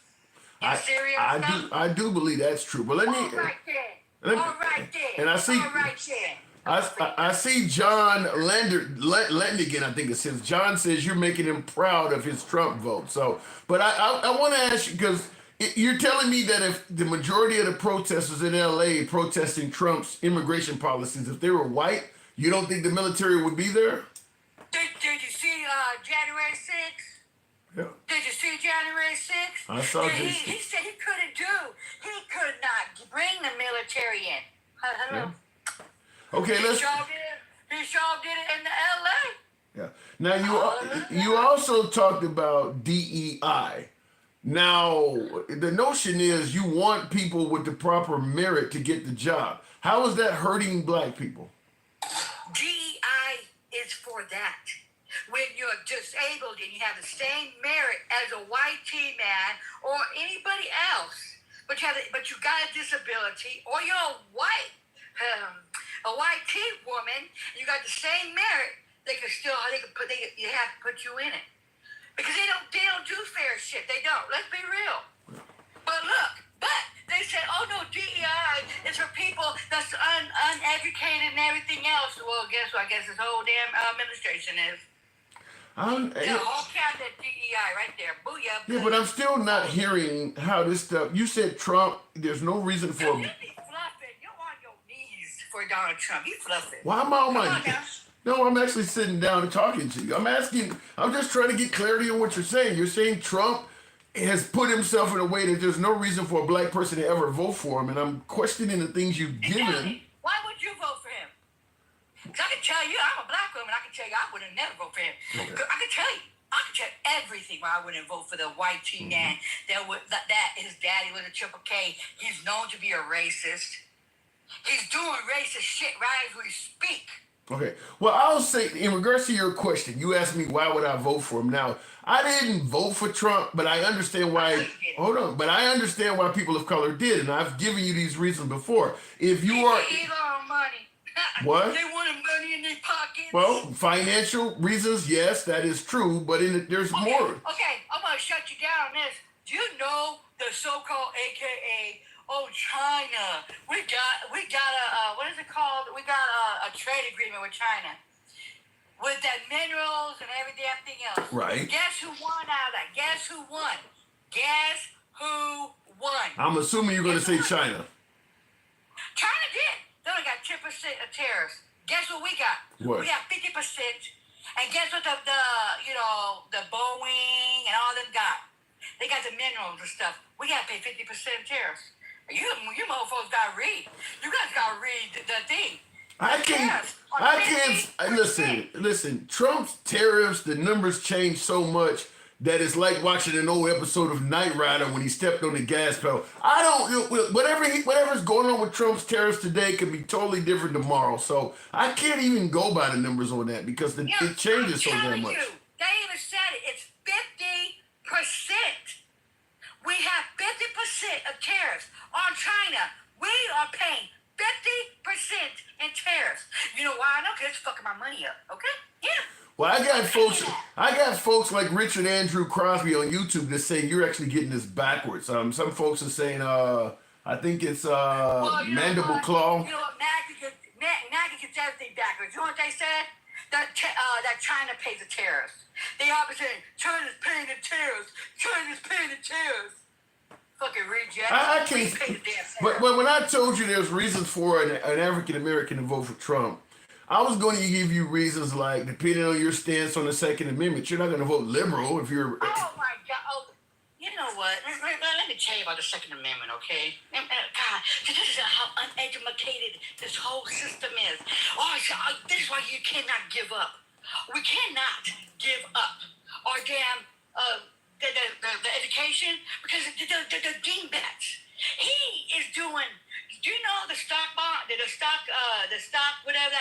in Syria. I do believe that's true. But let me. All right there. And I see. All right there. I see John Lendigan, I think it says. John says you're making him proud of his Trump vote. So, but I want to ask you, because you're telling me that if the majority of the protesters in LA protesting Trump's immigration policies, if they were white, you don't think the military would be there? Did you see January 6th? Yeah. Did you see January 6th? I saw he this. He said he could not bring the military in. Hello. Yeah. Okay, He sure did it in the LA. Yeah. Now you also talked about DEI. Now the notion is you want people with the proper merit to get the job. How is that hurting black people? DEI is for that. When you're disabled and you have the same merit as a white tea man or anybody else, but you got a disability, or you're a white tea woman, and you got the same merit, you have to put you in it. Because they don't do fair shit. They don't. Let's be real. But they said, oh no, DEI is for people that's uneducated and everything else. Well, guess what? I guess this whole damn administration is. The whole cabinet DEI right there. Booyah. Yeah, but I'm still not hearing how this stuff. You said Trump. There's no reason for. You be fluffing. You're on your knees for Donald Trump. You fluffing. Why am I on my? Come on now. No, I'm actually sitting down and talking to you. I'm just trying to get clarity on what you're saying. You're saying Trump has put himself in a way that there's no reason for a black person to ever vote for him, and I'm questioning the things you've given. Why would you vote for him? Because I can tell you, I'm a black woman, I can tell you I wouldn't never vote for him. Okay. I can tell everything why I wouldn't vote for the white tea man that his daddy was a triple K. He's known to be a racist. He's doing racist shit right as we speak. Okay. Well, I'll say, in regards to your question, you asked me why would I vote for him. Now, I didn't vote for Trump, but I understand why. Hold on. But I understand why people of color did, and I've given you these reasons before. If you are. They want money. What? They wanted money in their pockets. Well, financial reasons, yes, that is true, but there's more. Okay, I'm gonna shut you down on this. Do you know the so-called AKA? Oh, China. We got a what is it called? We got a trade agreement with China with that minerals and everything else. Right. Guess who won out of that? Guess who won? Guess who won? I'm assuming you're going to say China. China did. They only got 10% of tariffs. Guess what we got? What? We got 50%. And guess what the Boeing and all them got? They got the minerals and stuff. We got to pay 50% tariffs. You motherfuckers got to read. You guys got to read the thing. I can't, listen, Trump's tariffs, the numbers change so much that it's like watching an old episode of Knight Rider when he stepped on the gas pedal. Whatever's going on with Trump's tariffs today could be totally different tomorrow. So I can't even go by the numbers on that because it changes so damn much. They even said it. It's 50%. We have 50% of tariffs on China. We are paying 50% in tariffs. You know why I know? Because it's fucking my money up. Okay? Yeah. Well, I got folks like Richard Andrew Crosby on YouTube that say you're actually getting this backwards. Some folks are saying, I think it's mandible claw. You know what? NAGA gets everything backwards. You know what they said? That China pays the tariffs. They always saying China's paying the tariffs. China's paying the tariffs. fucking reject. I We can't. pay the damn But when I told you there's reasons for an African American to vote for Trump, I was going to give you reasons like, depending on your stance on the Second Amendment, you're not going to vote liberal if you're. Oh my God! Oh, you know what? Let me tell you about the Second Amendment, okay? God, this is how uneducated this whole system is. Oh, this is why you cannot give up. We cannot give up our damn the education because the dingbatch. He is doing. Do you know the stock bond, the stock, whatever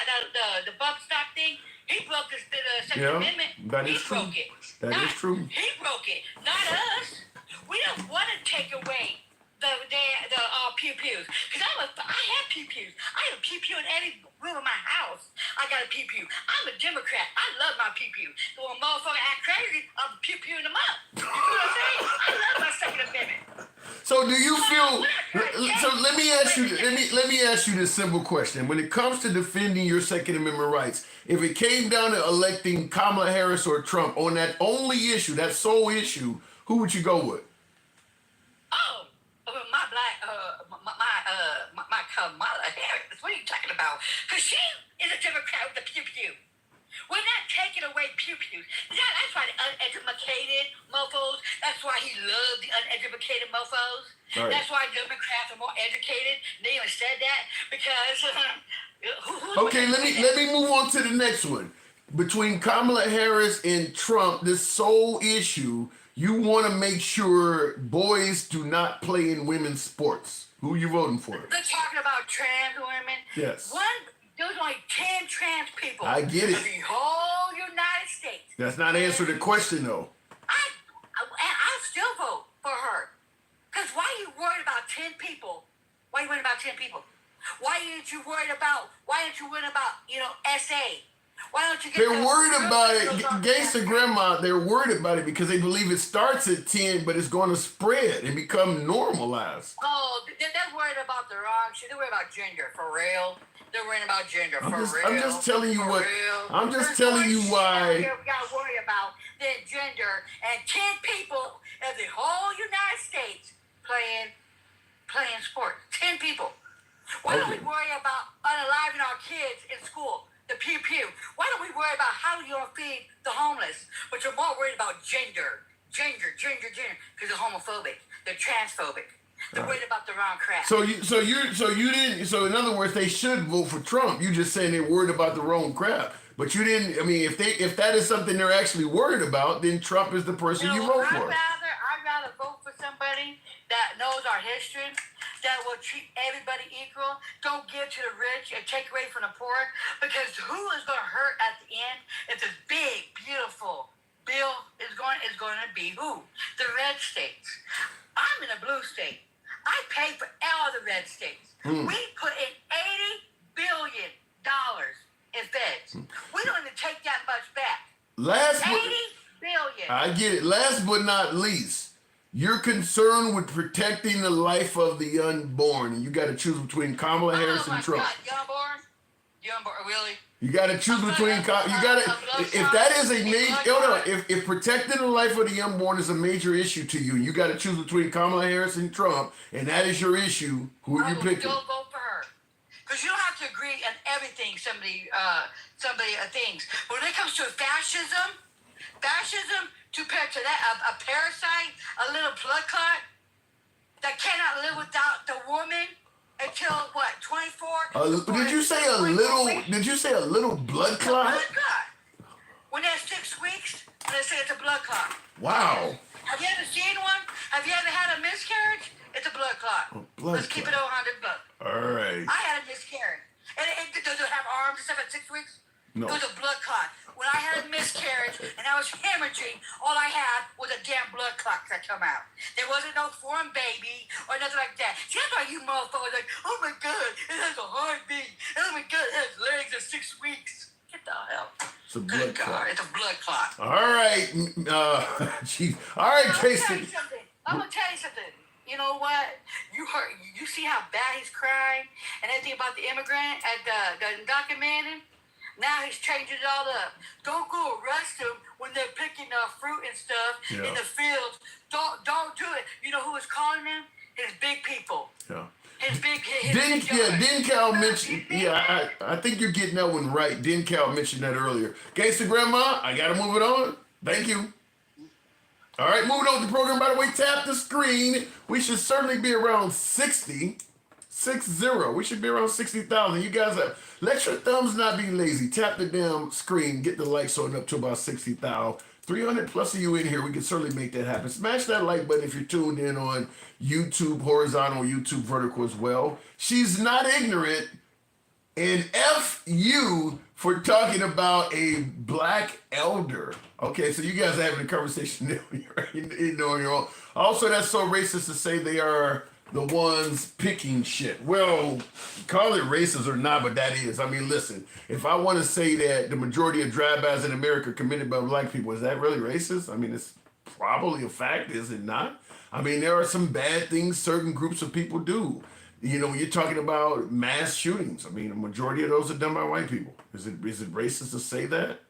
the bump stock thing? He broke the Second Amendment. That He is true. broke it. That is true. He broke it, not us. We don't want to take away the pew pews because I have pew pews. I have a pew pew in every room of my house. I got a pew pew. I'm a Democrat. I love my pew pew. So when motherfucker act crazy, I'm pew pewing them up. You know what I'm saying? I love my Second Amendment. So do you feel? So let me ask you. Let me ask you this simple question. When it comes to defending your Second Amendment rights, if it came down to electing Kamala Harris or Trump on that only issue, that sole issue, who would you go with? Oh, my black, my Kamala Harris. What are you talking about? Because she is a Democrat with the pew pew. We're not taking away pew pews. That's why the uneducated mofos. That's why he loved the uneducated mofos. Right. That's why Democrats are more educated. They even said that because. Okay, let me move on to the next one. Between Kamala Harris and Trump, this sole issue, you want to make sure boys do not play in women's sports. Who are you voting for? They're talking about trans women. Yes. There's only 10 trans people. I get it. In the whole United States. That's not answer the question though. I still vote for her. Because why are you worried about 10 people? Why are you worried about 10 people? Why aren't you worried about, SA? Why don't you get They're worried about it. Gangsta Grandma, they're worried about it because they believe it starts at 10, but it's going to spread and become normalized. Oh, they're worried about the wrong shit. They're worried about gender, for real. They're worried about gender, for real. I'm just telling you for what. real. I'm just There's telling more you shit why. out here we gotta worry about than gender and 10 people in the whole United States playing sports. 10 people. Why don't we worry about unaliving our kids in school? The pew pew. Why don't we worry about how you're gonna feed the homeless? But you're more worried about gender. Because they're homophobic. They're transphobic. They're worried about the wrong crap. So in other words, they should vote for Trump. You just saying they're worried about the wrong crap. But you didn't. I mean, if that is something they're actually worried about, then Trump is the person you vote for. I'd rather vote for somebody that knows our history, that will treat everybody equal, don't give to the rich and take away from the poor. Because who is going to hurt at the end if this big, beautiful bill is going to be who? The red states. I'm in a blue state. I pay for all the red states. We put in $80 billion in feds. We don't even take that much back. $80 billion. I get it. Last but not least, you're concerned with protecting the life of the unborn, and you got to choose between Kamala Harris and Trump. God, youngborn, really? You got to choose between. If that is a major, if protecting the life of the unborn is a major issue to you, you got to choose between Kamala Harris and Trump, and that is your issue. Who are you picking? Still vote for her, because you don't have to agree on everything. Somebody thinks. But when it comes to fascism, compared to that, a parasite, a little blood clot that cannot live without the woman. Until what? 24. Did you say a little? Did you say a little blood clot? Blood clot. When they're 6 weeks, they say it's a blood clot. Wow. Have you ever seen one? Have you ever had a miscarriage? It's a blood clot. Let's keep it 100 bucks. All right. I had a miscarriage. And does it have arms and stuff at 6 weeks? No. It was a blood clot. When I had a miscarriage and I was hemorrhaging, all I had was a damn blood clot that come out. There wasn't no foreign baby or nothing like that. See, that's why you motherfuckers like, oh my God, it has a heartbeat. Oh my God, it has legs at 6 weeks. Get the hell. It's a blood clot. It's a blood clot. All right. Geez. All right, Jason. I'm gonna tell you something. You know what? You see how bad he's crying and everything about the immigrant at the documentary? Now he's changing it all up. Don't go arrest them when they're picking fruit and stuff in the fields. Don't do it. You know who was calling them? His big people. Yeah. Didn't Cal mention? Yeah, I think you're getting that one right. Didn't Cal mention that earlier? Gangsta Grandma, I gotta move it on. Thank you. All right, moving on to the program. By the way, tap the screen. We should certainly be around 60. 60. We should be around 60,000. You guys let your thumbs not be lazy. Tap the damn screen. Get the likes on up to about 60,000. 300 plus of you in here. We can certainly make that happen. Smash that like button if you're tuned in on YouTube horizontal, YouTube vertical as well. She's not ignorant. And F you for talking about a black elder. Okay, so you guys are having a conversation there on your own. Also, that's so racist to say they are the ones picking shit. Well, call it racist or not, but that is. I mean, listen, if I want to say that the majority of drive-bys in America are committed by black people, is that really racist? I mean, it's probably a fact, is it not? I mean, there are some bad things certain groups of people do. You know, when you're talking about mass shootings, I mean, the majority of those are done by white people. Is it racist to say that?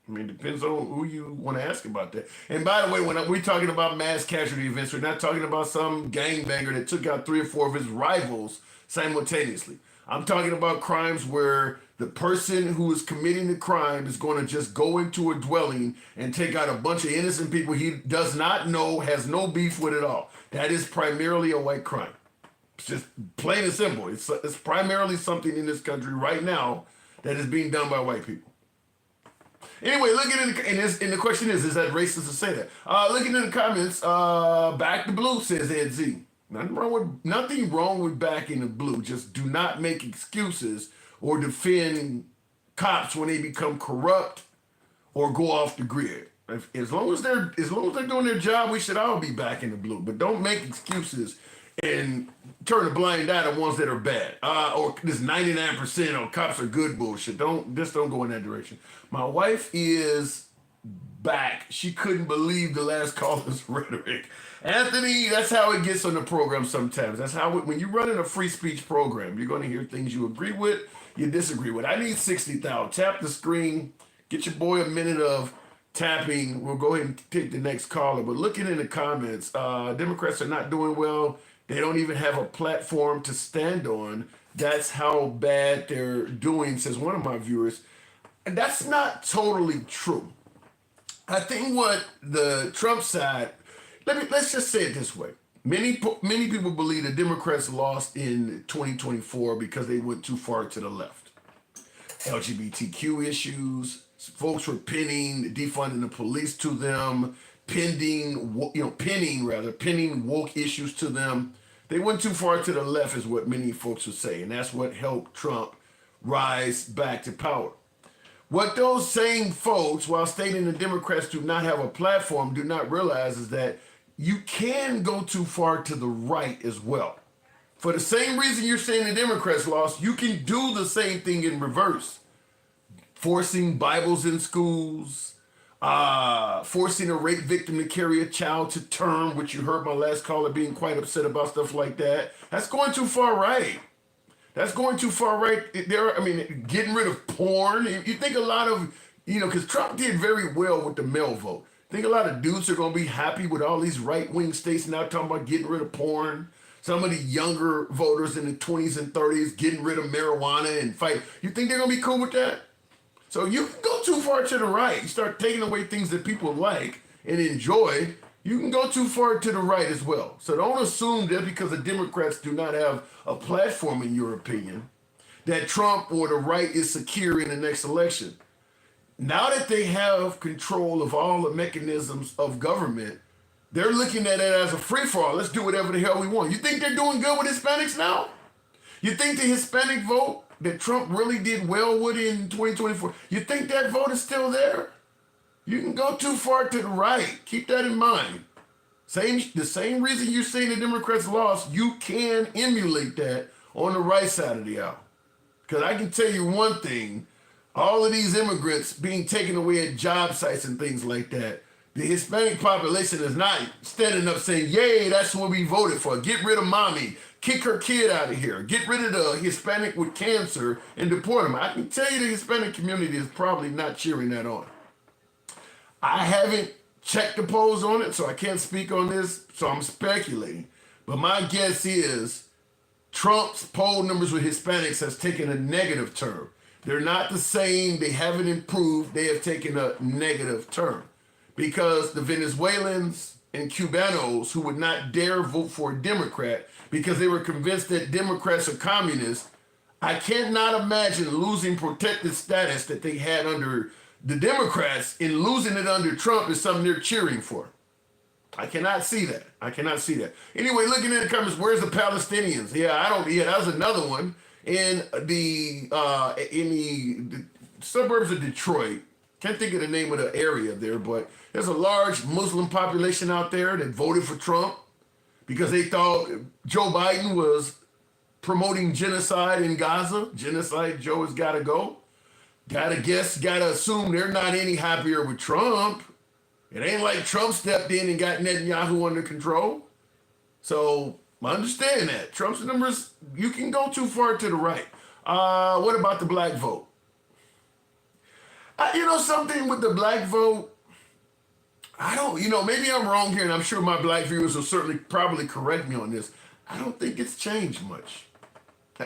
I mean, it depends on who you want to ask about that. And by the way, when we're talking about mass casualty events, we're not talking about some gangbanger that took out 3 or 4 of his rivals simultaneously. I'm talking about crimes where the person who is committing the crime is going to just go into a dwelling and take out a bunch of innocent people he does not know, has no beef with at all. That is primarily a white crime. It's just plain and simple. It's primarily something in this country right now that is being done by white people. Anyway, looking and the question is that racist to say that? Looking in the comments, back the blue, says Ed Z. Nothing wrong with backing the blue. Just do not make excuses or defend cops when they become corrupt or go off the grid. As long as they're doing their job, we should all be backing the blue. But don't make excuses and turn a blind eye to ones that are bad. Or this 99% or cops are good bullshit. Don't go in that direction. My wife is back. She couldn't believe the last caller's rhetoric. Anthony, that's how it gets on the program sometimes. That's how when you're running a free speech program, you're going to hear things you agree with, you disagree with. I need 60,000. Tap the screen. Get your boy a minute of tapping. We'll go ahead and take the next caller. But looking in the comments, Democrats are not doing well. They don't even have a platform to stand on. That's how bad they're doing, says one of my viewers. And that's not totally true. I think what the Trump side, let's just say it this way. Many people believe the Democrats lost in 2024 because they went too far to the left. LGBTQ issues, folks were pinning defunding the police to them, pinning woke issues to them. They went too far to the left is what many folks would say, and that's what helped Trump rise back to power. What those same folks, while stating the Democrats do not have a platform, do not realize is that you can go too far to the right as well. For the same reason you're saying the Democrats lost, you can do the same thing in reverse. Forcing Bibles in schools, forcing a rape victim to carry a child to term, which you heard my last caller being quite upset about stuff like that. That's going too far right. That's going too far right. Getting rid of porn. You think a lot of, because Trump did very well with the male vote. Think a lot of dudes are going to be happy with all these right-wing states now talking about getting rid of porn. Some of the younger voters in the 20s and 30s getting rid of marijuana and fight. You think they're going to be cool with that? So you can go too far to the right. You start taking away things that people like and enjoy. You can go too far to the right as well. So don't assume that because the Democrats do not have a platform, in your opinion, that Trump or the right is secure in the next election. Now that they have control of all the mechanisms of government, they're looking at it as a free-for-all. Let's do whatever the hell we want. You think they're doing good with Hispanics now? You think the Hispanic vote that Trump really did well with in 2024, you think that vote is still there? You can go too far to the right. Keep that in mind. The same reason you're saying the Democrats lost, you can emulate that on the right side of the aisle. Because I can tell you one thing, all of these immigrants being taken away at job sites and things like that, the Hispanic population is not standing up saying, yay, that's what we voted for. Get rid of mommy. Kick her kid out of here. Get rid of the Hispanic with cancer and deport him. I can tell you the Hispanic community is probably not cheering that on. I haven't checked the polls on it, so I can't speak on this, so I'm speculating. But my guess is Trump's poll numbers with Hispanics has taken a negative turn. They're not the same. They haven't improved. They have taken a negative turn because the Venezuelans and Cubanos who would not dare vote for a Democrat because they were convinced that Democrats are communists, I cannot imagine losing protected status that they had under the Democrats and losing it under Trump is something they're cheering for. I cannot see that. I cannot see that. Anyway, looking at the comments, where's the Palestinians? That was another one in the suburbs of Detroit. Can't think of the name of the area there, but there's a large Muslim population out there that voted for Trump because they thought Joe Biden was promoting genocide in Gaza. Genocide Joe has got to go. Gotta assume they're not any happier with Trump. It ain't like Trump stepped in and got Netanyahu under control. So I understand that. Trump's numbers, you can go too far to the right. What about the black vote? Something with the black vote, maybe I'm wrong here, and I'm sure my black viewers will certainly probably correct me on this. I don't think it's changed much.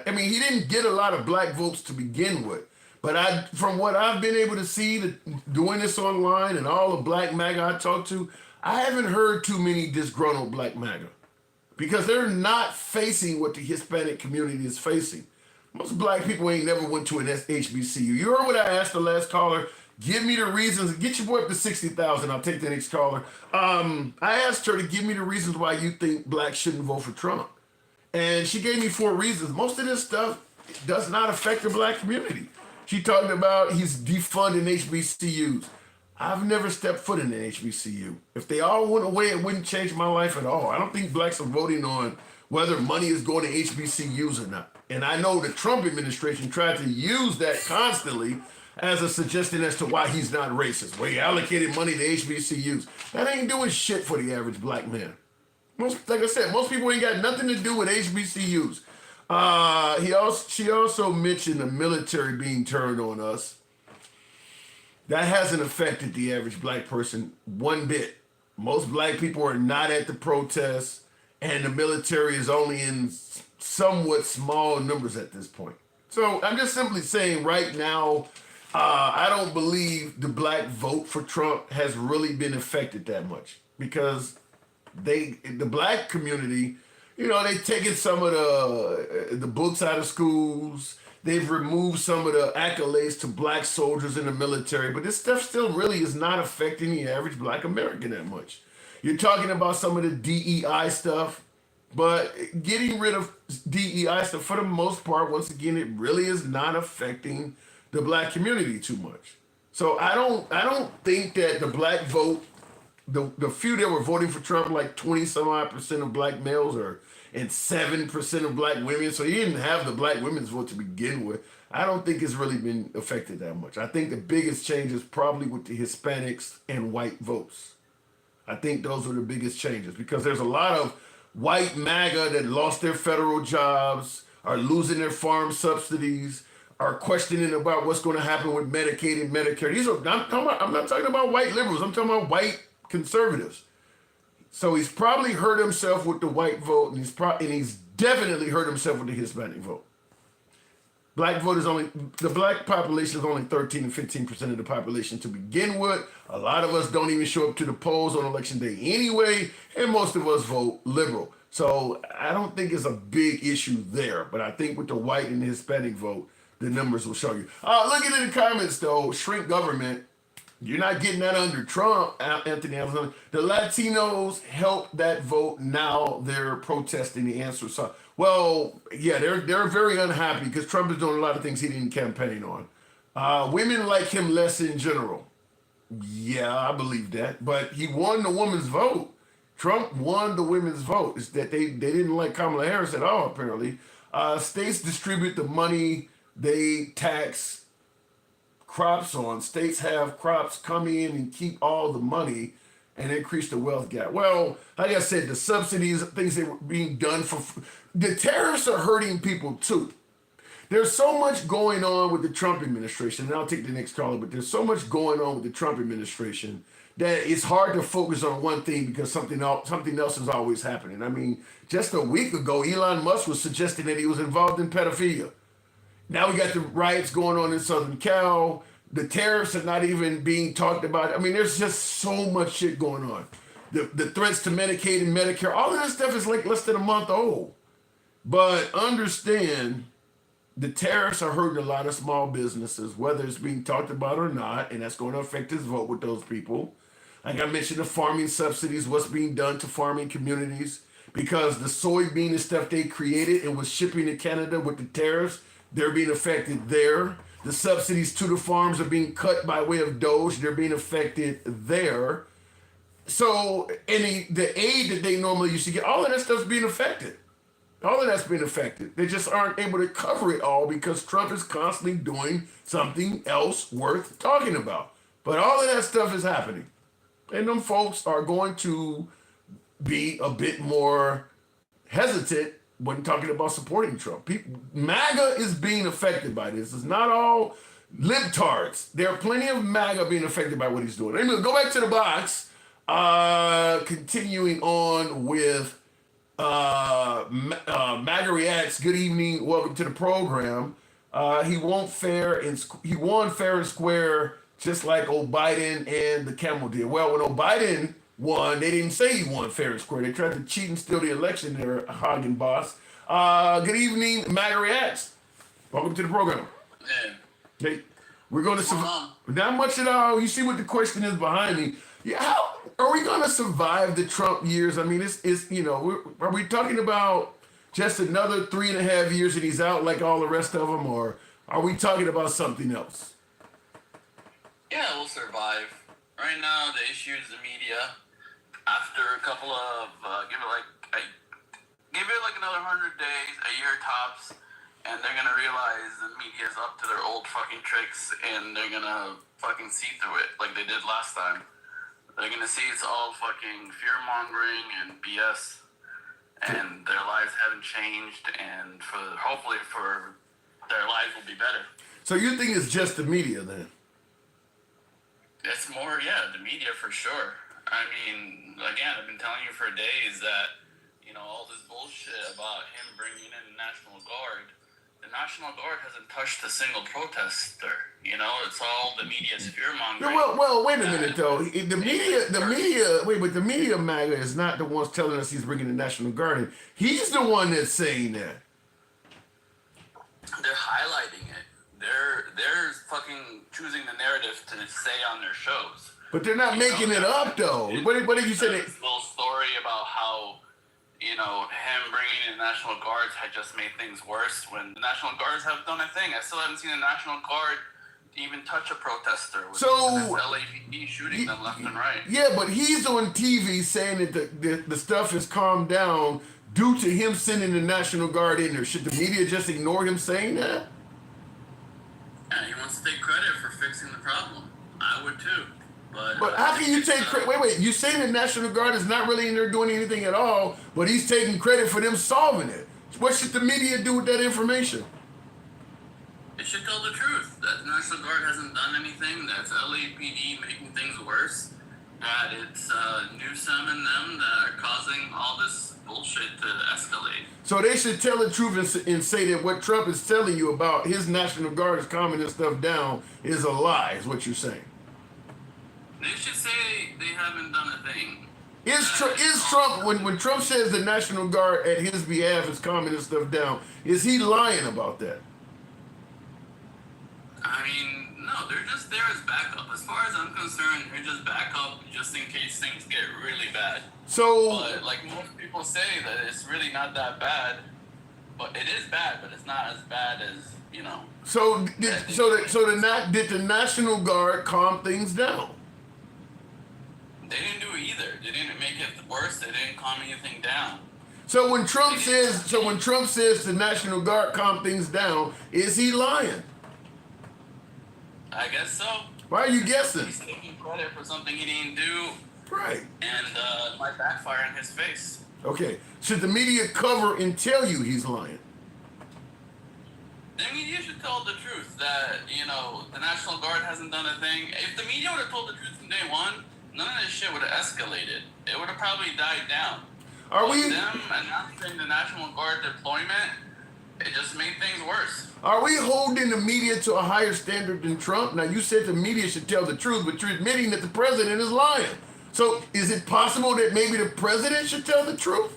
I mean, he didn't get a lot of black votes to begin with. But from what I've been able to see, doing this online and all the black MAGA I talk to, I haven't heard too many disgruntled black MAGA because they're not facing what the Hispanic community is facing. Most black people ain't never went to an HBCU. You heard what I asked the last caller? Give me the reasons. Get your boy up to 60,000. I'll take the next caller. I asked her to give me the reasons why you think blacks shouldn't vote for Trump. And she gave me 4 reasons. Most of this stuff does not affect the black community. She talked about he's defunding HBCUs. I've never stepped foot in an HBCU. If they all went away, it wouldn't change my life at all. I don't think blacks are voting on whether money is going to HBCUs or not. And I know the Trump administration tried to use that constantly as a suggestion as to why he's not racist. Well, he allocated money to HBCUs. That ain't doing shit for the average black man. Like I said, most people ain't got nothing to do with HBCUs. She also mentioned the military being turned on us. That hasn't affected the average black person one bit. Most black people are not at the protests, and the military is only in somewhat small numbers at this point. So I'm just simply saying right now, I don't believe the black vote for Trump has really been affected that much because the black community, they've taken some of the books out of schools. They've removed some of the accolades to black soldiers in the military, but this stuff still really is not affecting the average black American that much. You're talking about some of the DEI stuff, but getting rid of DEI stuff, for the most part, once again, it really is not affecting the black community too much. So I don't think that the black vote, the few that were voting for Trump, like 20-some-odd% of black males and 7% of black women, so he didn't have the black women's vote to begin with. I don't think it's really been affected that much. I think the biggest change is probably with the Hispanics and white votes. I think those are the biggest changes because there's a lot of white MAGA that lost their federal jobs, are losing their farm subsidies, are questioning about what's going to happen with Medicaid and Medicare. I'm not talking about white liberals. I'm talking about white conservatives. So he's probably hurt himself with the white vote, and he's definitely hurt himself with the Hispanic vote. The black population is only 13 to 15% of the population to begin with. A lot of us don't even show up to the polls on election day anyway, and most of us vote liberal. So I don't think it's a big issue there, but I think with the white and the Hispanic vote, the numbers will show you. Looking at the comments though, shrink government. You're not getting that under Trump, Anthony Alexander. The Latinos helped that vote. Now they're protesting the answer. So, well, yeah, they're very unhappy because Trump is doing a lot of things he didn't campaign on. Women like him less in general. Yeah, I believe that. But he won the women's vote. Trump won the women's vote. It's that they didn't like Kamala Harris at all, apparently. States distribute the money they tax crops on. States have crops come in and keep all the money. and increase the wealth gap. Well, like I said, the subsidies, things that were being done the tariffs are hurting people too. There's so much going on with the Trump administration, and I'll take the next caller, but there's so much going on with the Trump administration that it's hard to focus on one thing because something else is always happening. I mean, just a week ago, Elon Musk was suggesting that he was involved in pedophilia. Now we got the riots going on in Southern Cal. The tariffs are not even being talked about. I mean, there's just so much shit going on. The threats to Medicaid and Medicare, all of that stuff is like less than a month old. But understand, the tariffs are hurting a lot of small businesses, whether it's being talked about or not, and that's going to affect his vote with those people. Like I mentioned, the farming subsidies, what's being done to farming communities, because the soybean and stuff they created and was shipping to Canada with the tariffs, they're being affected there. The subsidies to the farms are being cut by way of Doge, they're being affected there. So the aid that they normally used to get, all of that stuff's being affected. All of that's been affected. They just aren't able to cover it all because Trump is constantly doing something else worth talking about. But all of that stuff is happening. And them folks are going to be a bit more hesitant when talking about supporting Trump. MAGA is being affected by this. It's not all libtards. There are plenty of MAGA being affected by what he's doing. Anyway, go back to the box. Continuing on with MAGA Reacts. Good evening. Welcome to the program. He won fair and square, just like O'Biden and the Camel did. Well, when O'Biden won, they didn't say he won fair and square. They tried to cheat and steal the election there, Hagen boss. Good evening, MAGA Reacts. Welcome to the program. Yeah. Okay. We're going to not much at all. You see what the question is behind me. Yeah, how are we going to survive the Trump years? I mean, it's are we talking about just another 3.5 years and he's out like all the rest of them, or are we talking about something else? Yeah, we'll survive. Right now, the issue is the media. After a couple of, give it like another 100 days, a year tops, and they're gonna realize the media's up to their old fucking tricks, and they're gonna fucking see through it like they did last time. They're gonna see it's all fucking fear-mongering and BS, and their lives haven't changed, and hopefully their lives will be better. So you think it's just the media then? It's more, yeah, the media for sure. I mean, again, I've been telling you for days that, all this bullshit about him bringing in the National Guard. The National Guard hasn't touched a single protester. It's all the media's fear-mongering. Well, wait a minute though. The media MAGA is not the ones telling us he's bringing the National Guard in. He's the one that's saying that. They're highlighting it. They're fucking choosing the narrative to say on their shows. But they're not making it up though. What did you say? This little story about how him bringing in the National Guards had just made things worse when the National Guards have done a thing. I still haven't seen the National Guard even touch a protester. With LAPD shooting them left and right. Yeah, but he's on TV saying that the stuff has calmed down due to him sending the National Guard in there. Should the media just ignore him saying that? Yeah, he wants to take credit for fixing the problem. I would too. But how can you take credit? Wait, you say the National Guard is not really in there doing anything at all, but he's taking credit for them solving it. What should the media do with that information? It should tell the truth, that the National Guard hasn't done anything, that's LAPD making things worse, that it's Newsom and them that are causing all this bullshit to escalate. So they should tell the truth and say that what Trump is telling you about his National Guard is calming this stuff down is a lie, is what you're saying. They should say they haven't done a thing. Is Trump, when Trump says the National Guard at his behalf is calming this stuff down, is he lying about that? I mean, no, they're just there as backup. As far as I'm concerned, they're just backup just in case things get really bad. But like most people say that it's really not that bad. But it is bad, but it's not as bad as, So did the National Guard calm things down? They didn't do it either. They didn't make it worse. They didn't calm anything down. So when Trump says the National Guard calm things down, is he lying? I guess so. Why are you guessing? He's taking credit for something he didn't do. Right. And it might backfire in his face. Okay. Should the media cover and tell you he's lying? The media should tell the truth that, you know, the National Guard hasn't done a thing. If the media would have told the truth from day one, none of this shit would have escalated. It would have probably died down. Are But we them announcing the National Guard deployment, it just made things worse. are we holding the media to a higher standard than Trump? Now you said the media should tell the truth, but you're admitting that the president is lying. So is it possible that maybe the president should tell the truth?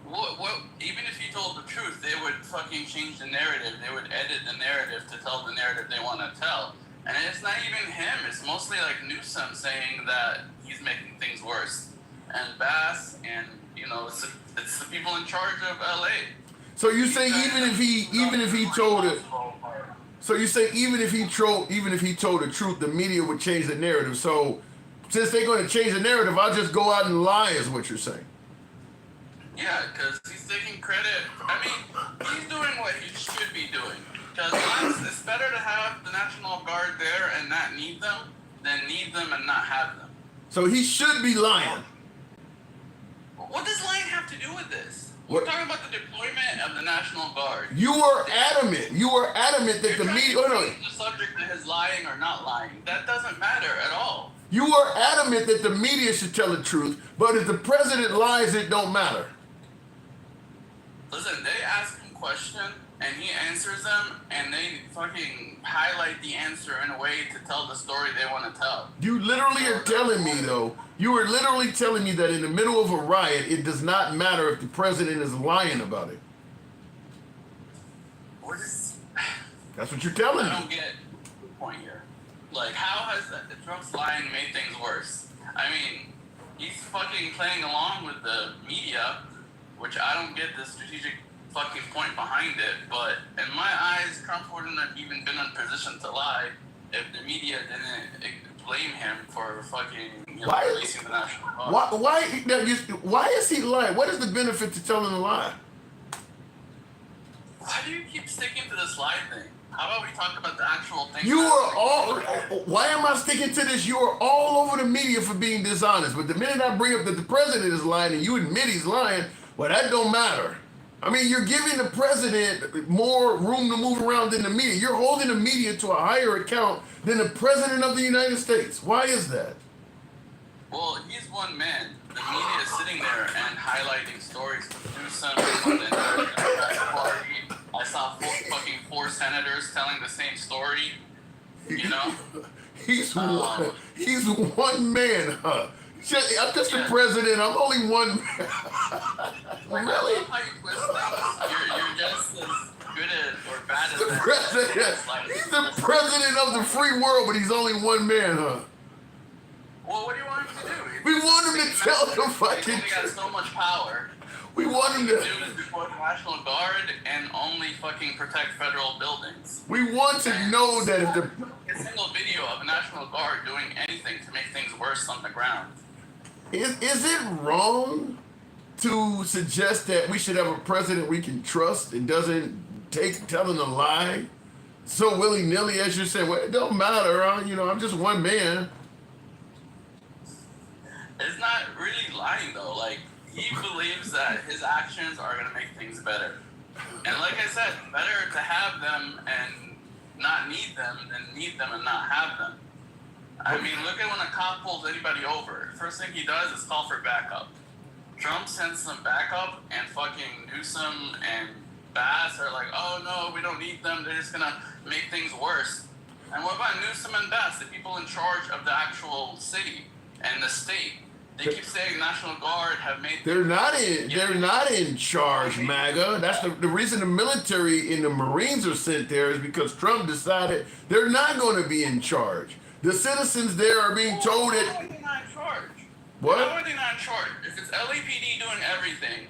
What, even if he told the truth, they would fucking change the narrative. They would edit the narrative to tell the narrative they want to tell. And it's not even him. It's mostly like Newsom saying that he's making things worse. And Bass and, you know, it's the people in charge of LA. So you say even if he told it, so you say even if he told the truth, the media would change the narrative. So since they're going to change the narrative, I'll just go out and lie, is what you're saying. Yeah, because he's taking credit. I mean, he's doing what he should be doing. Because it's better to have the National Guard there and not need them than need them and not have them. So he should be lying. What does lying have to do with this? What? We're talking about the deployment of the National Guard. You were adamant. You were adamant that You're the trying media. to Oh, no. change the subject to his lying or not lying. That doesn't matter at all. You were adamant that the media should tell the truth, but if the president lies, it don't matter. Listen, they ask him questions and he answers them, and they fucking highlight the answer in a way to tell the story they want to tell. You literally are telling me, though, you are literally telling me that in the middle of a riot, it does not matter if the president is lying about it. What is? That's what you're telling I me. don't get the point here. Like, how has Trump's lying made things worse? I mean, he's fucking playing along with the media, which I don't get the strategic fucking point behind it, but in my eyes, Trump wouldn't have even been in position to lie if the media didn't blame him for fucking, you know, Why- releasing the National Guard. Why is he lying? What is the benefit to telling a lie? Why do you keep sticking to this lie thing? How about we talk about the actual thing? You are all. Why am I sticking to this? You are all over the media for being dishonest. But the minute I bring up that the president is lying and you admit he's lying, well, that don't matter. I mean, you're giving the president more room to move around than the media. You're holding the media to a higher account than the president of the United States. Why is that? Well, he's one man. The media is sitting there and highlighting stories to do something on the Democratic Party. I saw four senators telling the same story. You know? He's one man, huh? I'm just the president. I'm only one man. Really? I love how you twist things. You're just as good at or bad as The president. He's the president of the free world, but he's only one man, huh? Well, what do you want him to do? We want him to tell the fucking He's got so much power. We want him Do to. is deploy the National Guard and only fucking protect federal buildings. We want to know that if the. A single video of a National Guard doing anything to make things worse on the ground. Is it wrong to suggest that we should have a president we can trust and doesn't take telling a lie so willy nilly as you said? Well, it don't matter, huh? You know, I'm just one man. It's not really lying though. Like, he believes that his actions are gonna make things better. And like I said, better to have them and not need them than need them and not have them. I mean, look at when a cop pulls anybody over. First thing he does is call for backup. Trump sends some backup, and fucking Newsom and Bass are like, oh no, we don't need them. They're just gonna make things worse. And what about Newsom and Bass, the people in charge of the actual city and the state? They keep saying National Guard have made. They're not in charge, MAGA. That's the reason the military and the Marines are sent there is because Trump decided they're not going to be in charge. The citizens there are being told How that. are they not in charge? What? How are they not in charge? If it's LAPD doing everything,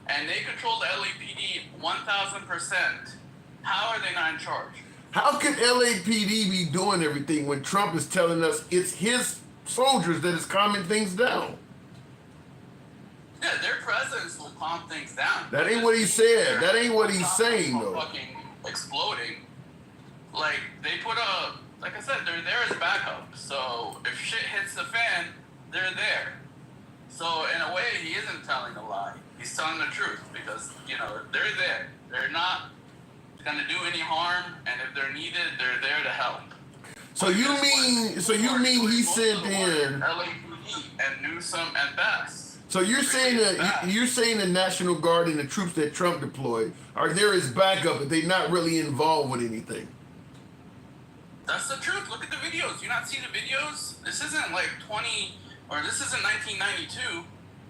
and they control the LAPD 1,000%, how are they not in charge? How could LAPD be doing everything when Trump is telling us it's his soldiers that is calming things down? Yeah, their presence will calm things down. That ain't what he said. That ain't what he's saying, though. Fucking exploding. Like, they put a, like I said, they're there as backup. So if shit hits the fan, they're there. So in a way, he isn't telling a lie. He's telling the truth because, you know, they're there. They're not going to do any harm, and if they're needed, they're there to help. So you mean he sent in LAPD and Newsom and Bass. So you're saying the National Guard and the troops that Trump deployed are there as backup, but they're not really involved with anything. That's the truth. Look at the videos. You not see the videos? This isn't like 20 or this isn't 1992.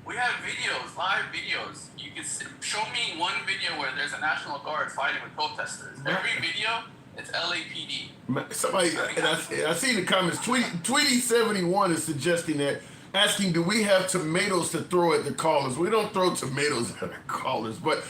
We have videos, live videos. You can show me one video where there's a National Guard fighting with protesters. Every video, it's LAPD. Somebody, and I see in the comments, Tweety71 is suggesting that, asking, do we have tomatoes to throw at the callers? We don't throw tomatoes at the callers, but...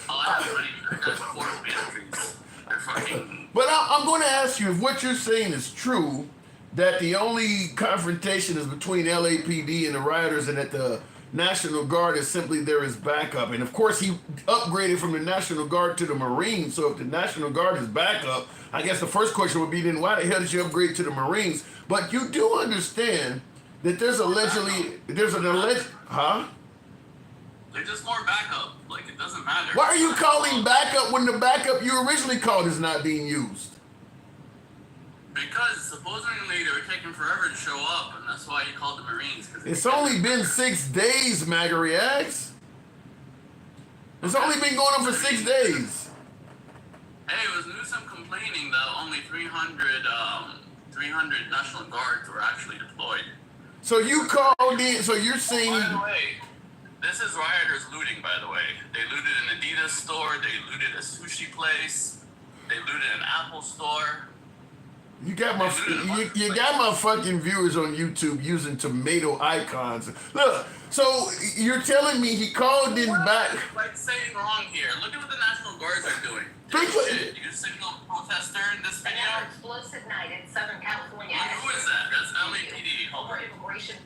But I'm going to ask you, if what you're saying is true, that the only confrontation is between LAPD and the rioters and that the National Guard is simply there as backup. And of course, he upgraded from the National Guard to the Marines. So if the National Guard is backup, I guess the first question would be, then why the hell did you upgrade to the Marines? But you do understand that there's an alleged, huh? They're just more backup. Like, it doesn't matter. Why are you calling backup when the backup you originally called is not being used? Because supposedly they were taking forever to show up, and that's why you called the Marines. It's only been 6 days, MAGA reacts. It's only been going on for 6 days. Hey, it was Newsom complaining that only 300 National Guards were actually deployed. So you called in, so you're saying... By the way, this is rioters looting, by the way. They looted an Adidas store, they looted a sushi place, they looted an Apple store. You got my fucking viewers on YouTube using tomato icons. Look, so you're telling me he called in back... Like saying wrong here. Look at what the National Guards are doing. You signal protester in this video? Another explosive night in Southern California. Who is that? That's LAPD. Over immigration.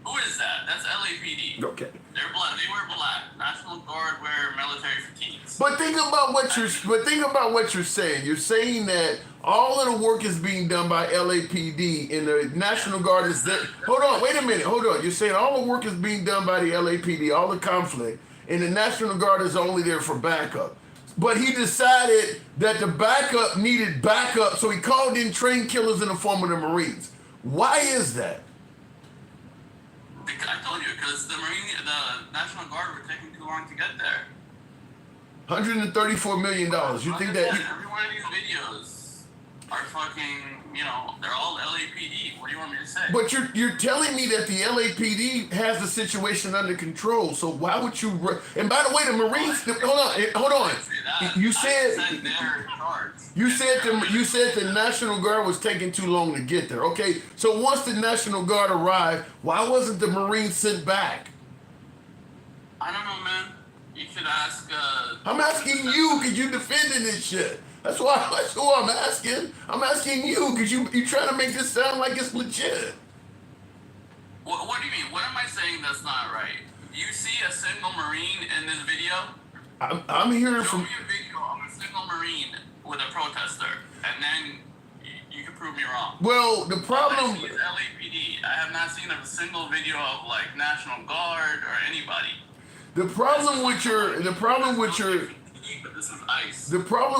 Who is that? That's LAPD. Okay. They're black. They wear black. National Guard wear military fatigues. But think about what you're saying. You're saying that all of the work is being done by LAPD and the National Guard is there. Hold on, wait a minute. Hold on. You're saying all the work is being done by the LAPD, all the conflict, and the National Guard is only there for backup. But he decided that the backup needed backup, so he called in trained killers in the form of the Marines. Why is that? I told you, because the National Guard were taking too long to get there. $134 million. You think that... Every one of these videos are fucking, you know, they're all LAPD. What do you want me to say? But you're telling me that the LAPD has the situation under control. So why would you... And by the way, the Marines... Hold on. You said... You said the National Guard was taking too long to get there. Okay, so once the National Guard arrived, why wasn't the Marines sent back? I don't know, man. You should ask... I'm asking you because you're defending this shit. That's who I'm asking. I'm asking you because you're trying to make this sound like it's legit. What do you mean? What am I saying that's not right? Do you see a single Marine in this video? I'm hearing Show from... me a video of a single Marine with a protester, and then you can prove me wrong. Well, the problem... Is LAPD. I have not seen a single video of like National Guard or anybody. The problem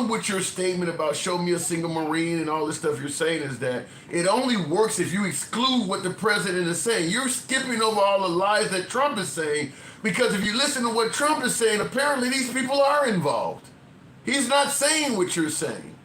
with your statement about show me a single Marine and all this stuff you're saying is that it only works if you exclude what the president is saying. You're skipping over all the lies that Trump is saying, because if you listen to what Trump is saying, apparently these people are involved. He's not saying what you're saying.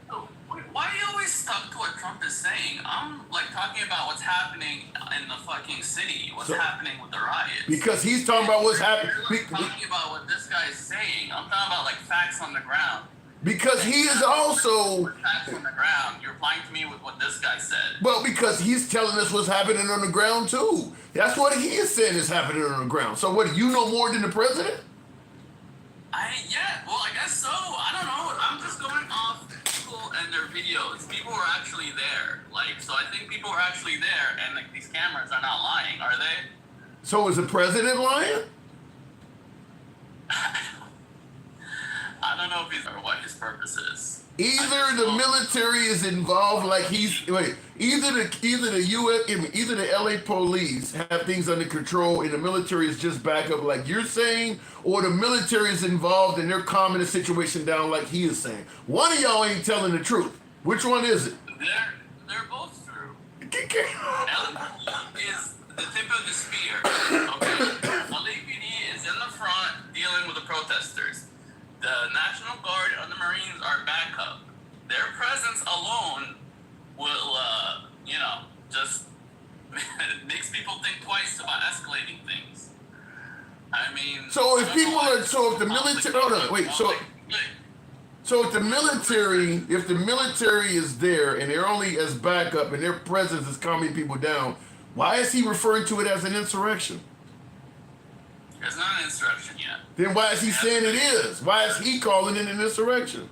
Why are you always stuck to what Trump is saying? I'm like talking about what's happening in the fucking city, what's happening with the riots. Because he's talking about what's happening. I'm talking about what this guy is saying. I'm talking about like facts on the ground. Because he is also... Facts on the ground. You're replying to me with what this guy said. Well, because he's telling us what's happening on the ground too. That's what he is saying is happening on the ground. So what, you know more than the president? Well, I guess so. I don't know. I'm just going off people and their videos. People were actually there. Like, so I think people were actually there, and like these cameras are not lying, are they? So is the president lying? I don't know if he's or what his purpose is. Either the military is involved, like either the U.S. either the L.A. police have things under control and the military is just backup, like you're saying, or the military is involved and they're calming the situation down, like he is saying. One of y'all ain't telling the truth. Which one is it? They're both true. LAPD is the tip of the spear. Okay, LAPD is in the front dealing with the protesters. The National Guard and the Marines are backup. Their presence alone will, just makes people think twice about escalating things. I mean, So if the military, hold on, wait, so if the military is there and they're only as backup and their presence is calming people down, why is he referring to it as an insurrection? It's not an insurrection yet. Then why is he saying it is? Why is he calling it an insurrection?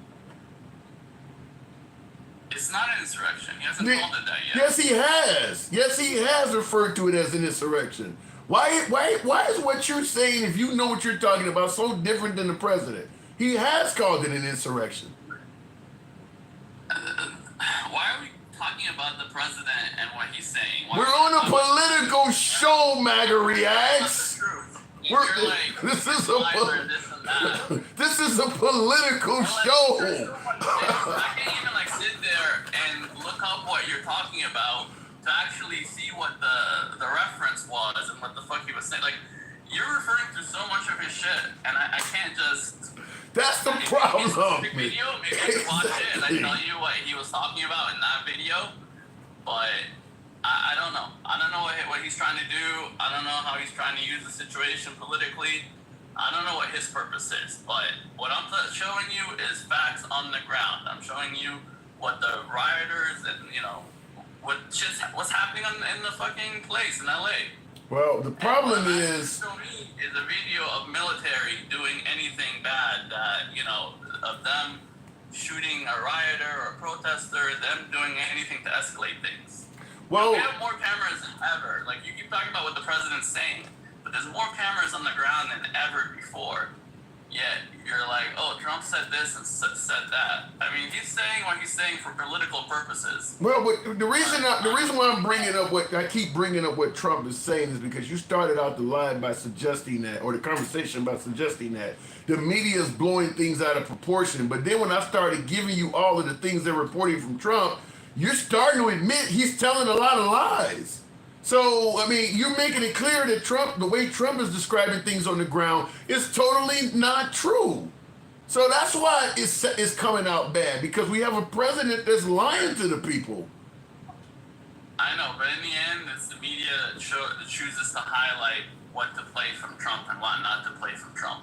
It's not an insurrection. He hasn't called it that yet. Yes, he has. Yes, he has referred to it as an insurrection. Why is what you're saying, if you know what you're talking about, so different than the president? He has called it an insurrection. Why are we talking about the president and what he's saying? We're on a political show, MAGA Reacts. This is a political show. I can't even sit there and look up what you're talking about to actually see what the reference was and what the fuck he was saying. Like, you're referring to so much of his shit, and I can't just. That's the problem. Maybe I can watch it and I tell you what he was talking about in that video, but I don't know. I don't know what he's trying to do. I don't know how he's trying to use the situation politically. I don't know what his purpose is, but what I'm showing you is facts on the ground. I'm showing you what the rioters and, what's happening in the fucking place in LA. Well, the problem is a video of military doing anything bad that, of them shooting a rioter or a protester, them doing anything to escalate things. Well, we have more cameras than ever. Like, you keep talking about what the president's saying, but there's more cameras on the ground than ever before. Yet you're like, oh, Trump said this and said that. I mean, he's saying what he's saying for political purposes. Well, but the reason why I'm bringing up what Trump is saying is because you started out the line by suggesting that, or the conversation by suggesting that the media is blowing things out of proportion. But then when I started giving you all of the things they're reporting from Trump, you're starting to admit he's telling a lot of lies. So, I mean, you're making it clear that the way Trump is describing things on the ground is totally not true. So that's why it's coming out bad, because we have a president that's lying to the people. I know, but in the end, it's the media that chooses to highlight what to play from Trump and what not to play from Trump.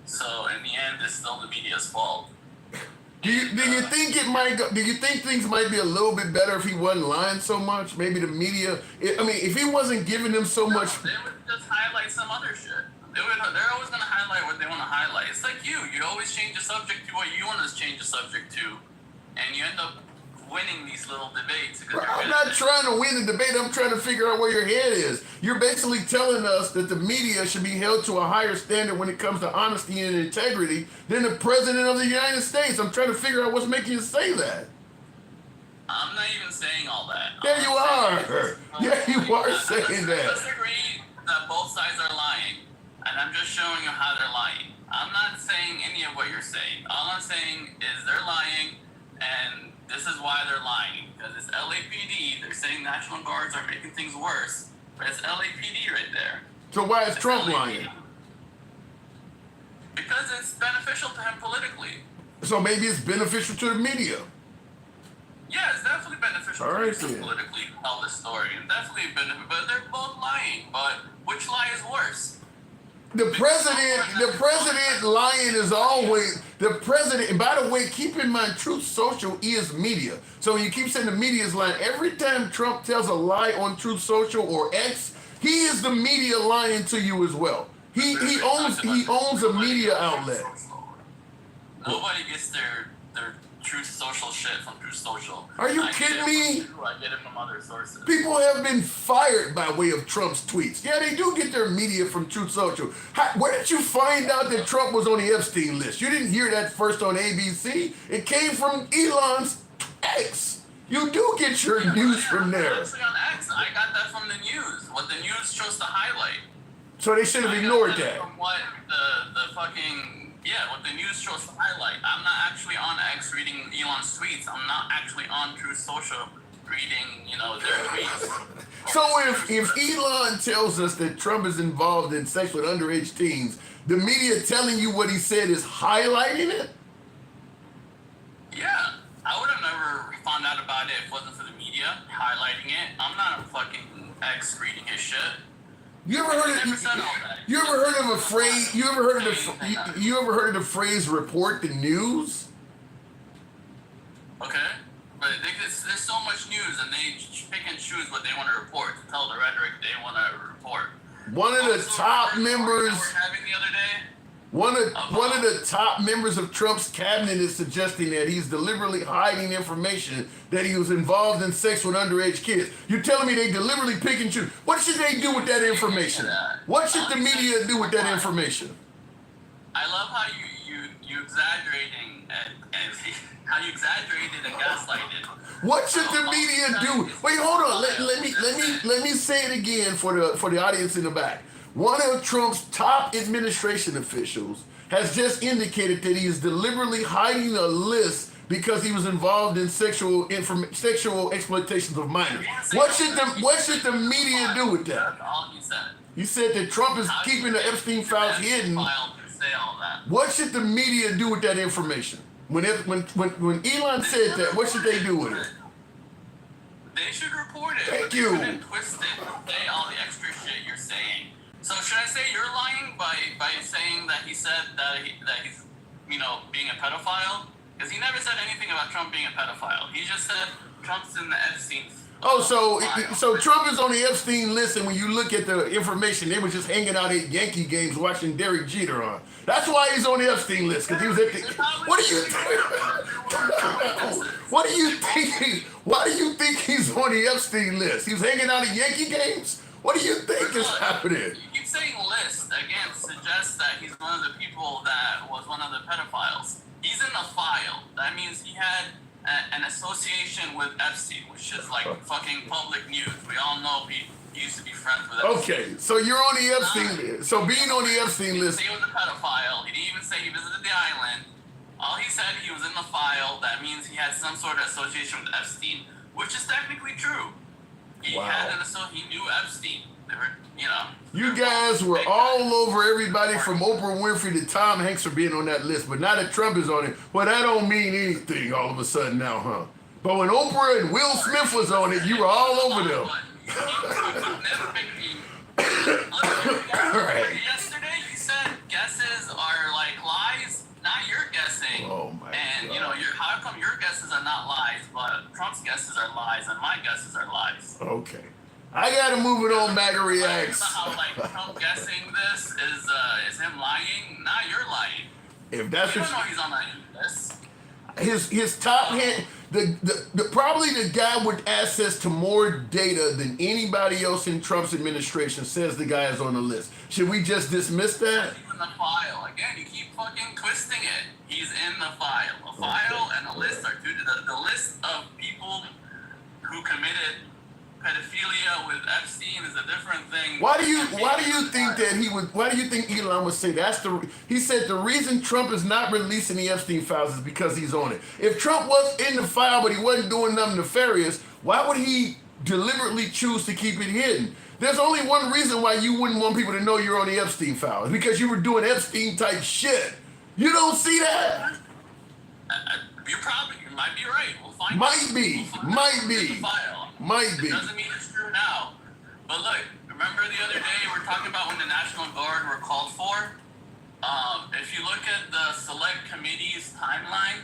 So in the end, it's still the media's fault. Do you think things might be a little bit better if he wasn't lying so much? Maybe the media. If he wasn't giving them so much. They would just highlight some other shit. They're always going to highlight what they want to highlight. It's like you always change the subject to what you want to change the subject to, and you end up winning these little debates. I'm not trying to win the debate. I'm trying to figure out where your head is. You're basically telling us that the media should be held to a higher standard when it comes to honesty and integrity than the president of the United States. I'm trying to figure out what's making you say that. I'm not even saying all that. Yeah, you are. Yeah, you are saying that. Let's agree that both sides are lying, and I'm just showing you how they're lying. I'm not saying any of what you're saying. All I'm saying is they're lying, and this is why they're lying, because it's LAPD. They're saying National Guards are making things worse, but it's LAPD right there. So why is It's Trump LAPD. lying? Because it's beneficial to him politically. So maybe it's beneficial to the media. Yeah, it's definitely beneficial All to right, us to then. politically tell this story. And definitely but they're both lying. But which lie is worse? The president lying is always the president. And by the way, keep in mind, Truth Social is media. So when you keep saying the media is lying, every time Trump tells a lie on Truth Social or X, he is the media lying to you as well. He owns a media outlet. Nobody gets their Truth Social shit from Truth Social. Are you kidding me? I get it from other sources. People have been fired by way of Trump's tweets. Yeah, they do get their media from Truth Social. Where did you find out that Trump was on the Epstein list? You didn't hear that first on ABC. It came from Elon's X. You do get your news from there. Actually, on X, I got that from the news. What the news chose to highlight. So they should have I got ignored that that. from what what the news chose to highlight. I'm not actually on X reading Elon's tweets. I'm not actually on Truth Social reading, their tweets. So if Elon tells us that Trump is involved in sex with underage teens, the media telling you what he said is highlighting it? Yeah, I would have never found out about it if it wasn't for the media highlighting it. I'm not a fucking X reading his shit. You ever heard Never of said all that. you ever heard of a phrase? You ever heard of you ever heard of the phrase "report the news"? Okay, but there's so much news, and they pick and choose what they want to report to tell the rhetoric they want to report. One of the Also, top remember the members. argument we're having the other day. One of the top members of Trump's cabinet is suggesting that he's deliberately hiding information that he was involved in sex with underage kids. You're telling me they deliberately pick and choose? What should they do with that information? What should the media do with that information? I love how you exaggerating and how you exaggerated and gaslighted. What should the media do? Wait, hold on. Let me say it again for the audience in the back. One of Trump's top administration officials has just indicated that he is deliberately hiding a list because he was involved in sexual exploitations of minors. What should the media do with that? That's all he said. You said that Trump is keeping the Epstein files hidden. Say all that. What should the media do with that information? When Elon said that, what should they do with it? They should report it. Thank but you. They shouldn't twist it and say all the extra shit you're saying. So should I say you're lying by saying that he said that he's being a pedophile? Because he never said anything about Trump being a pedophile. He just said Trump's in the Epstein. Oh, so Trump is on the Epstein list, and when you look at the information, they were just hanging out at Yankee games watching Derek Jeter on. That's why he's on the Epstein list, because he was at the. What do you think? What do you think? Why do you think he's on the Epstein list? He was hanging out at Yankee games. What do you think is happening? You keep saying list again suggests that he's one of the people that was one of the pedophiles. He's in the file. That means he had an association with Epstein, which is like fucking public news. We all know he used to be friends with Epstein. Okay, so you're on the Epstein list. So being on the Epstein list. He was a pedophile. He didn't even say he visited the island. All he said he was in the file. That means he had some sort of association with Epstein, which is technically true. He had he knew Epstein. They were, You guys were all over everybody from Oprah Winfrey to Tom Hanks for being on that list, but now that Trump is on it, well, that don't mean anything all of a sudden now, huh? But when Oprah and Will Smith was on it, you were all over them. Right. Yesterday you said guesses are like lies. Now you're guessing. Oh my and God. how come your guesses are not lies, but Trump's guesses are lies and my guesses are lies? Okay. I gotta move it on, MAGA Reacts. How Trump guessing this is him lying? Now you're lying. If that's You what don't know he's on that list. his top hand, the probably the guy with access to more data than anybody else in Trump's administration says the guy is on the list. Should we just dismiss that? He's in the file. Again, you keep fucking twisting it. He's in the file. A file and a list are two. The list of people who committed pedophilia with Epstein is a different thing. Why do you think that he would? Why do you think Elon would say that's he said the reason Trump is not releasing the Epstein files is because he's on it. If Trump was in the file but he wasn't doing nothing nefarious, why would he deliberately choose to keep it hidden? There's only one reason why you wouldn't want people to know you're on the Epstein files, because you were doing Epstein type shit. You don't see that? You might be right. We'll find Might out. be. We'll find Might out be. in the file. Might be. It doesn't mean it's true now. But look, remember the other day we were talking about when the National Guard were called for? If you look at the select committee's timeline,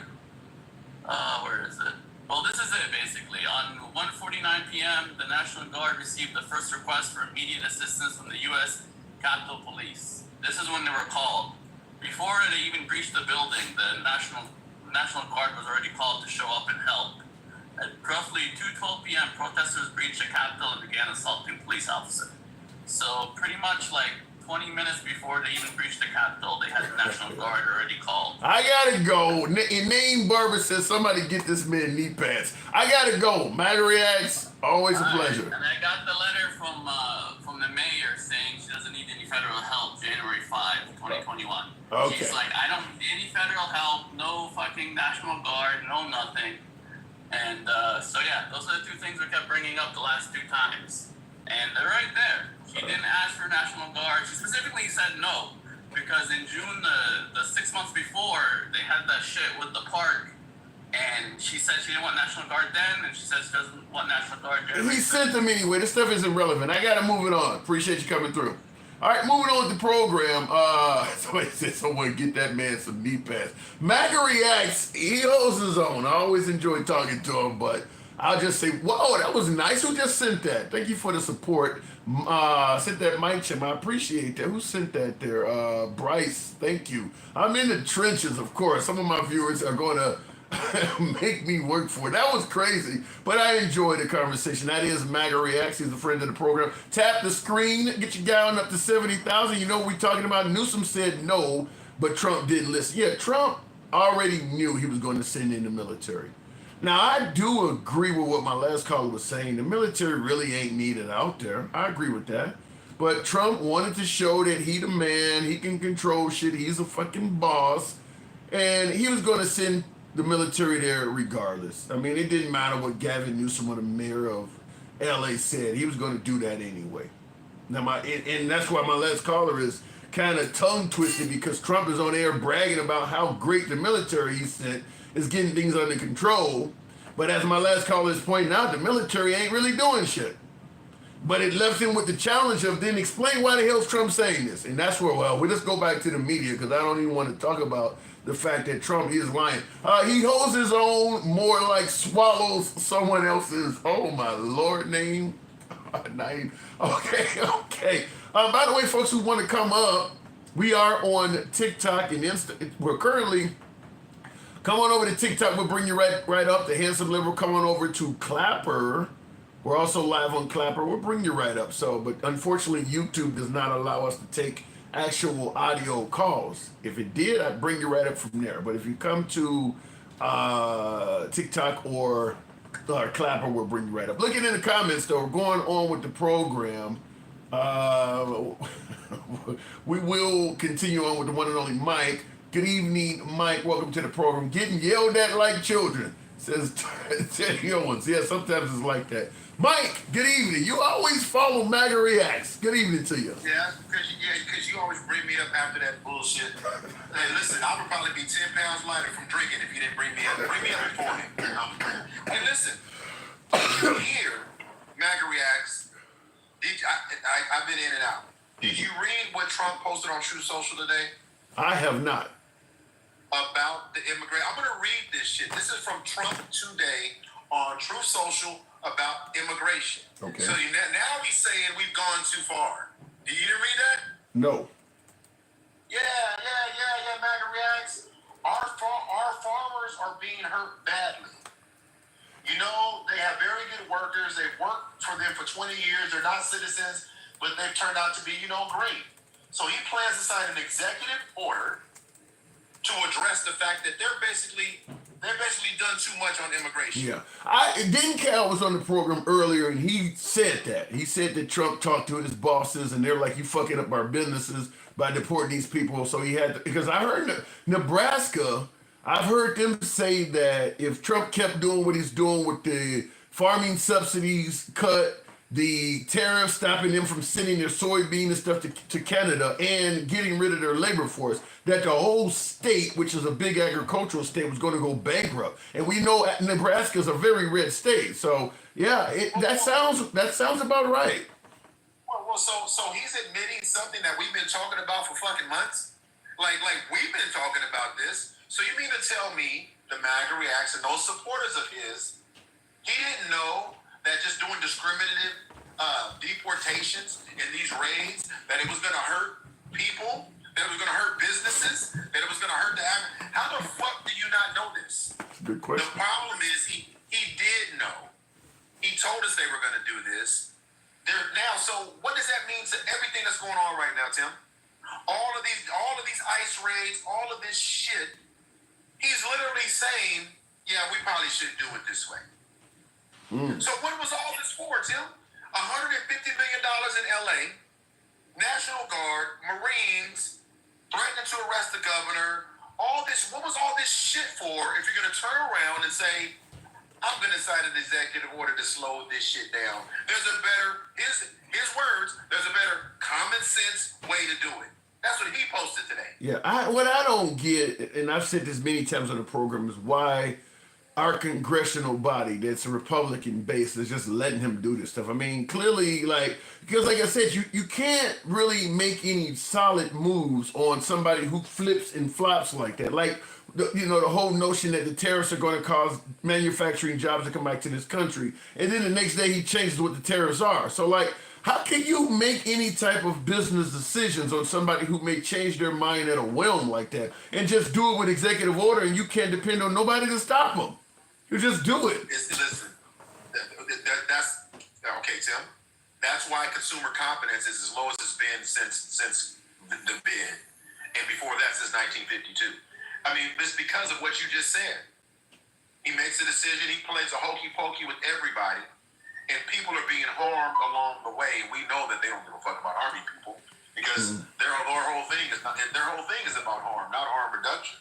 where is it? Well, this is it basically. On 1:49 p.m., the National Guard received the first request for immediate assistance from the U.S. Capitol Police. This is when they were called. Before they even breached the building, the National Guard was already called to show up and help. At roughly 2:12 p.m., protesters breached the Capitol and began assaulting police officers. So pretty much like 20 minutes before they even reached the Capitol, they had the National Guard already called. I gotta go. Name Barber says somebody get this man knee pads. I gotta go. MAGA Reacts, always a pleasure. And I got the letter from the mayor saying she doesn't need any federal help January 5, 2021. Okay. She's like, I don't need any federal help, no fucking National Guard, no nothing. And so yeah, those are the two things we kept bringing up the last 2 times. And they're right there. She didn't ask for National Guard. She specifically said no. Because in June, the 6 months before, they had that shit with the park. And she said she didn't want National Guard then, and she says she doesn't want National Guard January. He sent them anyway. This stuff isn't relevant. I gotta move it on. Appreciate you coming through. All right, moving on with the program. Somebody said someone get that man some knee pads. MAGA Reacts, he holds his own. I always enjoy talking to him, but I'll just say, whoa, that was nice. Who just sent that? Thank you for the support. Sent that Mike Chim. I appreciate that. Who sent that there? Bryce, thank you. I'm in the trenches, of course. Some of my viewers are going to make me work for it. That was crazy, but I enjoyed the conversation. That is MAGA Reacts. He's a friend of the program. Tap the screen, get you down up to 70,000. You know what we're talking about. Newsom said no, but Trump didn't listen. Yeah, Trump already knew he was going to send in the military. Now, I do agree with what my last caller was saying. The military really ain't needed out there. I agree with that. But Trump wanted to show that he the man, he can control shit, he's a fucking boss, and he was going to send the military there regardless. I mean, it didn't matter what Gavin Newsom or the mayor of LA said. He was going to do that anyway. Now, and that's why my last caller is kind of tongue twisted, because Trump is on air bragging about how great the military he sent is getting things under control. But as my last caller is pointing out, the military ain't really doing shit. But it left him with the challenge of then explain why the hell's Trump saying this. And that's where, well, we just go back to the media, because I don't even want to talk about the fact that Trump is lying. He holds his own, more like swallows someone else's, oh my Lord, name. Okay. By the way, folks who want to come up, we are on TikTok and Insta. We're currently, come on over to TikTok. We'll bring you right up. The Handsome Liberal. Come on over to Clapper. We're also live on Clapper. We'll bring you right up. But unfortunately, YouTube does not allow us to take actual audio calls. If it did, I'd bring you right up from there. But if you come to TikTok or Clapper, we'll bring you right up. Looking in the comments, though, we're going on with the program. We will continue on with the one and only Mike. Good evening, Mike. Welcome to the program. Getting yelled at like children, says Teddy Owens. Yeah, sometimes it's like that. Mike, good evening. You always follow MAGA Reacts. Good evening to you. Yeah, because you always bring me up after that bullshit. Hey, listen, I would probably be 10 pounds lighter from drinking if you didn't bring me up. Bring me up before me. Hey, listen, here, MAGA Reacts, I've been in and out. Did you read what Trump posted on True Social today? I have not. About the immigrant. I'm going to read this shit. This is from Trump today on True Social about immigration. Okay. So now he's saying we've gone too far. You didn't read that? No. Yeah, MAGA Reacts. Our farmers are being hurt badly. You know, they have very good workers. They've worked for them for 20 years. They're not citizens, but they've turned out to be, great. So he plans to sign an executive order to address the fact that they're basically done too much on immigration. Yeah. Dean Cal was on the program earlier, and he said that. He said that Trump talked to his bosses, and they're like, you fucking up our businesses by deporting these people. So he had to, because I heard Nebraska, I've heard them say that if Trump kept doing what he's doing with the farming subsidies cut, the tariffs stopping them from sending their soybean and stuff to Canada, and getting rid of their labor force, that the whole state, which is a big agricultural state, was going to go bankrupt. And we know Nebraska is a very red state. So yeah, that sounds about right. Well, so he's admitting something that we've been talking about for fucking months. Like we've been talking about this. So you mean to tell me the MAGA Reacts and those supporters of his, he didn't know that just doing discriminative deportations in these raids, that it was going to hurt people, that it was going to hurt businesses, that it was going to hurt the How the fuck do you not know this? Good question. The problem is he did know. He told us they were going to do this, There now. So what does that mean to everything that's going on right now, Tim? All of these ICE raids, all of this shit. He's literally saying, "Yeah, we probably should do it this way." So what was all this for, Tim? $150 million in LA, National Guard, Marines, threatening to arrest the governor. All this. What was all this shit for? If you're gonna turn around and say, "I'm gonna sign an executive order to slow this shit down," there's a better. His words. There's a better common sense way to do it. That's what he posted today. Yeah, what I don't get, and I've said this many times on the program, is why our congressional body that's Republican based is just letting him do this stuff. I mean, clearly, because like I said, you can't really make any solid moves on somebody who flips and flops like that. Like, the whole notion that the tariffs are going to cause manufacturing jobs to come back to this country, and then the next day he changes what the tariffs are. So, like, how can you make any type of business decisions on somebody who may change their mind at a whim like that and just do it with executive order, and you can't depend on nobody to stop them? You just do it. Listen, that's okay, Tim. That's why consumer confidence is as low as it's been since the bid, and before that since 1952. I mean, it's because of what you just said. He makes a decision. He plays a hokey pokey with everybody, and people are being harmed along the way. We know that they don't give a fuck about Army people because their whole thing is about harm, not harm reduction.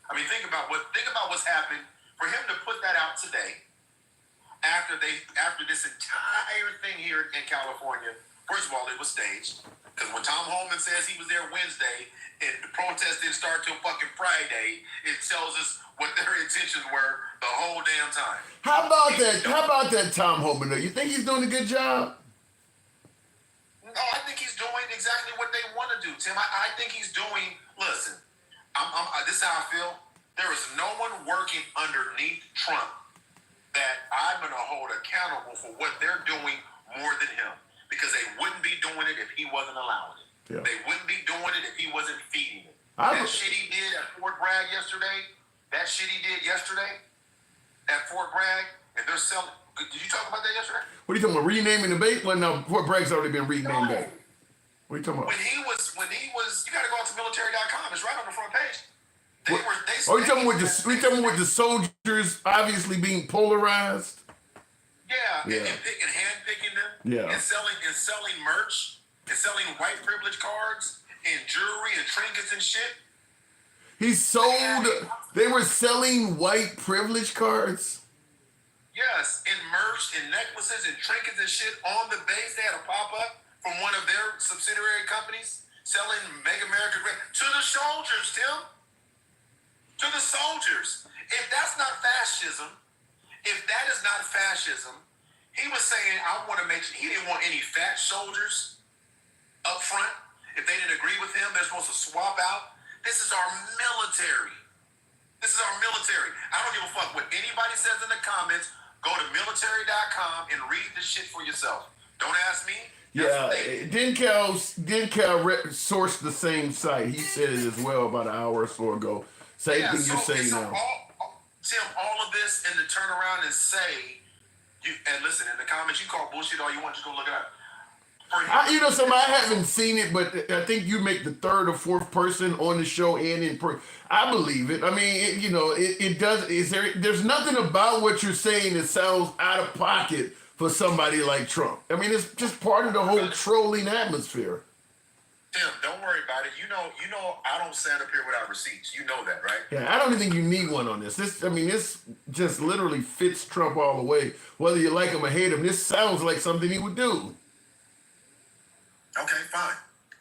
I mean, think about what's happened. For him to put that out today, after this entire thing here in California, first of all, it was staged. Because when Tom Holman says he was there Wednesday and the protest didn't start till fucking Friday, it tells us what their intentions were the whole damn time. How about that Tom Holman? You think he's doing a good job? No, I think he's doing exactly what they want to do, Tim. I think he's doing. Listen, this is how I feel. There is no one working underneath Trump that I'm going to hold accountable for what they're doing more than him, because they wouldn't be doing it if he wasn't allowing it. Yeah. They wouldn't be doing it if he wasn't feeding it. That shit he did at Fort Bragg yesterday, and they're selling. Did you talk about that yesterday? What are you talking about? Renaming the base? Well, no, Fort Bragg's already been renamed that. What are you talking about? When he was, you got to go out to military.com. It's right on the front page. Are you talking with the soldiers obviously being polarized? Yeah. And hand-picking them. Yeah. And selling merch, and selling white privilege cards, and jewelry, and trinkets and shit. They were selling white privilege cards? Yes, and merch, and necklaces, and trinkets and shit on the base. They had a pop-up from one of their subsidiary companies selling Make America Great to the soldiers, Tim. To the soldiers. If that's not fascism, he was saying, I want to make sure he didn't want any fat soldiers up front. If they didn't agree with him, they're supposed to swap out. This is our military. I don't give a fuck what anybody says in the comments. Go to military.com and read the shit for yourself. Don't ask me. Yeah, Dencal sourced the same site. He said it as well about an hour or so ago. Same thing you're saying now. Tim, all of this, and to turn around and say, and listen, in the comments, you call bullshit all you want, just go look it up. I haven't seen it, but I think you make the third or fourth person on the show and in person. I believe it. I mean, it does. There's nothing about what you're saying that sounds out of pocket for somebody like Trump. I mean, it's just part of the whole trolling atmosphere. Tim, don't worry about it. You know, I don't stand up here without receipts. You know that, right? Yeah, I don't even think you need one on this. This just literally fits Trump all the way. Whether you like him or hate him, this sounds like something he would do. Okay, fine.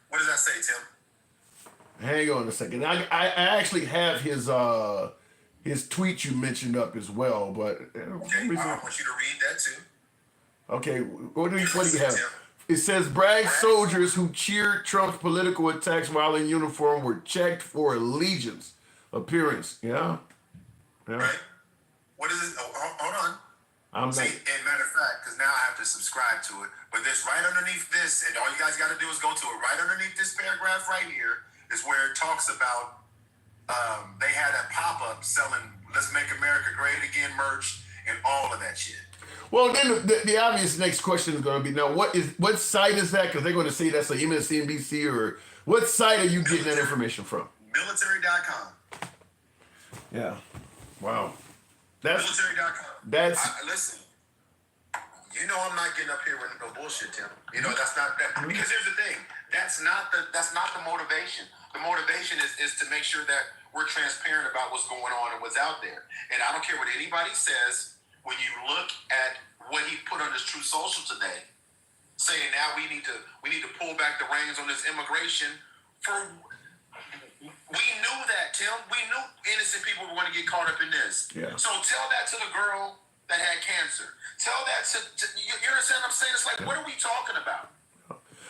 What does that say, Tim? Hang on a second. I actually have his tweet you mentioned up as well, but okay, I want you to read that too. Okay, what do you have? It says Bragg soldiers who cheered Trump's political attacks while in uniform were checked for allegiance appearance. Yeah. Right. What is it? Oh, hold on. See, and matter of fact, because now I have to subscribe to it. But this right underneath this, and all you guys got to do is go to it. Right underneath this paragraph right here is where it talks about they had a pop-up selling "Let's Make America Great Again" merch and all of that shit. Well, then the obvious next question is going to be now what site is that? Because they're going to say that's a MSNBC or what site are you getting that information from? Military.com. Yeah. Wow. That's Military.com. Listen. You know I'm not getting up here with no bullshit, Tim. You know that's not that because here's the thing. That's not the motivation. The motivation is to make sure that we're transparent about what's going on and what's out there. And I don't care what anybody says. When you look at what he put on his True Social today, saying now we need to pull back the reins on this immigration. We knew that, Tim. We knew innocent people were going to get caught up in this. Yeah. So tell that to the girl that had cancer. Tell that to you understand what I'm saying? It's like, what are we talking about?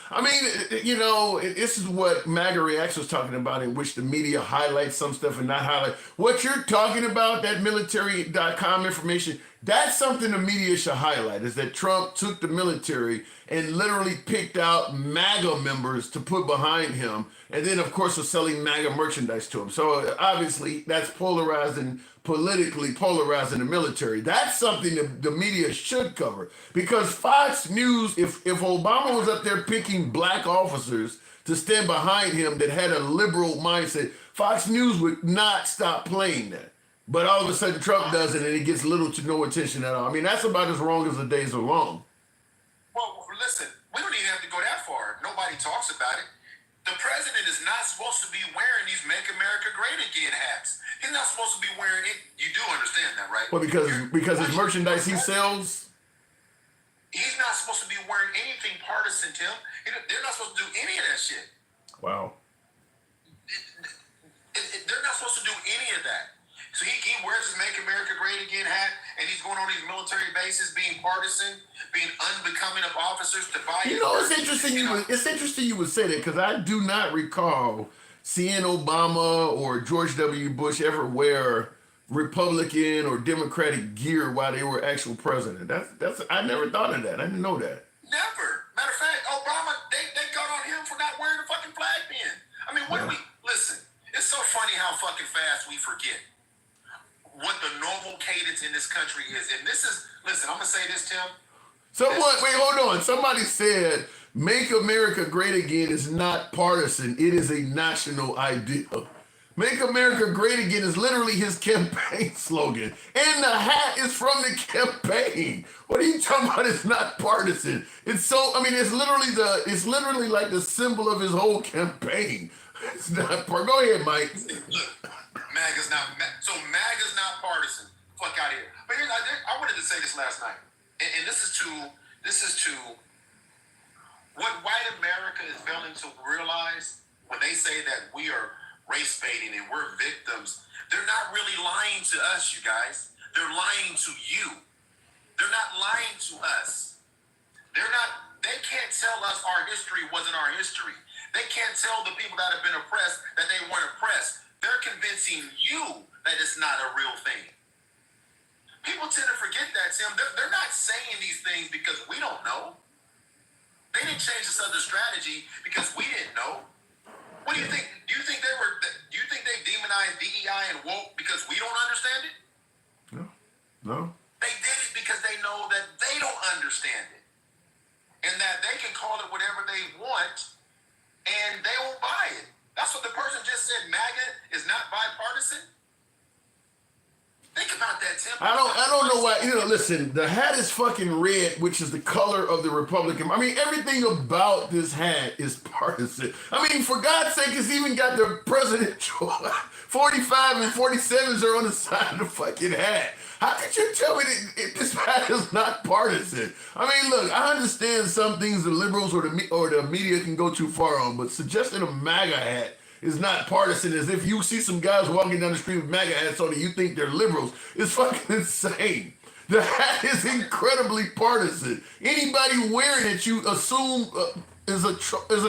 I mean, you know, this is what MAGA Reacts was talking about, in which the media highlights some stuff and not highlight. What you're talking about, that military.com information, that's something the media should highlight, is that Trump took the military and literally picked out MAGA members to put behind him, and then, of course, was selling MAGA merchandise to him. So, obviously, that's politically polarizing the military. That's something that the media should cover, because Fox News, if Obama was up there picking black officers to stand behind him that had a liberal mindset, Fox News would not stop playing that. But all of a sudden Trump does it and it gets little to no attention at all. I mean, that's about as wrong as the days are long. Well, listen, we don't even have to go that far. Nobody talks about it. The president is not supposed to be wearing these Make America Great Again hats. He's not supposed to be wearing it. You do understand that, right? Well, because his merchandise he sells. He's not supposed to be wearing anything partisan, Tim. They're not supposed to do any of that shit. Wow. They're not supposed to do any of that. So he wears his Make America Great Again hat, and he's going on these military bases being partisan, being unbecoming of officers to buy. You know, it's interesting. It's interesting you would say that, because I do not recall seeing Obama or George W. Bush ever wear Republican or Democratic gear while they were actual president. That's I never thought of that. I didn't know that. Never. Matter of fact, Obama, they got on him for not wearing a fucking flag pin. I mean, what do we listen? It's so funny how fucking fast we forget what the normal cadence in this country is. And this is, listen, I'm gonna say this, Tim. Wait, hold on. Somebody said Make America Great Again is not partisan. It is a national ideal. Make America Great Again is literally his campaign slogan. And the hat is from the campaign. What are you talking about? It's not partisan. It's literally like the symbol of his whole campaign. It's not part. Go ahead, Mike. Look, MAGA's not partisan. Fuck out of here. But I wanted to say this last night. And this is to what white America is failing to realize when they say that we are race baiting and we're victims. They're not really lying to us, you guys. They're lying to you. They're not lying to us. They can't tell us our history wasn't our history. They can't tell the people that have been oppressed that they weren't oppressed. They're convincing you that it's not a real thing. People tend to forget that, Tim. They're not saying these things because we don't know. They didn't change the Southern strategy because we didn't know. What do you think? Do you think they demonized DEI and woke because we don't understand it? No. They did it because they know that they don't understand it. And that they can call it whatever they want and they won't buy it. That's what the person just said. MAGA is not bipartisan. Think about that, Tim. I don't know why. Listen, the hat is fucking red, which is the color of the Republican. I mean, everything about this hat is partisan. I mean, for God's sake, it's even got the presidential 45 and 47s are on the side of the fucking hat. How could you tell me that this hat is not partisan? I mean, look, I understand some things the liberals or the media can go too far on, but suggesting a MAGA hat is not partisan, as if you see some guys walking down the street with MAGA hats on and you think they're liberals. It's fucking insane. The hat is incredibly partisan. Anybody wearing it, you assume is a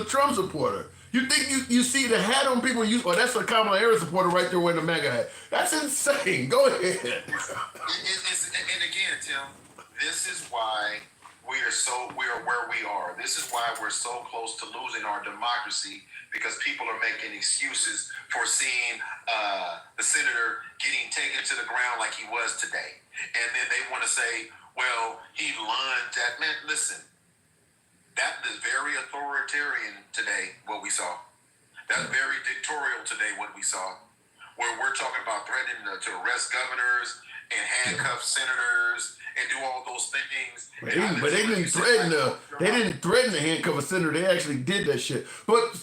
Trump supporter. You think you see the hat on people, that's a Kamala Harris supporter right there wearing the MAGA hat. That's insane. Go ahead. And again, Tim, this is why we are where we are. This is why we're so close to losing our democracy, because people are making excuses for seeing the senator getting taken to the ground like he was today. And then they want to say, Well, he lunged at, man, listen, that is very authoritarian today, what we saw. That's very dictatorial today, what we saw. Where we're talking about threatening to arrest governors and handcuff senators and do all those things. But they didn't threaten to handcuff a senator. They actually did that shit. But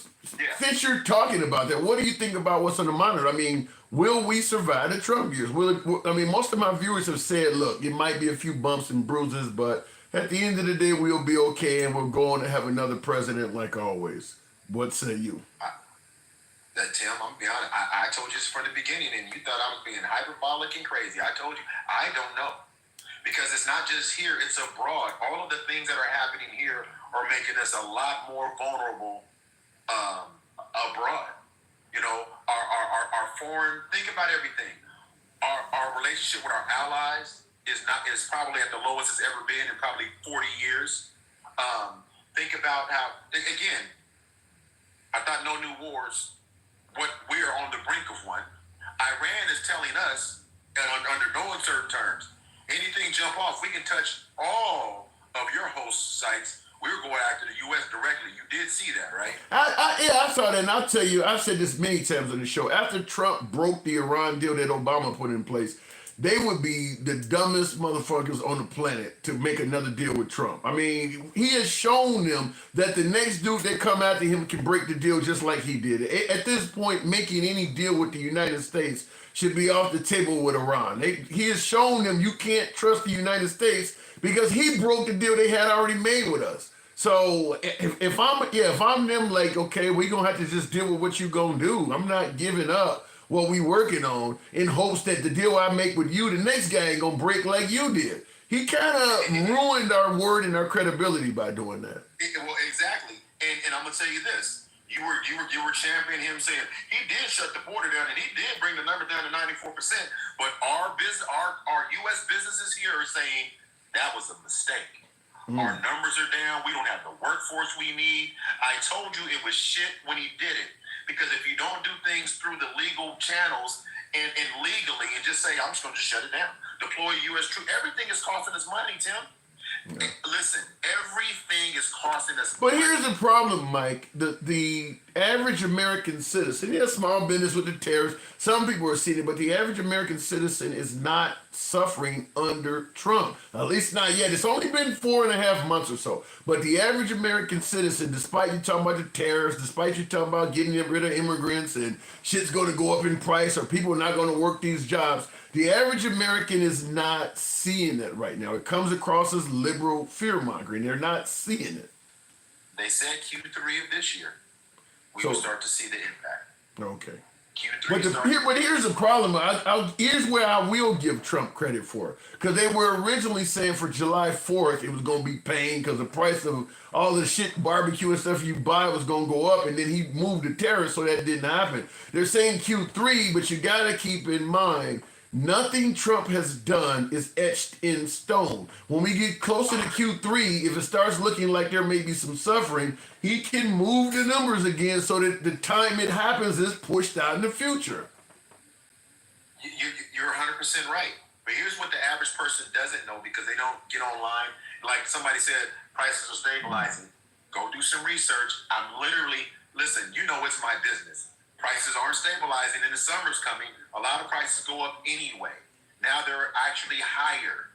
since you're talking about that, what do you think about what's on the monitor? I mean, will we survive the Trump years? I mean, most of my viewers have said, look, it might be a few bumps and bruises, but at the end of the day, we'll be okay, and we're going to have another president like always. What say you? Tim, I'm gonna be honest. I told you this from the beginning, and you thought I was being hyperbolic and crazy. I told you, I don't know. Because it's not just here, it's abroad. All of the things that are happening here are making us a lot more vulnerable abroad. You know, our foreign, think about everything. Our relationship with our allies is probably at the lowest it's ever been in probably 40 years. Think about how, again, I thought no new wars, but we are on the brink of one. Iran is telling us, and under no uncertain terms, anything jump off, we can touch all of your host sites. We're going after the U.S. directly. You did see that, right? I saw that, and I'll tell you, I've said this many times on the show. After Trump broke the Iran deal that Obama put in place, they would be the dumbest motherfuckers on the planet to make another deal with Trump. I mean, he has shown them that the next dude that come after him can break the deal just like he did. At this point, making any deal with the United States should be off the table with Iran. He has shown them you can't trust the United States because he broke the deal they had already made with us. So if I'm them, like, okay, we gonna have to just deal with what you gonna do. I'm not giving up what we working on in hopes that the deal I make with you, the next guy ain't gonna break like you did. He kind of ruined our word and our credibility by doing that. Well, exactly. And I'm gonna tell you this: you were championing him, saying he did shut the border down and he did bring the number down to 94%. But our U.S. businesses here are saying that was a mistake. Our numbers are down. We don't have the workforce we need. I told you it was shit when he did it. Because if you don't do things through the legal channels and legally and just say, I'm just going to shut it down, deploy U.S. troops, everything is costing us money, Tim. Yeah. Listen, everything is costing us money. But here's the problem, Mike. The average American citizen, he has small business with the tariffs. Some people are seeing it, but the average American citizen is not suffering under Trump. At least not yet. It's only been 4.5 months or so. But the average American citizen, despite you talking about the tariffs, despite you talking about getting rid of immigrants and shit's going to go up in price or people are not going to work these jobs, the average American is not seeing that right now. It comes across as liberal fear-mongering. They're not seeing it. They said Q3 of this year, we will start to see the impact. Okay. Q3 but here's the problem. Here's where I will give Trump credit for. Because they were originally saying for July 4th it was going to be pain because the price of all the shit, barbecue and stuff you buy was going to go up. And then he moved the tariffs so that didn't happen. They're saying Q3, but you got to keep in mind, nothing Trump has done is etched in stone. When we get closer to Q3, if it starts looking like there may be some suffering, he can move the numbers again so that the time it happens is pushed out in the future. You're 100% right. But here's what the average person doesn't know because they don't get online. Like somebody said, prices are stabilizing. Go do some research. Listen, you know it's my business. Prices aren't stabilizing and the summer's coming. A lot of prices go up anyway. Now they're actually higher.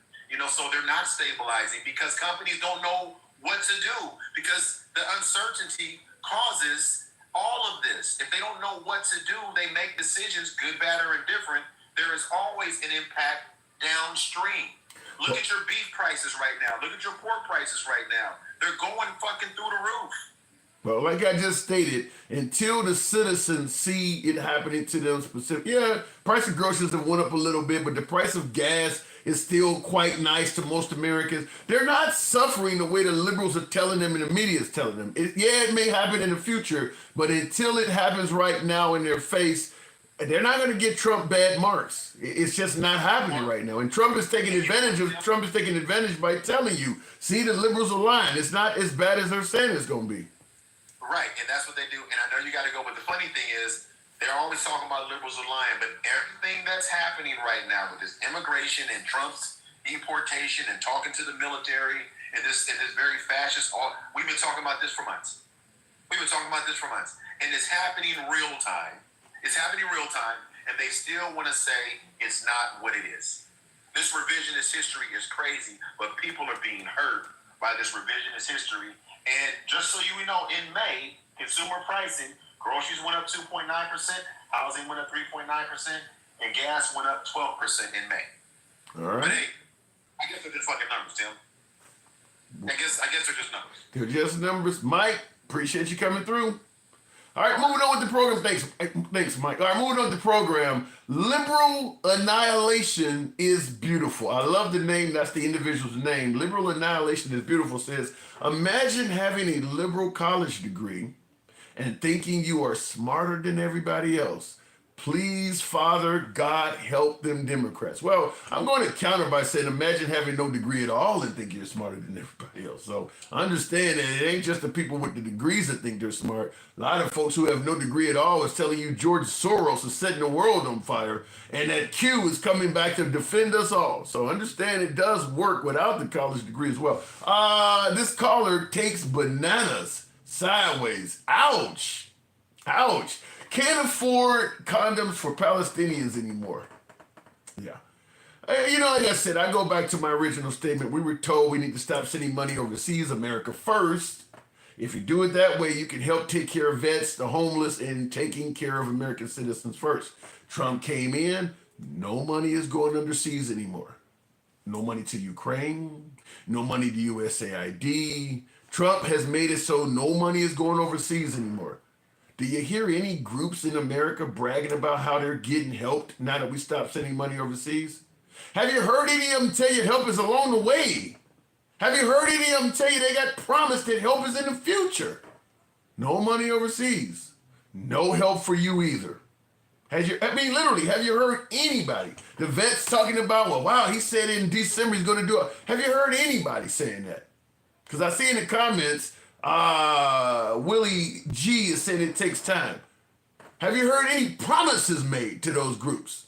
So they're not stabilizing because companies don't know what to do because the uncertainty causes all of this. If they don't know what to do, they make decisions, good, bad, or indifferent. There is always an impact downstream. Look at your beef prices right now. Look at your pork prices right now. They're going fucking through the roof. Well, like I just stated, until the citizens see it happening to them specifically, price of groceries have went up a little bit, but the price of gas is still quite nice to most Americans. They're not suffering the way the liberals are telling them and the media is telling them. It may happen in the future, but until it happens right now in their face, they're not going to get Trump bad marks. It's just not happening right now. And Trump is taking advantage by telling you, see, the liberals are lying. It's not as bad as they're saying it's going to be. Right, and that's what they do. And I know you got to go, but the funny thing is, they're always talking about liberals are lying, but everything that's happening right now with this immigration and Trump's deportation and talking to the military and this very fascist. We've been talking about this for months. And it's happening real time. And they still want to say it's not what it is. This revisionist history is crazy, but people are being hurt by this revisionist history. And just so you know, in May, consumer pricing, groceries went up 2.9%, housing went up 3.9%, and gas went up 12% in May. All right. But hey, I guess they're just fucking numbers, Tim. I guess they're just numbers. They're just numbers. Mike, appreciate you coming through. All right, moving on with the program. Thanks, Mike. All right, moving on with the program. Liberal Annihilation is Beautiful. I love the name. That's the individual's name. Liberal Annihilation is Beautiful says, imagine having a liberal college degree and thinking you are smarter than everybody else. Please, Father, God, help them Democrats. Well, I'm going to counter by saying, imagine having no degree at all and think you're smarter than everybody else. So understand that it ain't just the people with the degrees that think they're smart. A lot of folks who have no degree at all is telling you George Soros is setting the world on fire and that Q is coming back to defend us all. So understand it does work without the college degree as well. This caller takes bananas sideways. Ouch. Ouch. Can't afford condoms for Palestinians anymore. Yeah. You know, like I said, I go back to my original statement. We were told we need to stop sending money overseas, America first. If you do it that way, you can help take care of vets, the homeless, and taking care of American citizens first. Trump came in, no money is going underseas anymore. No money to Ukraine, no money to USAID. Trump has made it so no money is going overseas anymore. Do you hear any groups in America bragging about how they're getting helped now that we stopped sending money overseas? Have you heard any of them tell you help is along the way? Have you heard any of them tell you they got promised that help is in the future? No money overseas. No help for you either. Literally, have you heard anybody? The vets talking about, well, wow, he said in December he's going to do it. Have you heard anybody saying that? Because I see in the comments, Willie G is saying it takes time. Have you heard any promises made to those groups?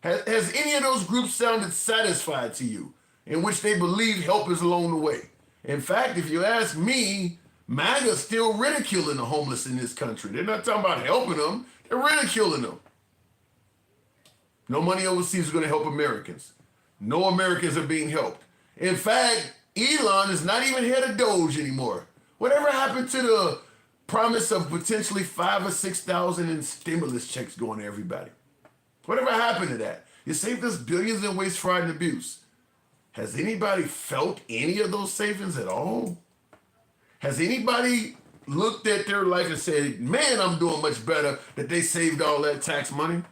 Has any of those groups sounded satisfied to you in which they believe help is along the way? In fact, if you ask me, MAGA's still ridiculing the homeless in this country. They're not talking about helping them. They're ridiculing them. No money overseas is going to help Americans. No Americans are being helped. In fact, Elon is not even head of Doge anymore. Whatever happened to the promise of potentially 5,000 or 6,000 in stimulus checks going to everybody? Whatever happened to that? You saved us billions in waste, fraud, and abuse. Has anybody felt any of those savings at all? Has anybody looked at their life and said, man, I'm doing much better that they saved all that tax money?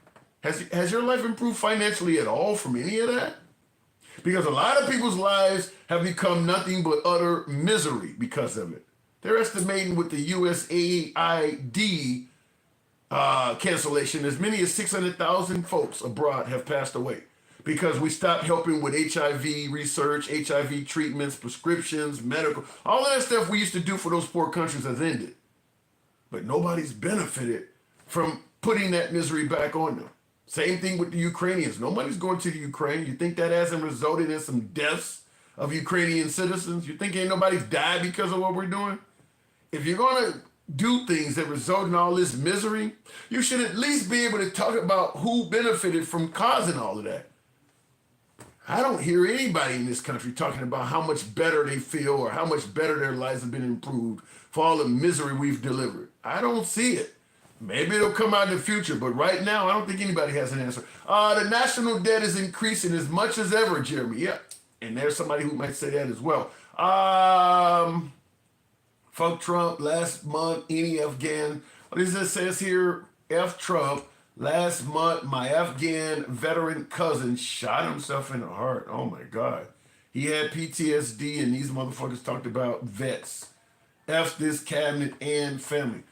Has your life improved financially at all from any of that? Because a lot of people's lives have become nothing but utter misery because of it. They're estimating with the USAID cancellation, as many as 600,000 folks abroad have passed away because we stopped helping with HIV research, HIV treatments, prescriptions, medical, all of that stuff we used to do for those poor countries has ended. But nobody's benefited from putting that misery back on them. Same thing with the Ukrainians. Nobody's going to the Ukraine. You think that hasn't resulted in some deaths of Ukrainian citizens? You think ain't nobody's died because of what we're doing? If you're going to do things that result in all this misery, you should at least be able to talk about who benefited from causing all of that. I don't hear anybody in this country talking about how much better they feel or how much better their lives have been improved for all the misery we've delivered. I don't see it. Maybe it'll come out in the future, but right now, I don't think anybody has an answer. The national debt is increasing as much as ever, Jeremy. Yeah, and there's somebody who might say that as well. Fuck Trump, last month, any Afghan. What does it says here? F Trump, last month, my Afghan veteran cousin shot himself in the heart. Oh my God. He had PTSD and these motherfuckers talked about vets. F this cabinet and family.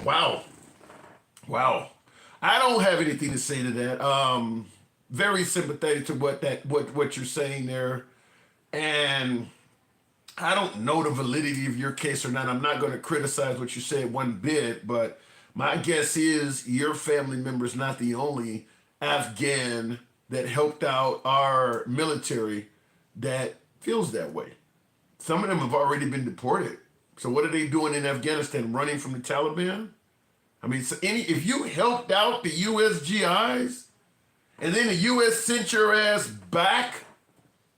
Wow. I don't have anything to say to that. Very sympathetic to what you're saying there. And I don't know the validity of your case or not. I'm not going to criticize what you said one bit, but my guess is your family member is not the only Afghan that helped out our military that feels that way. Some of them have already been deported. So what are they doing in Afghanistan? Running from the Taliban? I mean, so if you helped out the USGIs and then the US sent your ass back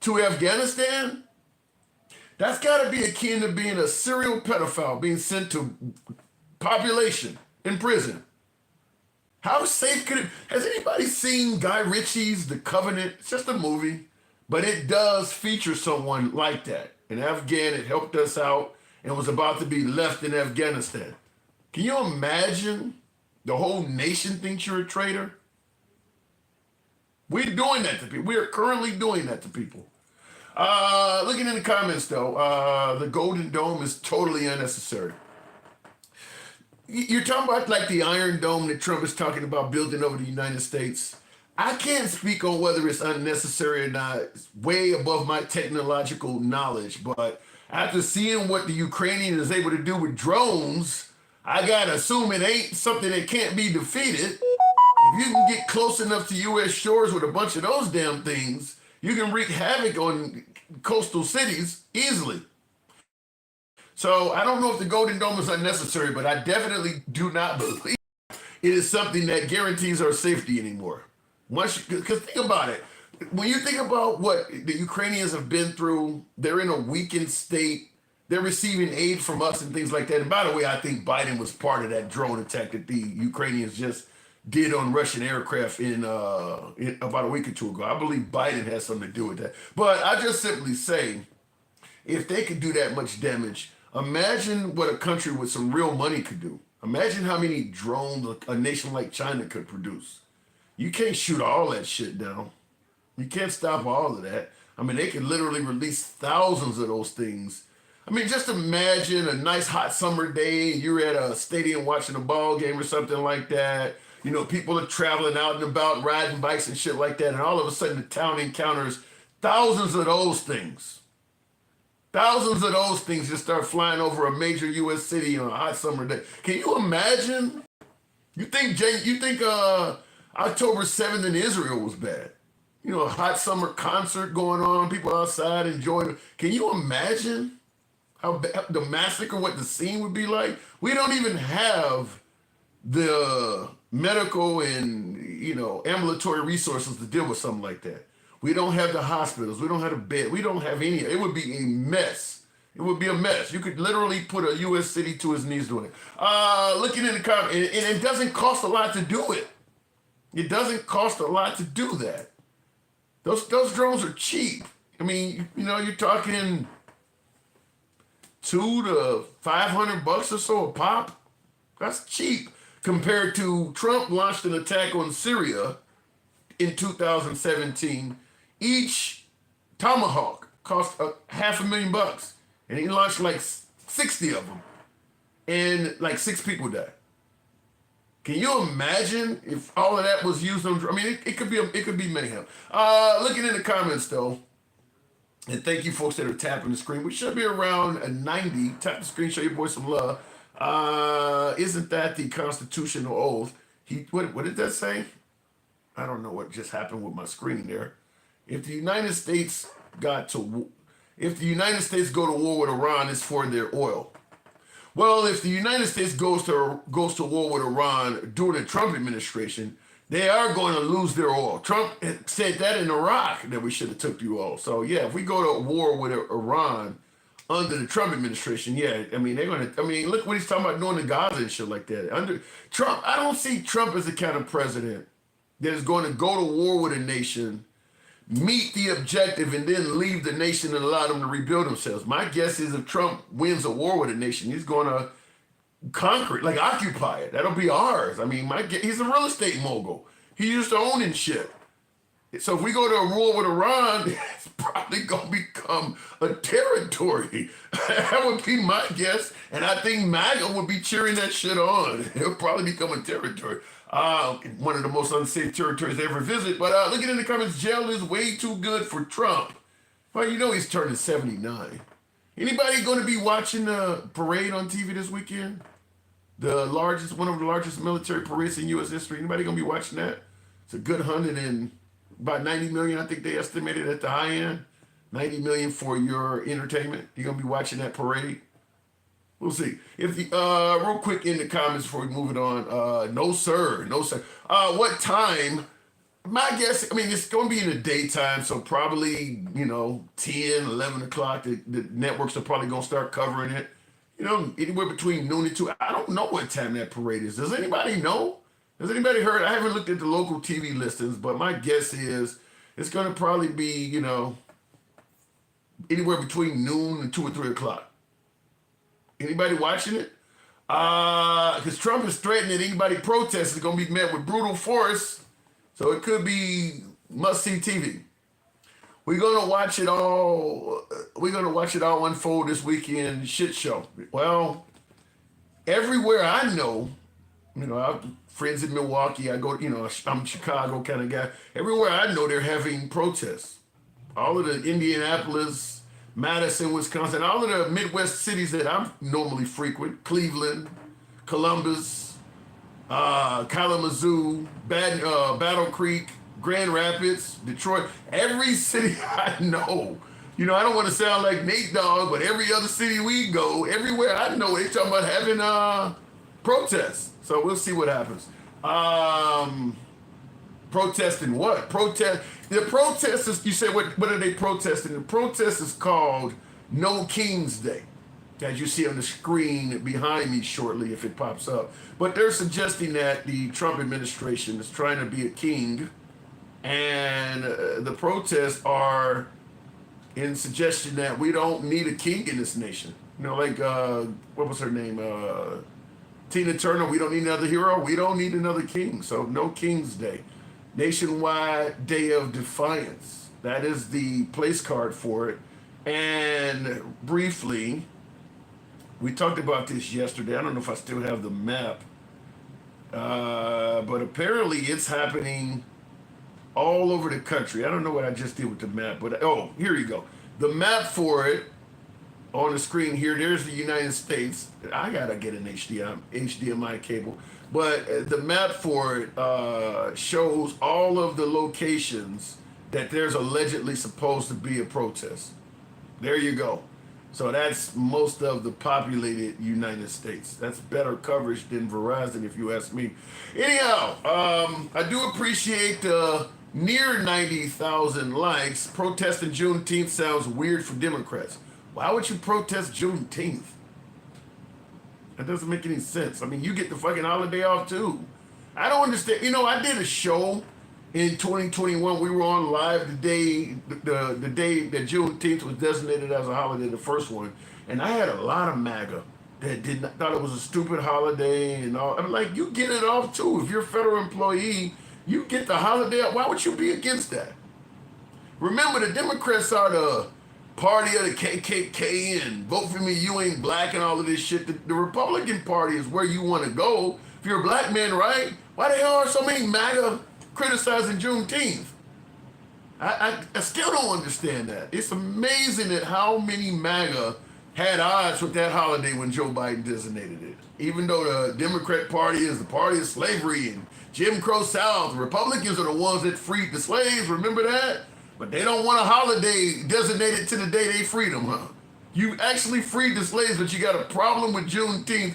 to Afghanistan, that's got to be akin to being a serial pedophile being sent to population in prison. How safe could it? Has anybody seen Guy Ritchie's The Covenant? It's just a movie, but it does feature someone like that. An Afghan that helped us out and was about to be left in Afghanistan. Can you imagine the whole nation thinks you're a traitor? We're doing that to people. We are currently doing that to people. Looking in the comments, though, the Golden Dome is totally unnecessary. You're talking about like the Iron Dome that Trump is talking about building over the United States. I can't speak on whether it's unnecessary or not. It's way above my technological knowledge. But after seeing what the Ukrainian is able to do with drones, I gotta assume it ain't something that can't be defeated. If you can get close enough to U.S. shores with a bunch of those damn things, you can wreak havoc on coastal cities easily. So I don't know if the Golden Dome is unnecessary, but I definitely do not believe it is something that guarantees our safety anymore. Because think about it. When you think about what the Ukrainians have been through, they're in a weakened state. They're receiving aid from us and things like that. And by the way, I think Biden was part of that drone attack that the Ukrainians just did on Russian aircraft in about a week or two ago. I believe Biden has something to do with that. But I just simply say, if they could do that much damage, imagine what a country with some real money could do. Imagine how many drones a nation like China could produce. You can't shoot all that shit down. You can't stop all of that. I mean, they could literally release thousands of those things. I mean, just imagine a nice hot summer day. You're at a stadium watching a ball game or something like that. You know, people are traveling out and about, riding bikes and shit like that. And all of a sudden the town encounters thousands of those things. Thousands of those things just start flying over a major U.S. city on a hot summer day. Can you imagine? You think October 7th in Israel was bad? You know, a hot summer concert going on, people outside enjoying it. Can you imagine how the massacre, what the scene would be like? We don't even have the medical and, you know, ambulatory resources to deal with something like that. We don't have the hospitals. We don't have the bed. We don't have any. It would be a mess. It would be a mess. You could literally put a U.S. city to his knees doing it. Looking in the comments, and it doesn't cost a lot to do it. It doesn't cost a lot to do that. Those drones are cheap. I mean, you know, you're talking $200 to $500 or so a pop. That's cheap compared to Trump launched an attack on Syria in 2017. Each Tomahawk cost $500,000, and he launched like 60 of them, and like 6 people died. Can you imagine if all of that was used on? I mean, it could be mayhem. Looking in the comments though, and thank you folks that are tapping the screen. We should be around a 90. Tap the screen, show your boy some love. Isn't that the constitutional oath? What did that say? I don't know what just happened with my screen there. If the United States go to war with Iran, it's for their oil. Well, if the United States goes to war with Iran during the Trump administration, they are going to lose their oil. Trump said that in Iraq that we should have took the oil. So yeah, if we go to war with Iran under the Trump administration, yeah, I mean look what he's talking about doing in Gaza and shit like that. Under Trump, I don't see Trump as the kind of president that is going to go to war with a nation, meet the objective, and then leave the nation and allow them to rebuild themselves. My guess is if Trump wins a war with a nation, he's going to conquer it, like occupy it. That'll be ours. I mean, he's a real estate mogul. He used to owning shit. So if we go to a war with Iran, it's probably going to become a territory. That would be my guess. And I think MAGA would be cheering that shit on. It'll probably become a territory. One of the most unsafe territories they ever visit. But looking in the comments, jail is way too good for Trump. Well, you know he's turning 79. Anybody going to be watching the parade on TV this weekend? One of the largest military parades in U.S. history. Anybody going to be watching that? It's a good 150 about 90 million. I think they estimated at the high end, 90 million for your entertainment. You're gonna be watching that parade. We'll see. If the real quick in the comments before we move it on. No sir, no sir. What time? My guess, I mean, it's going to be in the daytime, so probably, 10, 11 o'clock, the networks are probably going to start covering it. Anywhere between noon and 2. I don't know what time that parade is. Does anybody know? Has anybody heard? I haven't looked at the local TV listings, but my guess is it's going to probably be, anywhere between noon and 2 or 3 o'clock. Anybody watching it? Because Trump is threatening that anybody protesting is going to be met with brutal force. So it could be must-see TV. We're gonna watch it all. We're gonna watch it all unfold this weekend. Shit show. Well, everywhere I know, I have friends in Milwaukee. I go, I'm a Chicago kind of guy. Everywhere I know, they're having protests. All of the Indianapolis, Madison, Wisconsin, all of the Midwest cities that I normally frequent: Cleveland, Columbus, Kalamazoo, Battle Creek, Grand Rapids, Detroit, every city I know. I don't want to sound like Nate Dogg, but every other city we go, everywhere I know, they talking about having protests. So we'll see what happens. Protesting what? The protesters, you say, what are they protesting? The protest is called No King's Day, as you see on the screen behind me shortly if it pops up. But they're suggesting that the Trump administration is trying to be a king, and the protests are in suggestion that we don't need a king in this nation. Like, what was her name? Tina Turner, we don't need another hero. We don't need another king. So no King's Day. Nationwide Day of Defiance. That is the place card for it. And briefly, we talked about this yesterday. I don't know if I still have the map. But apparently it's happening all over the country. I don't know what I just did with the map, but here you go. The map for it on the screen here, there's the United States. I gotta get an HDMI cable. But the map for it shows all of the locations that there's allegedly supposed to be a protest. There you go. So that's most of the populated United States. That's better coverage than Verizon, if you ask me. Anyhow, I do appreciate near 90,000 likes. Protesting Juneteenth sounds weird for Democrats. Why would you protest Juneteenth? That doesn't make any sense. I mean, you get the fucking holiday off too. I don't understand. I did a show in 2021. We were on live the day that Juneteenth was designated as a holiday, the first one, and I had a lot of MAGA that thought it was a stupid holiday and all. I'm like, you get it off too. If you're a federal employee, you get the holiday off. Why would you be against that? Remember, the Democrats are the party of the KKK and vote for me, you ain't black and all of this shit. The Republican Party is where you want to go. If you're a black man, right? Why the hell are so many MAGA criticizing Juneteenth? I still don't understand that. It's amazing at how many MAGA had odds with that holiday when Joe Biden designated it. Even though the Democrat Party is the party of slavery and Jim Crow South, the Republicans are the ones that freed the slaves, remember that? But they don't want a holiday designated to the day they freed them, huh? You actually freed the slaves, but you got a problem with Juneteenth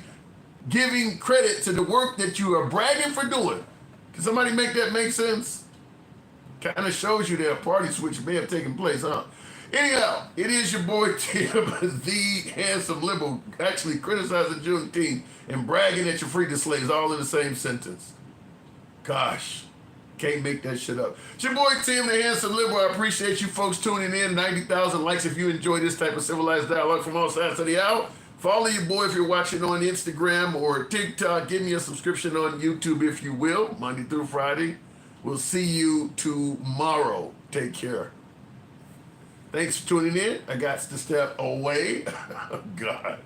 giving credit to the work that you are bragging for doing. Can somebody make that make sense? Kind of shows you that a party switch may have taken place, huh? Anyhow, it is your boy Tim, the handsome liberal, actually criticizing Juneteenth and bragging that you freed the slaves all in the same sentence. Gosh. Can't make that shit up. It's your boy Tim, the handsome liberal. I appreciate you folks tuning in. 90,000 likes if you enjoy this type of civilized dialogue from all sides of the aisle. Follow your boy if you're watching on Instagram or TikTok. Give me a subscription on YouTube if you will, Monday through Friday. We'll see you tomorrow. Take care. Thanks for tuning in. I got to step away. God.